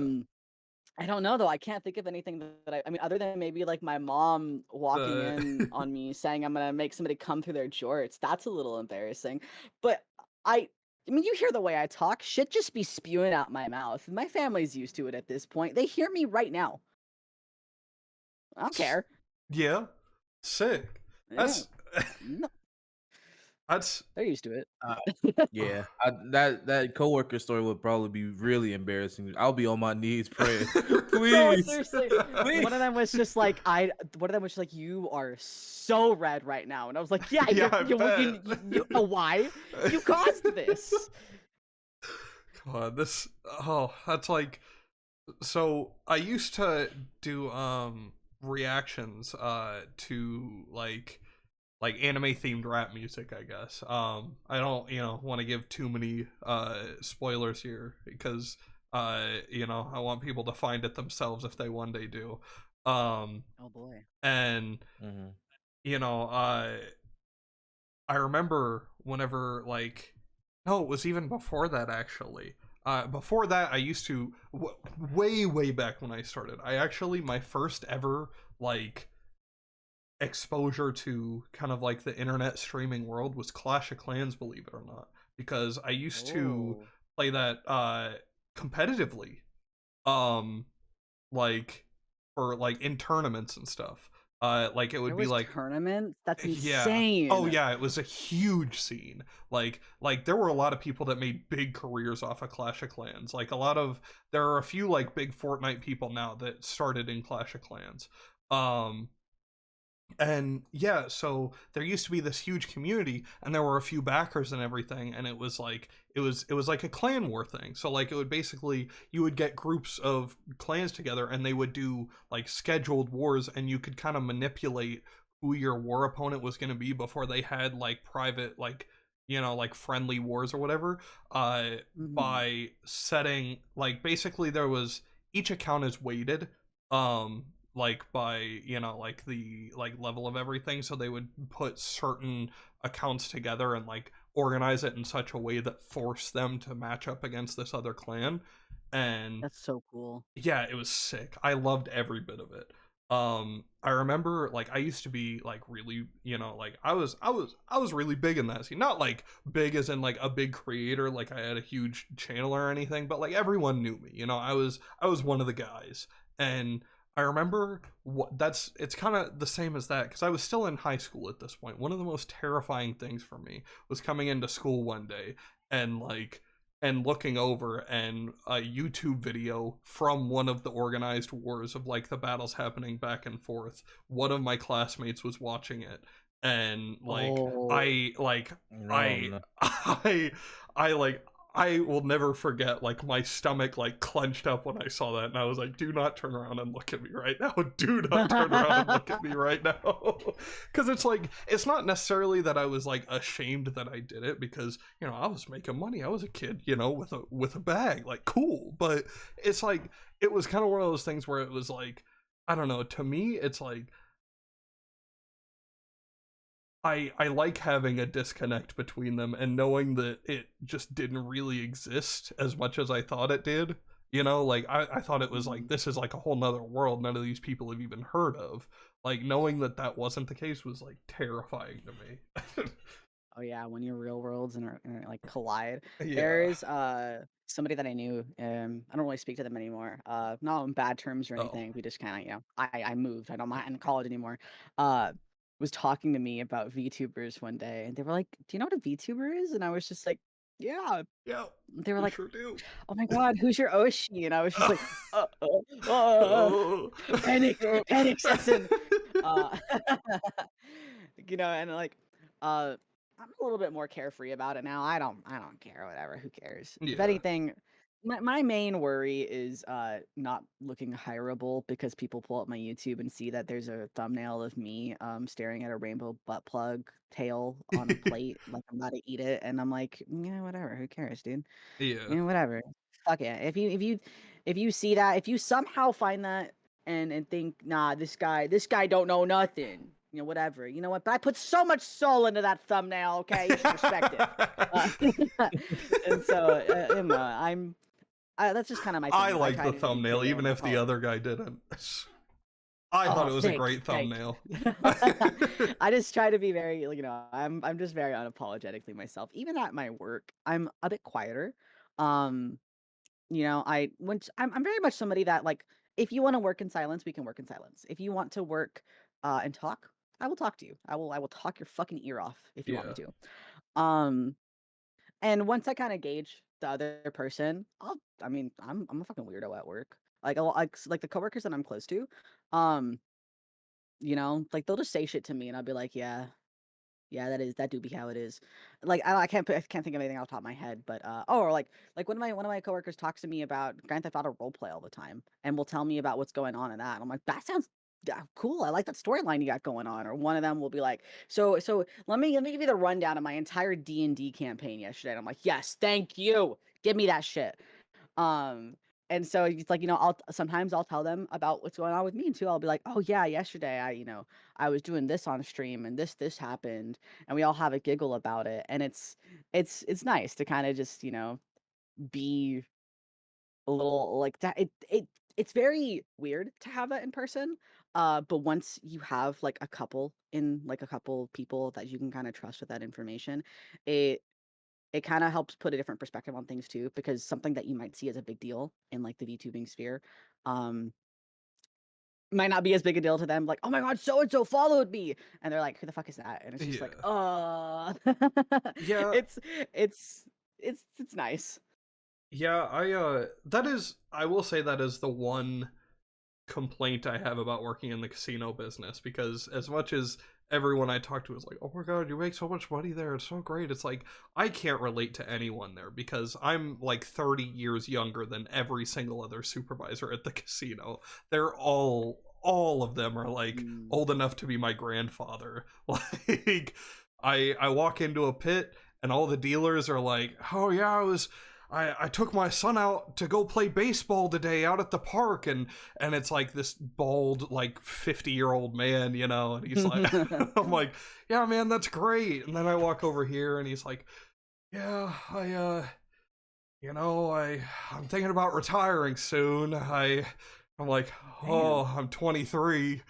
[SPEAKER 3] I don't know though. I can't think of anything that I mean, other than maybe like my mom walking in on me saying I'm gonna make somebody come through their jorts. That's a little embarrassing, but I mean, you hear the way I talk. Shit just be spewing out my mouth. My family's used to it at this point. They hear me right now. I don't care.
[SPEAKER 1] Yeah. Sick.
[SPEAKER 3] Yeah.
[SPEAKER 1] That's
[SPEAKER 3] No.
[SPEAKER 1] That's
[SPEAKER 3] They're used to it.
[SPEAKER 2] Yeah, that coworker story would probably be really embarrassing. I'll be on my knees praying,
[SPEAKER 3] No,
[SPEAKER 2] please,
[SPEAKER 3] seriously.
[SPEAKER 2] please.
[SPEAKER 3] One of them was just like, one of them was like, you are so red right now, and I was like, yeah,
[SPEAKER 1] yeah, I
[SPEAKER 3] you know why? You caused this.
[SPEAKER 1] God, this that's like so I used to do reactions to like anime themed rap music, I guess. I don't, want to give too many spoilers here because I want people to find it themselves if they one day do.
[SPEAKER 3] Oh boy.
[SPEAKER 1] And
[SPEAKER 2] Mhm.
[SPEAKER 1] you know, I remember whenever no, it was even before that actually. Before that, I used to way back when I started. I actually my first ever like exposure to kind of like the internet streaming world was Clash of Clans, believe it or not, because I used to
[SPEAKER 3] Oh.
[SPEAKER 1] play that competitively, um, like for like in tournaments and stuff. Like it would
[SPEAKER 3] There
[SPEAKER 1] be
[SPEAKER 3] was
[SPEAKER 1] like
[SPEAKER 3] tournaments? That's
[SPEAKER 1] yeah. Oh
[SPEAKER 3] insane.
[SPEAKER 1] yeah, it was a huge scene. Like there were a lot of people that made big careers off of Clash of Clans. Like there are a few like big Fortnite people now that started in Clash of Clans. Um and yeah, so there used to be this huge community and there were a few backers and everything, and it was like it was like a clan war thing. So like it would basically you would get groups of clans together and they would do like scheduled wars, and you could kind of manipulate who your war opponent was going to be before they had like private like like friendly wars or whatever,
[SPEAKER 3] Mhm.
[SPEAKER 1] by setting like basically there was each account is weighted, um like by like the like level of everything, so they would put certain accounts together and like organize it in such a way that forced them to match up against this other clan. And
[SPEAKER 3] That's so cool.
[SPEAKER 1] yeah, it was sick. I loved every bit of it. I remember like I used to be like really, like I was really big in that scene. Not like big as in like a big creator, like I had a huge channel or anything, but like everyone knew me. I was one of the guys. And I remember it's kind of the same as that because I was still in high school at this point. One of the most terrifying things for me was coming into school one day and looking over and a YouTube video from one of the organized wars of like the battles happening back and forth. One of my classmates was watching it, and like
[SPEAKER 3] Oh.
[SPEAKER 1] I like
[SPEAKER 2] No,
[SPEAKER 1] I
[SPEAKER 2] no.
[SPEAKER 1] I like I will never forget like my stomach like clenched up when I saw that, and I was like, do not turn around and look at me right now. Do not turn around and look at me right now. Because it's like it's not necessarily that I was like ashamed that I did it, because I was making money. I was a kid, with a bag, like cool. But it's like it was kind of one of those things where it was like, I don't know, to me it's like I like having a disconnect between them and knowing that it just didn't really exist as much as I thought it did. Like I thought it was like
[SPEAKER 3] Mhm.
[SPEAKER 1] this is like a whole nother world none of these people have even heard of. Like knowing that that wasn't the case was like terrifying to me.
[SPEAKER 3] Oh yeah, when your real worlds like collide.
[SPEAKER 1] Yeah.
[SPEAKER 3] There's somebody that I knew. I don't really speak to them anymore. Not on bad terms or
[SPEAKER 1] Oh.
[SPEAKER 3] anything. We just kind of, I moved. I'm not in college anymore. Uh, was talking to me about VTubers one day, and they were like, "Do you know what a VTuber is?" And I was just like, "Yeah."
[SPEAKER 1] Yeah.
[SPEAKER 3] They were
[SPEAKER 1] We
[SPEAKER 3] like,
[SPEAKER 1] sure do.
[SPEAKER 3] "Oh my God, who's your Oshi?" And I was just like,
[SPEAKER 1] Oh.
[SPEAKER 3] panic sets in." Uh, and like, uh, I'm a little bit more carefree about it now. I don't care, whatever. Who cares? If
[SPEAKER 1] Yeah.
[SPEAKER 3] anything, my main worry is not looking hireable because people pull up my YouTube and see that there's a thumbnail of me staring at a rainbow butt plug tail on a plate like I'm about to eat it, and I'm like, yeah, whatever. Who cares, dude?
[SPEAKER 1] Yeah.
[SPEAKER 3] Whatever. Fuck it. If you see that, if you somehow find that and think, nah, this guy don't know nothing. Whatever. You know what? But I put so much soul into that thumbnail. Okay, you should respect it. Uh, and so, that's just kind of my
[SPEAKER 1] I
[SPEAKER 3] thing. Is I
[SPEAKER 1] like
[SPEAKER 3] try
[SPEAKER 1] the
[SPEAKER 3] to be
[SPEAKER 1] thumbnail,
[SPEAKER 3] pretty
[SPEAKER 1] even if the
[SPEAKER 3] unapologetic.
[SPEAKER 1] other guy didn't. I thought
[SPEAKER 3] Oh,
[SPEAKER 1] it was a
[SPEAKER 3] thank you,
[SPEAKER 1] great
[SPEAKER 3] thank
[SPEAKER 1] thumbnail.
[SPEAKER 3] you. I just try to be very, I'm just very unapologetically myself. Even at my work, I'm a bit quieter. Um, I'm very much somebody that, like, if you want to work in silence, we can work in silence. If you want to work and talk, I will talk to you. I will talk your fucking ear off if you want me
[SPEAKER 1] Yeah.
[SPEAKER 3] to. Um, and once I kind of gauge the other person, I mean, I'm a fucking weirdo at work. Like like the coworkers that I'm close to, um, like they'll just say shit to me, and I'll be like, yeah. Yeah, that do be how it is. Like I can't think of anything off the top of my head, but or like one of my coworkers talks to me about Grand Theft Auto roleplay all the time, and will tell me about what's going on in that. And I'm like, that sounds cool. I like that storyline you got going on. Or one of them will be like, so let me give you the rundown of my entire D&D campaign yesterday. And I'm like, yes, thank you. Give me that shit. Um, and so it's like, I'll tell them about what's going on with me too. I'll be like, oh yeah, yesterday I was doing this on stream and this happened, and we all have a giggle about it. And it's nice to kind of just, be a little like that. It's very weird to have that in person. But once you have like a couple people that you can kind of trust with that information, it it kind of helps put a different perspective on things too, because something that you might see as a big deal in like the VTubing sphere, um, might not be as big a deal to them. Like, oh my god, so and so followed me, and they're like, who the fuck is that? And it's just like,
[SPEAKER 1] Yeah. Yeah.
[SPEAKER 3] it's it's it's nice.
[SPEAKER 1] Yeah, I will say that is the one complaint I have about working in the casino business, because as much as everyone I talk to is like, oh my god, you make so much money there, it's so great, it's like I can't relate to anyone there because I'm like 30 years younger than every single other supervisor at the casino. They're all of them are like
[SPEAKER 3] Mm.
[SPEAKER 1] old enough to be my grandfather. Like I walk into a pit and all the dealers are like, oh yeah, I took my son out to go play baseball today out at the park, and it's like this bald like 50-year-old man, and he's like, I'm like, yeah man, that's great. And then I walk over here and he's like, yeah, I'm thinking about retiring soon. I'm like, oh,
[SPEAKER 3] Damn.
[SPEAKER 1] I'm 23.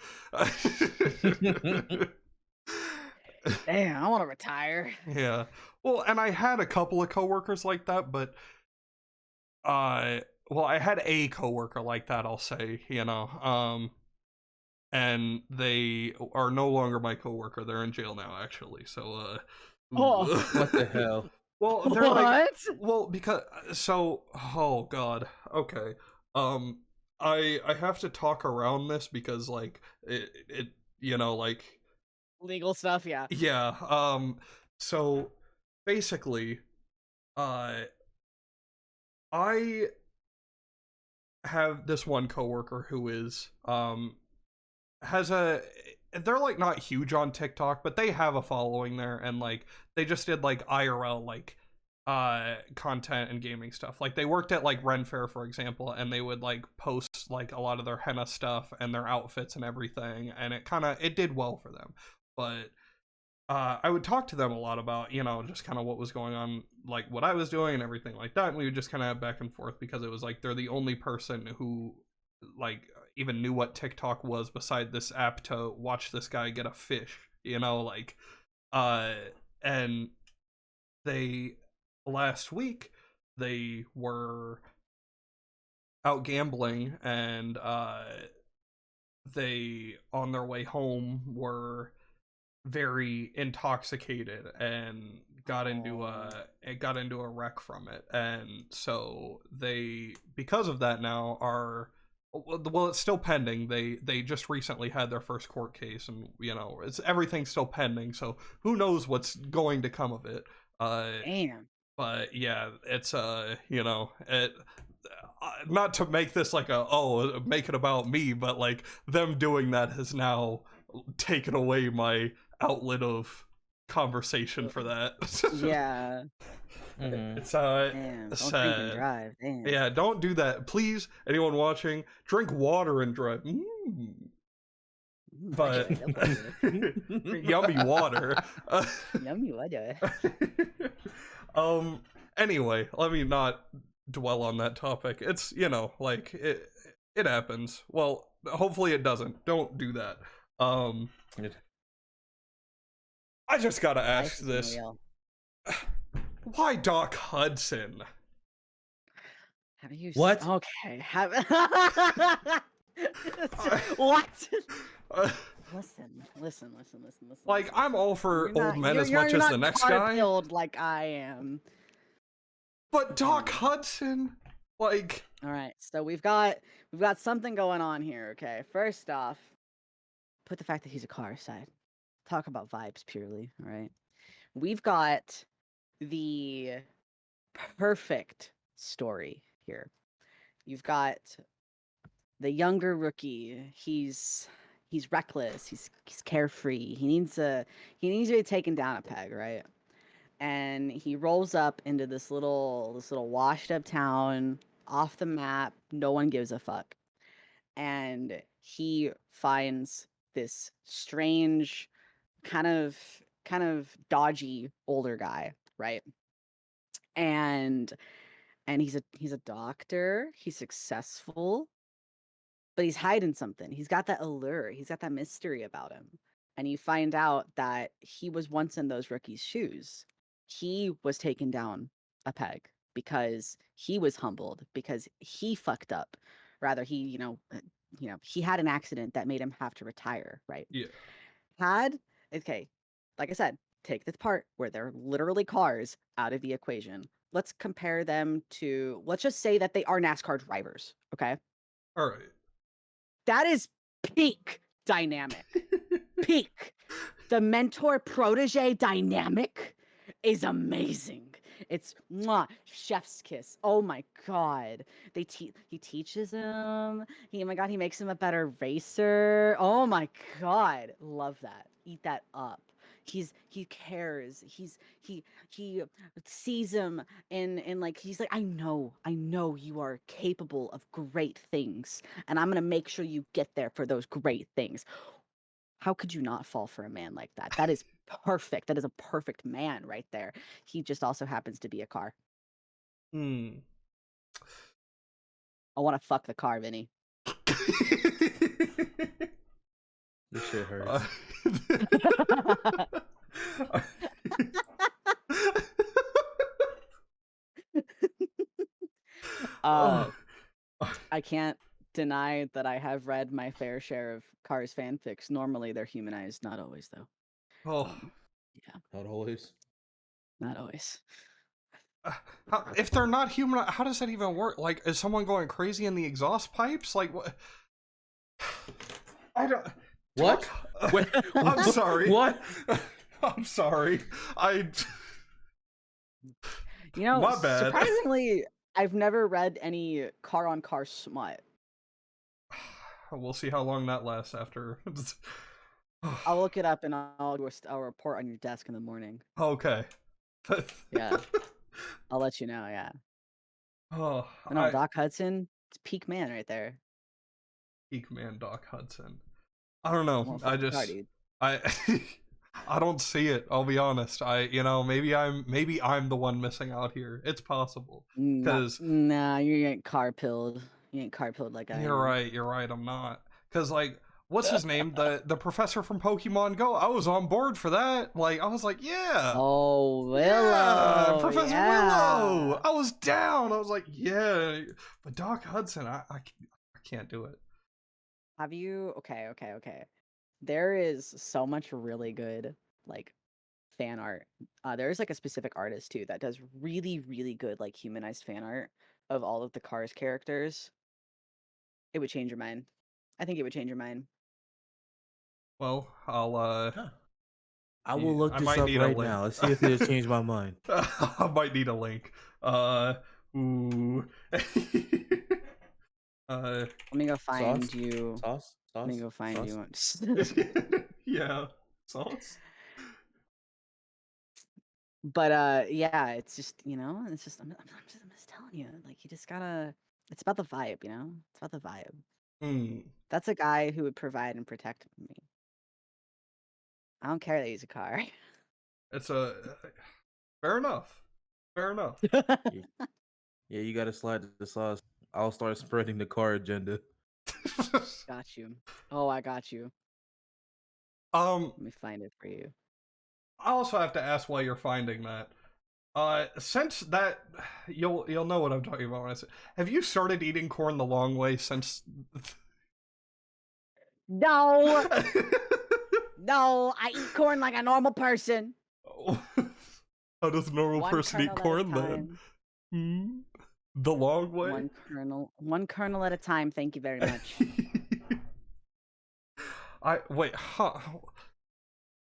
[SPEAKER 3] Damn, I want to retire.
[SPEAKER 1] Yeah. Well, and I had a couple of coworkers like that, but well, I had a coworker like that, I'll say, and they are no longer my coworker. They're in jail now, actually. So,
[SPEAKER 3] Oh.
[SPEAKER 2] What the hell?
[SPEAKER 1] well, they're like,
[SPEAKER 3] What?
[SPEAKER 1] well, because oh god, okay, I have to talk around this because like it like
[SPEAKER 3] Legal stuff, yeah.
[SPEAKER 1] yeah, so basically, uh, I have this one coworker who is has a they're like not huge on TikTok, but they have a following there, and like they just did like IRL like content and gaming stuff. Like they worked at like Ren Fair, for example, and they would like post like a lot of their henna stuff and their outfits and everything, and it did well for them. But I would talk to them a lot about, just kind of what was going on, like what I was doing and everything like that. And we would just kind of have back and forth because it was like they're the only person who like even knew what TikTok was beside this app to watch this guy get a fish, like and they last week they were out gambling, and they on their way home were very intoxicated and got into a wreck from it. And so they, because of that, now are, well, it's still pending. They just recently had their first court case, and it's everything's still pending, so who knows what's going to come of it.
[SPEAKER 3] Damn.
[SPEAKER 1] But yeah, it's it, not to make this like make it about me, but like them doing that has now taken away my outlet of conversation for that.
[SPEAKER 3] Yeah.
[SPEAKER 1] It's
[SPEAKER 3] Damn. Don't drink and
[SPEAKER 1] sad.
[SPEAKER 3] drive. Damn.
[SPEAKER 1] Yeah, don't do that, please. Anyone watching, drink water and drive. But yummy water.
[SPEAKER 3] Yummy water.
[SPEAKER 1] Anyway, let me not dwell on that topic. It's like it happens. Well, hopefully it doesn't. Don't do that. I just gotta ask this. Why Doc Hudson?
[SPEAKER 3] Have you
[SPEAKER 2] What?
[SPEAKER 3] Okay. What? Listen.
[SPEAKER 1] Like, I'm all for
[SPEAKER 3] You're
[SPEAKER 1] old
[SPEAKER 3] not,
[SPEAKER 1] men
[SPEAKER 3] you're,
[SPEAKER 1] as
[SPEAKER 3] you're,
[SPEAKER 1] much
[SPEAKER 3] you're
[SPEAKER 1] as
[SPEAKER 3] not
[SPEAKER 1] the next
[SPEAKER 3] car
[SPEAKER 1] guy,
[SPEAKER 3] pilled like I am.
[SPEAKER 1] but Doc
[SPEAKER 3] Okay.
[SPEAKER 1] Hudson, like,
[SPEAKER 3] All right, so we've got something going on here. Okay, first off, put the fact that he's a car aside. Talk about vibes purely. All right, we've got the perfect story here. You've got the younger rookie. He's reckless. He's carefree. He needs to be taken down a peg, right? And he rolls up into this little washed up town off the map. No one gives a fuck. And he finds this strange kind of dodgy older guy, right? And he's a doctor. He's successful, but he's hiding something. He's got that allure. He's got that mystery about him. And you find out that he was once in those rookies' shoes. He was taken down a peg because he was humbled, because he fucked up. Rather, he he had an accident that made him have to retire, right?
[SPEAKER 1] yeah.
[SPEAKER 3] Okay, like I said, take this part where they're literally cars out of the equation. Let's compare them to, let's just say that they are NASCAR drivers, okay?
[SPEAKER 1] All right.
[SPEAKER 3] That is peak dynamic. Peak. The mentor protege dynamic is amazing. It's mwah, chef's kiss. Oh my god. He teaches him. Oh my god, he makes him a better racer. Oh my god. Love that. Eat that up. He cares. He sees him in like, he's like, I know you are capable of great things, and I'm gonna make sure you get there for those great things. How could you not fall for a man like that? That is perfect. That is a perfect man right there. He just also happens to be a car.
[SPEAKER 1] Hmm.
[SPEAKER 3] I want to fuck the car, Vinny.
[SPEAKER 2] This shit hurts.
[SPEAKER 3] I can't deny that I have read my fair share of Cars fanfics. Normally they're humanized, not always though.
[SPEAKER 1] Oh.
[SPEAKER 3] Yeah,
[SPEAKER 2] Not always.
[SPEAKER 3] not always.
[SPEAKER 1] If they're not human, how does that even work? Like, is someone going crazy in the exhaust pipes? Like, what? I don't.
[SPEAKER 2] What?
[SPEAKER 1] Wait, I'm sorry.
[SPEAKER 2] What?
[SPEAKER 1] I'm sorry.
[SPEAKER 3] You know,
[SPEAKER 1] My bad.
[SPEAKER 3] surprisingly, I've never read any car on car smut.
[SPEAKER 1] We'll see how long that lasts after.
[SPEAKER 3] I'll look it up and I'll report on your desk in the morning.
[SPEAKER 1] Okay.
[SPEAKER 3] Yeah. I'll let you know, yeah.
[SPEAKER 1] Oh,
[SPEAKER 3] But no, Doc Hudson, it's peak man right there.
[SPEAKER 1] Peak man Doc Hudson. I don't know.
[SPEAKER 3] Well,
[SPEAKER 1] I
[SPEAKER 3] fucking
[SPEAKER 1] just
[SPEAKER 3] car, dude.
[SPEAKER 1] I don't see it. I'll be honest. Maybe I'm the one missing out here. It's possible. Because
[SPEAKER 3] Nah, you ain't car pilled. You ain't car pilled like I am.
[SPEAKER 1] You're right. I'm not. Because like, what's his name? The professor from Pokemon Go. I was on board for that. Like, I was like, yeah.
[SPEAKER 3] Oh, Willow.
[SPEAKER 1] Yeah, Professor
[SPEAKER 3] yeah.
[SPEAKER 1] Willow. I was down. I was like, yeah. But Doc Hudson, I can't do it.
[SPEAKER 3] Have you? Okay. There is so much really good like fan art. There's like a specific artist too that does really, really good like humanized fan art of all of the Cars characters. It would change your mind. I think it would change your mind.
[SPEAKER 1] Well, I'll
[SPEAKER 2] I will look
[SPEAKER 1] I
[SPEAKER 2] this
[SPEAKER 1] might
[SPEAKER 2] up
[SPEAKER 1] need a
[SPEAKER 2] right
[SPEAKER 1] link.
[SPEAKER 2] now. Let's see if it'll change my mind.
[SPEAKER 1] I might need a link. Ooh.
[SPEAKER 3] Let me go find
[SPEAKER 2] Sauce?
[SPEAKER 3] you.
[SPEAKER 2] Sauce?
[SPEAKER 3] Let me go find
[SPEAKER 2] Sauce?
[SPEAKER 3] you.
[SPEAKER 1] Yeah, sauce.
[SPEAKER 3] But yeah, it's just it's just I'm just telling you, like you just gotta. It's about the vibe, It's about the vibe.
[SPEAKER 1] Mm.
[SPEAKER 3] That's a guy who would provide and protect me. I don't care that he's a car.
[SPEAKER 1] It's a fair enough.
[SPEAKER 2] Yeah, you gotta slide the sauce. I'll start spreading the car agenda.
[SPEAKER 3] Got you. Oh, I got you. Let me find it for you.
[SPEAKER 1] I also have to ask why you're finding that. Since that, you'll know what I'm talking about when I say. Have you started eating corn the long way since?
[SPEAKER 3] No. No, I eat corn like a normal person.
[SPEAKER 1] How does a normal
[SPEAKER 3] One
[SPEAKER 1] person eat
[SPEAKER 3] kernel at a
[SPEAKER 1] corn then?
[SPEAKER 3] time.
[SPEAKER 1] Hmm? The long way?
[SPEAKER 3] One kernel at a time. Thank you very much.
[SPEAKER 1] Wait, huh?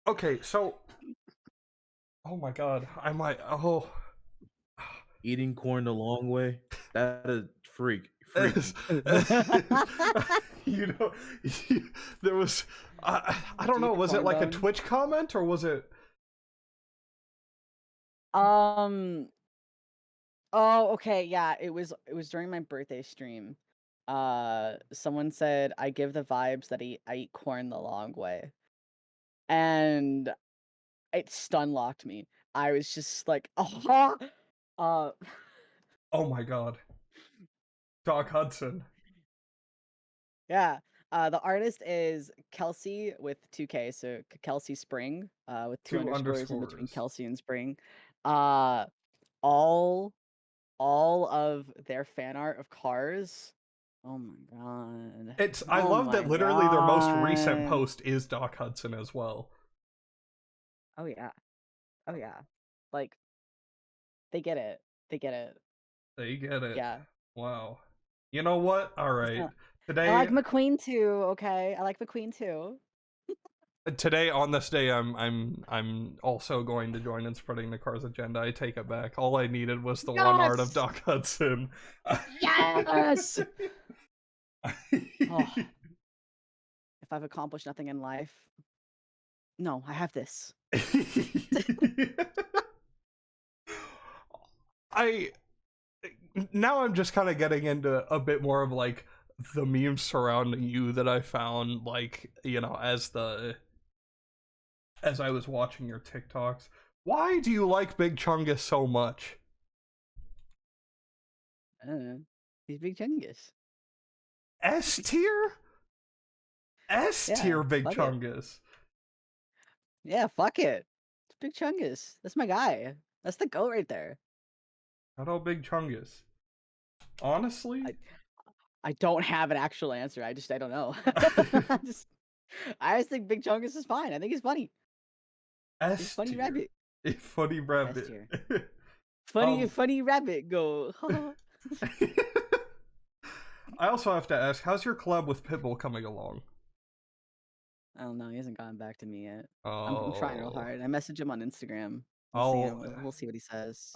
[SPEAKER 1] Okay, so. Oh my god, I might. Oh.
[SPEAKER 2] Eating corn the long way. That is freaky.
[SPEAKER 1] You know, there was. I don't know.
[SPEAKER 3] Deep
[SPEAKER 1] Was it
[SPEAKER 3] corn
[SPEAKER 1] like a
[SPEAKER 3] bone.
[SPEAKER 1] Twitch comment or was it?
[SPEAKER 3] Oh, okay, yeah. It was during my birthday stream. Someone said I give the vibes that I eat corn the long way, and it stun locked me. I was just like, oh,
[SPEAKER 1] Oh my god, Doc Hudson.
[SPEAKER 3] yeah. The artist is Kelsey with 2K, so Kelsey Spring, with two
[SPEAKER 1] Two
[SPEAKER 3] underscores in between
[SPEAKER 1] underscores.
[SPEAKER 3] Kelsey and Spring. Uh, all of their fan art of cars. Oh my god.
[SPEAKER 1] I
[SPEAKER 3] Oh
[SPEAKER 1] love
[SPEAKER 3] my
[SPEAKER 1] that literally their most recent
[SPEAKER 3] god.
[SPEAKER 1] post is Doc Hudson as well.
[SPEAKER 3] Oh yeah. Oh yeah. Like they get it. They get it.
[SPEAKER 1] They get it.
[SPEAKER 3] Yeah.
[SPEAKER 1] Wow. You know what? All right.
[SPEAKER 3] I like
[SPEAKER 1] Today,
[SPEAKER 3] McQueen too, okay? I like McQueen too.
[SPEAKER 1] on this day, I'm also going to join in spreading the Cars agenda. I take it back. All I needed was the one art of
[SPEAKER 3] Yes!
[SPEAKER 1] Doc Hudson.
[SPEAKER 3] Yes! Oh. If I've accomplished nothing in life, no, I have this.
[SPEAKER 1] Now I'm just kind of getting into a bit more of like the memes surrounding you that I found, like, you know, as I was watching your TikToks. Why do you like Big Chungus so much?
[SPEAKER 3] I don't know. He's Big Chungus.
[SPEAKER 1] S tier? S tier
[SPEAKER 3] Yeah,
[SPEAKER 1] Big
[SPEAKER 3] fuck it.
[SPEAKER 1] Chungus.
[SPEAKER 3] Yeah, fuck it. It's Big Chungus. That's my guy. That's the goat right there.
[SPEAKER 1] Shout out Big Chungus. Honestly,
[SPEAKER 3] I don't have an actual answer. I don't know. I just think Big Chungus is fine. I think he's funny. He's
[SPEAKER 1] S
[SPEAKER 3] funny
[SPEAKER 1] tier.
[SPEAKER 3] rabbit.
[SPEAKER 1] Funny rabbit.
[SPEAKER 3] tier. Funny rabbit. Go.
[SPEAKER 1] I also have to ask, how's your collab with Pitbull coming along?
[SPEAKER 3] I don't know. He hasn't gotten back to me yet.
[SPEAKER 1] Oh,
[SPEAKER 3] I'm trying real hard. I messaged him on Instagram. We'll see what he says.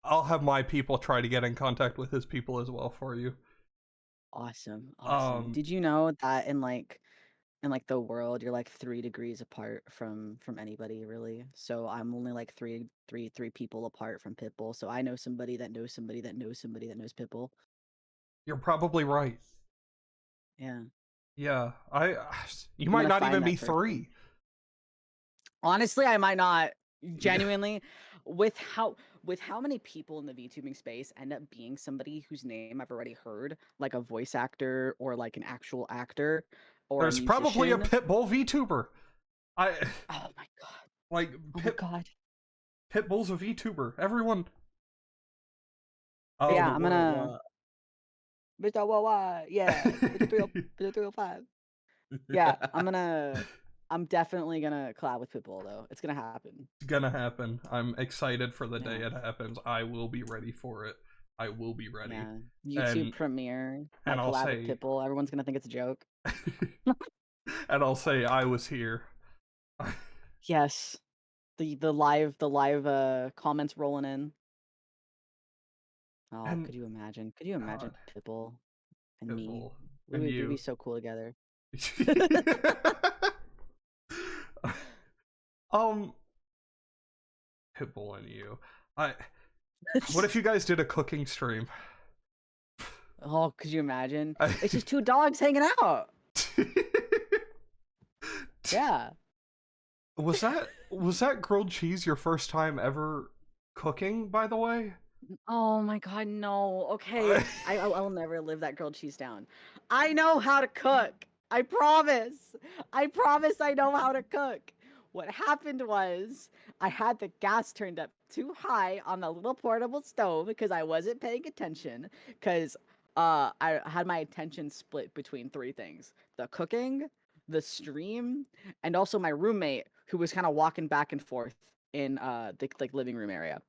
[SPEAKER 1] I'll have my people try to get in contact with his people as well for you.
[SPEAKER 3] Awesome. Did you know that in the world, you're like 3 degrees apart from anybody, really? So I'm only like three people apart from Pitbull. So I know somebody that knows somebody that knows somebody that knows Pitbull.
[SPEAKER 1] You're probably right.
[SPEAKER 3] Yeah.
[SPEAKER 1] Yeah, you might not even be 3.
[SPEAKER 3] Honestly, I might not. Genuinely, with how many people in the VTubing space end up being somebody whose name I've already heard, like a voice actor or like an actual actor, or
[SPEAKER 1] there's probably a
[SPEAKER 3] musician.
[SPEAKER 1] Pitbull VTuber.
[SPEAKER 3] Oh my god!
[SPEAKER 1] Like
[SPEAKER 3] my god!
[SPEAKER 1] Pitbull's a VTuber. Everyone.
[SPEAKER 3] Oh, yeah, I'm gonna. Mr. Worldwide, yeah, Mr. 305. Yeah, I'm definitely gonna collab with Pitbull though. It's gonna happen.
[SPEAKER 1] It's gonna happen. I'm excited for the day it happens. I will be ready for it. I will be ready.
[SPEAKER 3] Yeah. YouTube premiere.
[SPEAKER 1] And I'll say
[SPEAKER 3] with Pitbull. Everyone's gonna think it's a joke.
[SPEAKER 1] And I'll say I was here.
[SPEAKER 3] Yes. The live comments rolling in. Oh, could you imagine? Could you imagine Pitbull and me? We would be so cool together.
[SPEAKER 1] Pitbull and you. What if you guys did a cooking stream?
[SPEAKER 3] Oh, could you imagine? It's just 2 dogs hanging out. Yeah.
[SPEAKER 1] Was that grilled cheese your first time ever cooking, by the way?
[SPEAKER 3] Oh my god, no. Okay. I will never live that grilled cheese down. I know how to cook. I promise. I promise I know how to cook. What happened was I had the gas turned up too high on the little portable stove because I wasn't paying attention, because I had my attention split between 3 things: the cooking, the stream, and also my roommate who was kind of walking back and forth in the like living room area.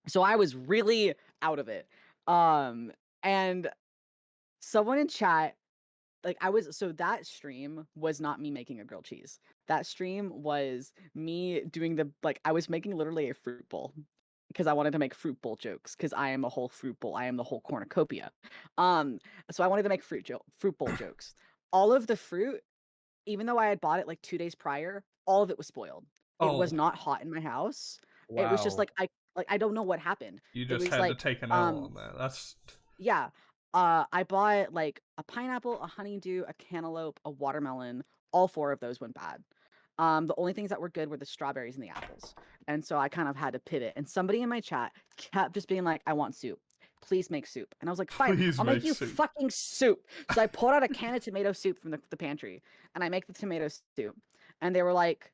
[SPEAKER 3] So I was really out of it. And someone in chat, like so that stream was not me making a grilled cheese. That stream was me doing I was making literally a fruit bowl because I wanted to make fruit bowl jokes because I am a whole fruit bowl. I am the whole cornucopia. So I wanted to make fruit bowl jokes. All of the fruit, even though I had bought it like 2 days prior, all of it was spoiled. It was
[SPEAKER 1] Oh,
[SPEAKER 3] not hot in my house. It was just
[SPEAKER 2] Wow.
[SPEAKER 3] I don't know what happened.
[SPEAKER 1] you
[SPEAKER 3] It
[SPEAKER 1] just
[SPEAKER 3] was
[SPEAKER 1] had to
[SPEAKER 3] like
[SPEAKER 1] take an L on that. That's
[SPEAKER 3] yeah. I bought like a pineapple, a honeydew, a cantaloupe, a watermelon. All 4 of those went bad. The only things that were good were the strawberries and the apples. And so I kind of had to pivot. And somebody in my chat kept just being like, I want soup. Please make soup. And I was like, fine,
[SPEAKER 1] Please
[SPEAKER 3] I'll make
[SPEAKER 1] make
[SPEAKER 3] you
[SPEAKER 1] soup.
[SPEAKER 3] fucking soup. So I pulled out a can of tomato soup from the pantry and I make the tomato soup. And they were like,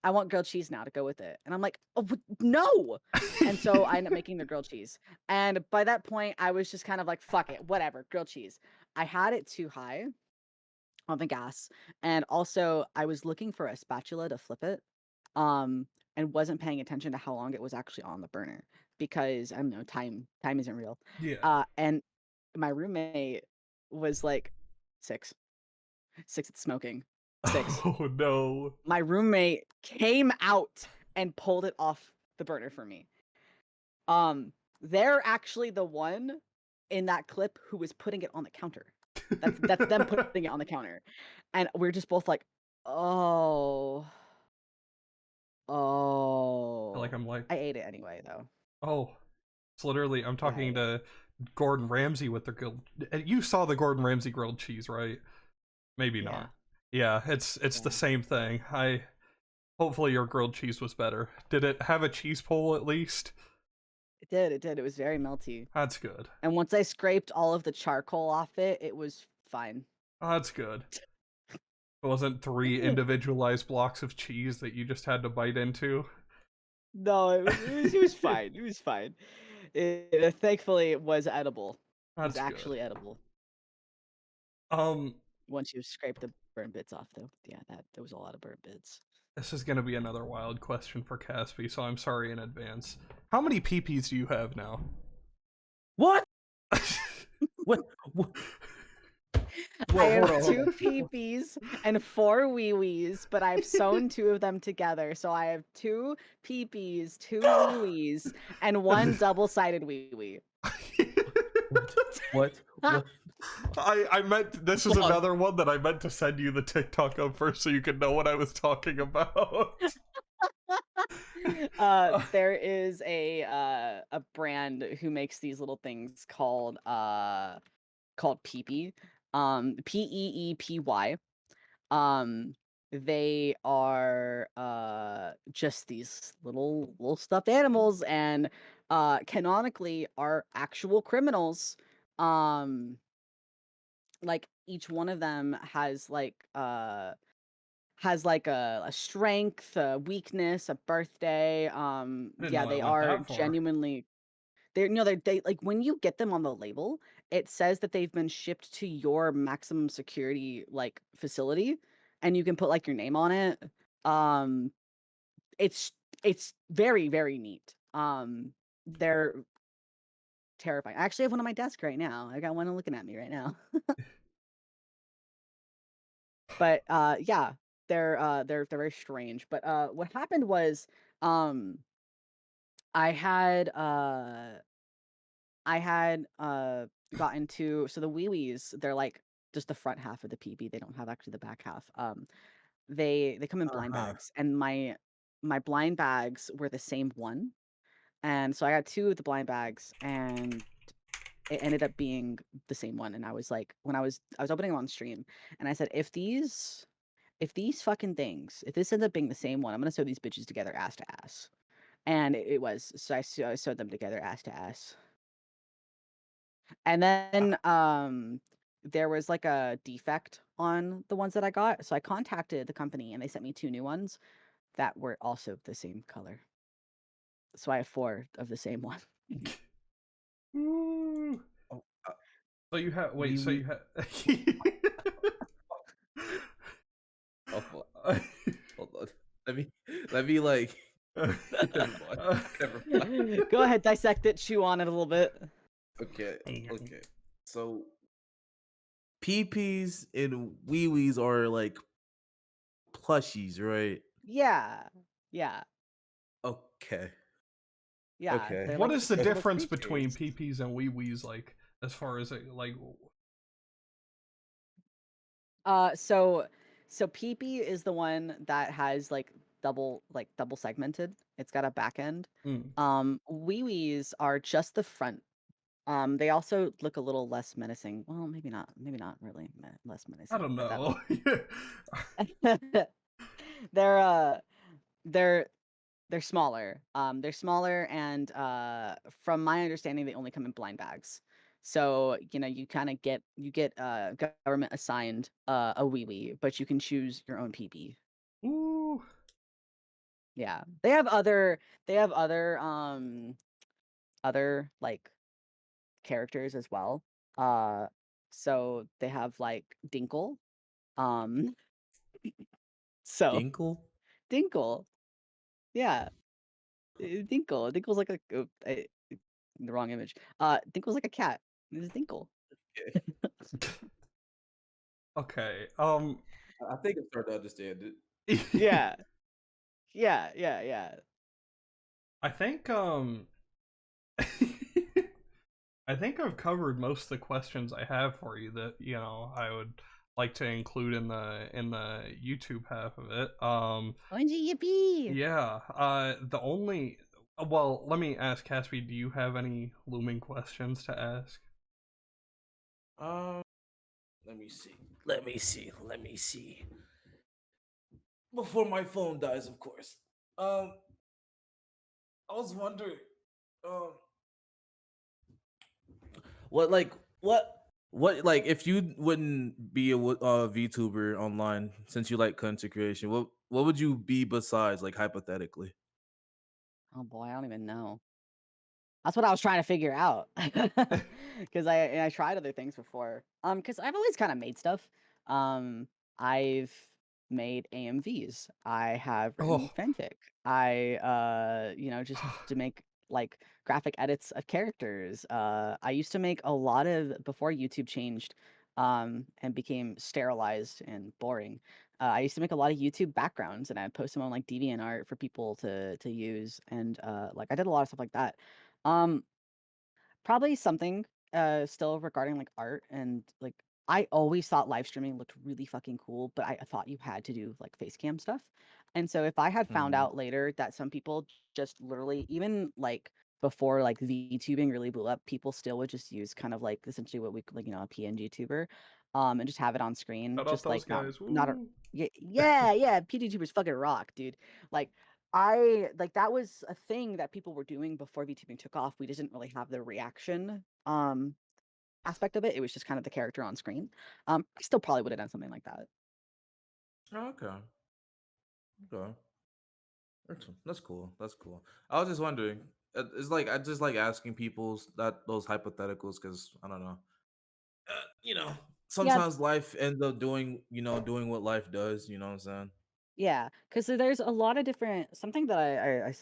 [SPEAKER 3] I want grilled cheese now to go with it. And I'm like, oh, no. And so I ended up making the grilled cheese. And by that point, I was just kind of like, fuck it, whatever, grilled cheese. I had it too high on the gas. And also I was looking for a spatula to flip it. And wasn't paying attention to how long it was actually on the burner because I don't know, time isn't real.
[SPEAKER 1] Yeah.
[SPEAKER 3] And my roommate was like, six at smoking. 6.
[SPEAKER 1] Oh no.
[SPEAKER 3] My roommate came out and pulled it off the burner for me. They're actually the one in that clip who was putting it on the counter. That's them putting it on the counter. And we're just both like, oh.
[SPEAKER 1] Like I'm like,
[SPEAKER 3] I ate it anyway though.
[SPEAKER 1] oh, it's literally I'm
[SPEAKER 3] Yeah, I
[SPEAKER 1] talking
[SPEAKER 3] ate
[SPEAKER 1] to Gordon Ramsay with the grilled. You saw the Gordon Ramsay grilled cheese, right? Maybe
[SPEAKER 3] Yeah.
[SPEAKER 1] not. Yeah, it's
[SPEAKER 3] Yeah.
[SPEAKER 1] the same thing. Hopefully your grilled cheese was better. Did it have a cheese pull at least?
[SPEAKER 3] It did. It was very melty.
[SPEAKER 1] That's good.
[SPEAKER 3] And once I scraped all of the charcoal off it, it was fine.
[SPEAKER 1] Oh, that's good. It wasn't 3 individualized blocks of cheese that you just had to bite into.
[SPEAKER 3] No, it was fine. It was fine. Thankfully it was edible. It was
[SPEAKER 1] That's
[SPEAKER 3] actually
[SPEAKER 1] good.
[SPEAKER 3] edible. Once you scrape the burnt bits off though. Yeah, there was a lot of burnt bits.
[SPEAKER 1] This is gonna be another wild question for Caspy, so I'm sorry in advance. How many PPs do you have now?
[SPEAKER 2] What? What?
[SPEAKER 3] I have
[SPEAKER 2] hold on.
[SPEAKER 3] 2 peepees and 4 wee-wees, but I've sewn 2 of them together. So I have 2 peepees, 2 wee-wees, and 1 double-sided wee-wee.
[SPEAKER 2] What?
[SPEAKER 1] I meant this is another one that I meant to send you the TikTok of first so you could know what I was talking about.
[SPEAKER 3] There is a brand who makes these little things called Peepee. Peepy. They are just these little stuffed animals and canonically are actual criminals. Like each one of them has like a strength, a weakness, a birthday.
[SPEAKER 1] Didn't
[SPEAKER 3] Yeah,
[SPEAKER 1] know
[SPEAKER 3] they
[SPEAKER 1] it went
[SPEAKER 3] are
[SPEAKER 1] that far.
[SPEAKER 3] genuinely they like when you get them on the label, it says that they've been shipped to your maximum security like facility and you can put like your name on it. It's very, very neat. They're terrifying. I actually have one on my desk right now. I got one looking at me right now. But yeah, they're very strange. But what happened was I had gotten to so the wee-wees, they're like just the front half of the PB. They don't have actually the back half. They come in blind bags, and my blind bags were the same one. And so I got 2 of the blind bags, and it ended up being the same one. And I was like, when I was opening them on stream, and I said, if these fucking things, if this ends up being the same one, I'm gonna sew these bitches together ass to ass. And it was. So I sewed them together ass to ass. And then there was like a defect on the ones that I got. So I contacted the company and they sent me 2 new ones that were also the same color. So I have 4 of the same one.
[SPEAKER 1] Ooh.
[SPEAKER 2] Oh,
[SPEAKER 1] So you have
[SPEAKER 2] so you
[SPEAKER 1] have
[SPEAKER 2] Hold on. Let me like. Never mind. Never mind.
[SPEAKER 3] Go ahead, dissect it, chew on it a little bit.
[SPEAKER 2] Okay. Okay. So PPs and wee wees are like plushies, right?
[SPEAKER 3] Yeah, yeah,
[SPEAKER 2] Okay.
[SPEAKER 3] yeah.
[SPEAKER 2] Okay.
[SPEAKER 3] They're
[SPEAKER 1] What
[SPEAKER 3] like
[SPEAKER 1] is the
[SPEAKER 3] they're little
[SPEAKER 1] difference between
[SPEAKER 3] creatures.
[SPEAKER 1] PPs and wee wees, like, as far as it, like?
[SPEAKER 3] So PP is the one that has like double segmented. It's got a back end.
[SPEAKER 1] Mm,
[SPEAKER 3] Wee wees are just the front. They also look a little less menacing. Well, maybe not really less
[SPEAKER 1] I
[SPEAKER 3] menacing
[SPEAKER 1] don't
[SPEAKER 3] at that
[SPEAKER 1] know.
[SPEAKER 3] point. They're they're they're smaller. They're smaller, and from my understanding, they only come in blind bags. So you kind of get government assigned a wee wee, but you can choose your own PP.
[SPEAKER 1] Ooh.
[SPEAKER 3] Yeah, they have other like characters as well. Uh, so they have like Dinkle. Um, so
[SPEAKER 2] Dinkle?
[SPEAKER 3] Dinkle, yeah, Dinkle. Dinkle's like the wrong image. Dinkle's like a cat. This is Dinkle.
[SPEAKER 2] Okay.
[SPEAKER 1] Okay.
[SPEAKER 2] I think I'm starting to understand it.
[SPEAKER 3] Yeah, yeah.
[SPEAKER 1] I think I think I've covered most of the questions I have for you that, I would like to include in the YouTube half of it.
[SPEAKER 3] OMG, yippee!
[SPEAKER 1] Yeah. The only Well, let me ask Caspy, do you have any looming questions to ask?
[SPEAKER 2] Um, let me see. Let me see. Let me see. Before my phone dies, of course. I was wondering, um, what like what like if you wouldn't be a VTuber online since you like content creation, what would you be besides, like, hypothetically?
[SPEAKER 3] Oh boy, I don't even know. That's what I was trying to figure out. Because I tried other things before. Because I've always kind of made stuff. I've made AMVs. I have written
[SPEAKER 1] Oh.
[SPEAKER 3] fanfic. Just to make like graphic edits of characters. I used to make a lot of before YouTube changed, and became sterilized and boring. I used to make a lot of YouTube backgrounds, and I'd post them on like DeviantArt for people to use, and like I did a lot of stuff like that. Um, Probably something still regarding like art and like I always thought live streaming looked really fucking cool, but I thought you had to do like face cam stuff. And so if I had found
[SPEAKER 2] Hmm.
[SPEAKER 3] out later that some people just literally even like before like VTubing really blew up, people still would just use kind of like essentially what we like, a PNG tuber, and just have it on screen,
[SPEAKER 1] Shout out
[SPEAKER 3] just
[SPEAKER 1] those
[SPEAKER 3] like
[SPEAKER 1] guys.
[SPEAKER 3] not a
[SPEAKER 1] Woo.
[SPEAKER 3] yeah, PNG tubers fucking rock, dude. Like I like that was a thing that people were doing before VTubing took off. We didn't really have the reaction aspect of it. It was just kind of the character on screen. I still probably would have done something like that.
[SPEAKER 2] Okay. Okay. That's cool. That's cool. I was just wondering. It's like I just like asking people those hypotheticals because I don't know. You know,
[SPEAKER 3] Yeah,
[SPEAKER 2] sometimes life ends up doing what life does. You know what I'm saying?
[SPEAKER 3] yeah, because there's a lot of different something that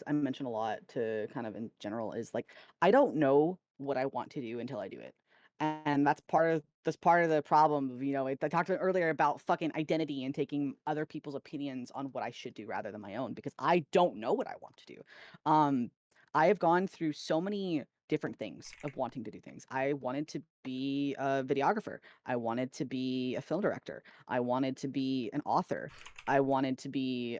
[SPEAKER 3] I mention a lot to kind of in general is like I don't know what I want to do until I do it, and that's part of the problem of I talked earlier about fucking identity and taking other people's opinions on what I should do rather than my own because I don't know what I want to do. Um, I have gone through so many different things of wanting to do things. I wanted to be a videographer. I wanted to be a film director. I wanted to be an author. I wanted to be,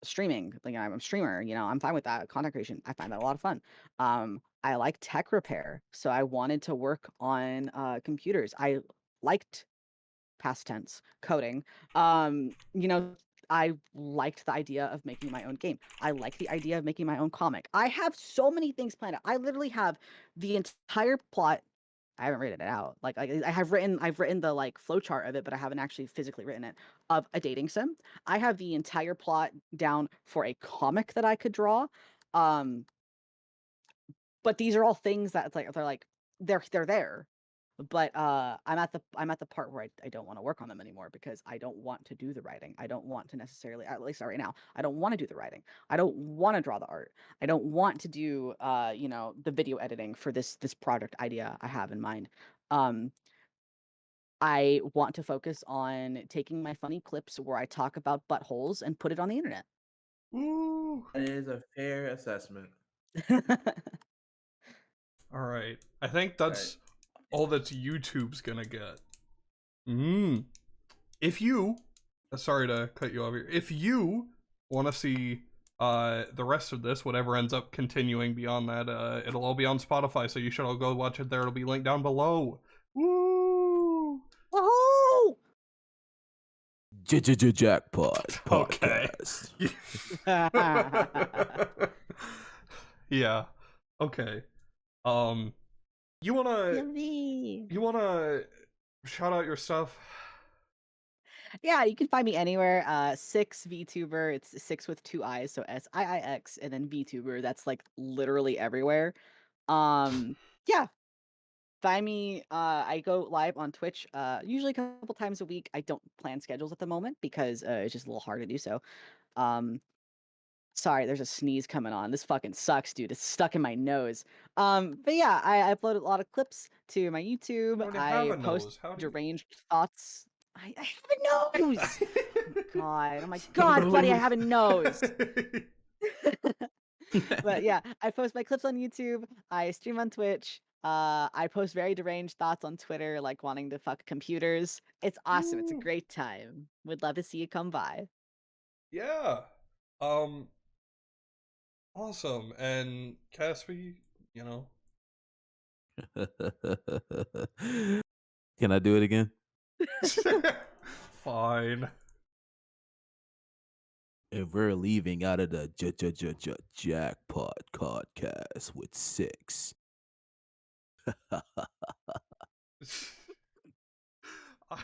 [SPEAKER 3] streaming. Like I'm a streamer. I'm fine with that. Content creation. I find that a lot of fun. I like tech repair, so I wanted to work on computers. I liked past tense coding. I liked the idea of making my own game. I like the idea of making my own comic. I have so many things planned out. I literally have the entire plot. I haven't written it out. Like I've written the like flowchart of it, but I haven't actually physically written it of a dating sim. I have the entire plot down for a comic that I could draw. Um, but these are all things that it's like they're there. But I'm at the part where I don't want to work on them anymore because I don't want to do the writing. I don't want to necessarily, at least right now, I don't want to do the writing. I don't want to draw the art. I don't want to do the video editing for this product idea I have in mind. I want to focus on taking my funny clips where I talk about buttholes and put it on the internet.
[SPEAKER 1] Ooh.
[SPEAKER 2] That is a fair assessment.
[SPEAKER 1] All right. I think that's all that YouTube's gonna get. If you, sorry to cut you off here. If you want to see the rest of this, whatever ends up continuing beyond that, it'll all be on Spotify, so you should all go watch it there. It'll be linked down below. Woo!
[SPEAKER 3] Woohoo!
[SPEAKER 2] Jackpot
[SPEAKER 1] Okay.
[SPEAKER 2] podcast.
[SPEAKER 1] Yeah. Okay. You wanna shout out your stuff?
[SPEAKER 3] Yeah, you can find me anywhere. Siix Vtuber. It's Siix with 2 I's, so SIIX, and then Vtuber. That's like literally everywhere. Yeah. Find me. I go live on Twitch. Usually a couple times a week. I don't plan schedules at the moment because it's just a little hard to do so. Sorry, there's a sneeze coming on. This fucking sucks, dude. It's stuck in my nose. But yeah, I upload a lot of clips to my YouTube.
[SPEAKER 1] How do you have
[SPEAKER 3] I
[SPEAKER 1] a
[SPEAKER 3] post
[SPEAKER 1] nose? How do
[SPEAKER 3] deranged thoughts. I have a nose. God, oh my god, buddy, I have a nose. But yeah, I post my clips on YouTube. I stream on Twitch. I post very deranged thoughts on Twitter, like wanting to fuck computers. It's awesome. It's a
[SPEAKER 1] Ooh.
[SPEAKER 3] great time. Would love to see you come by.
[SPEAKER 1] Yeah. Awesome. And Caspy, you know.
[SPEAKER 2] Can I do it again?
[SPEAKER 1] Fine.
[SPEAKER 2] And we're leaving out of the Jackpot podcast with Siix.
[SPEAKER 1] I-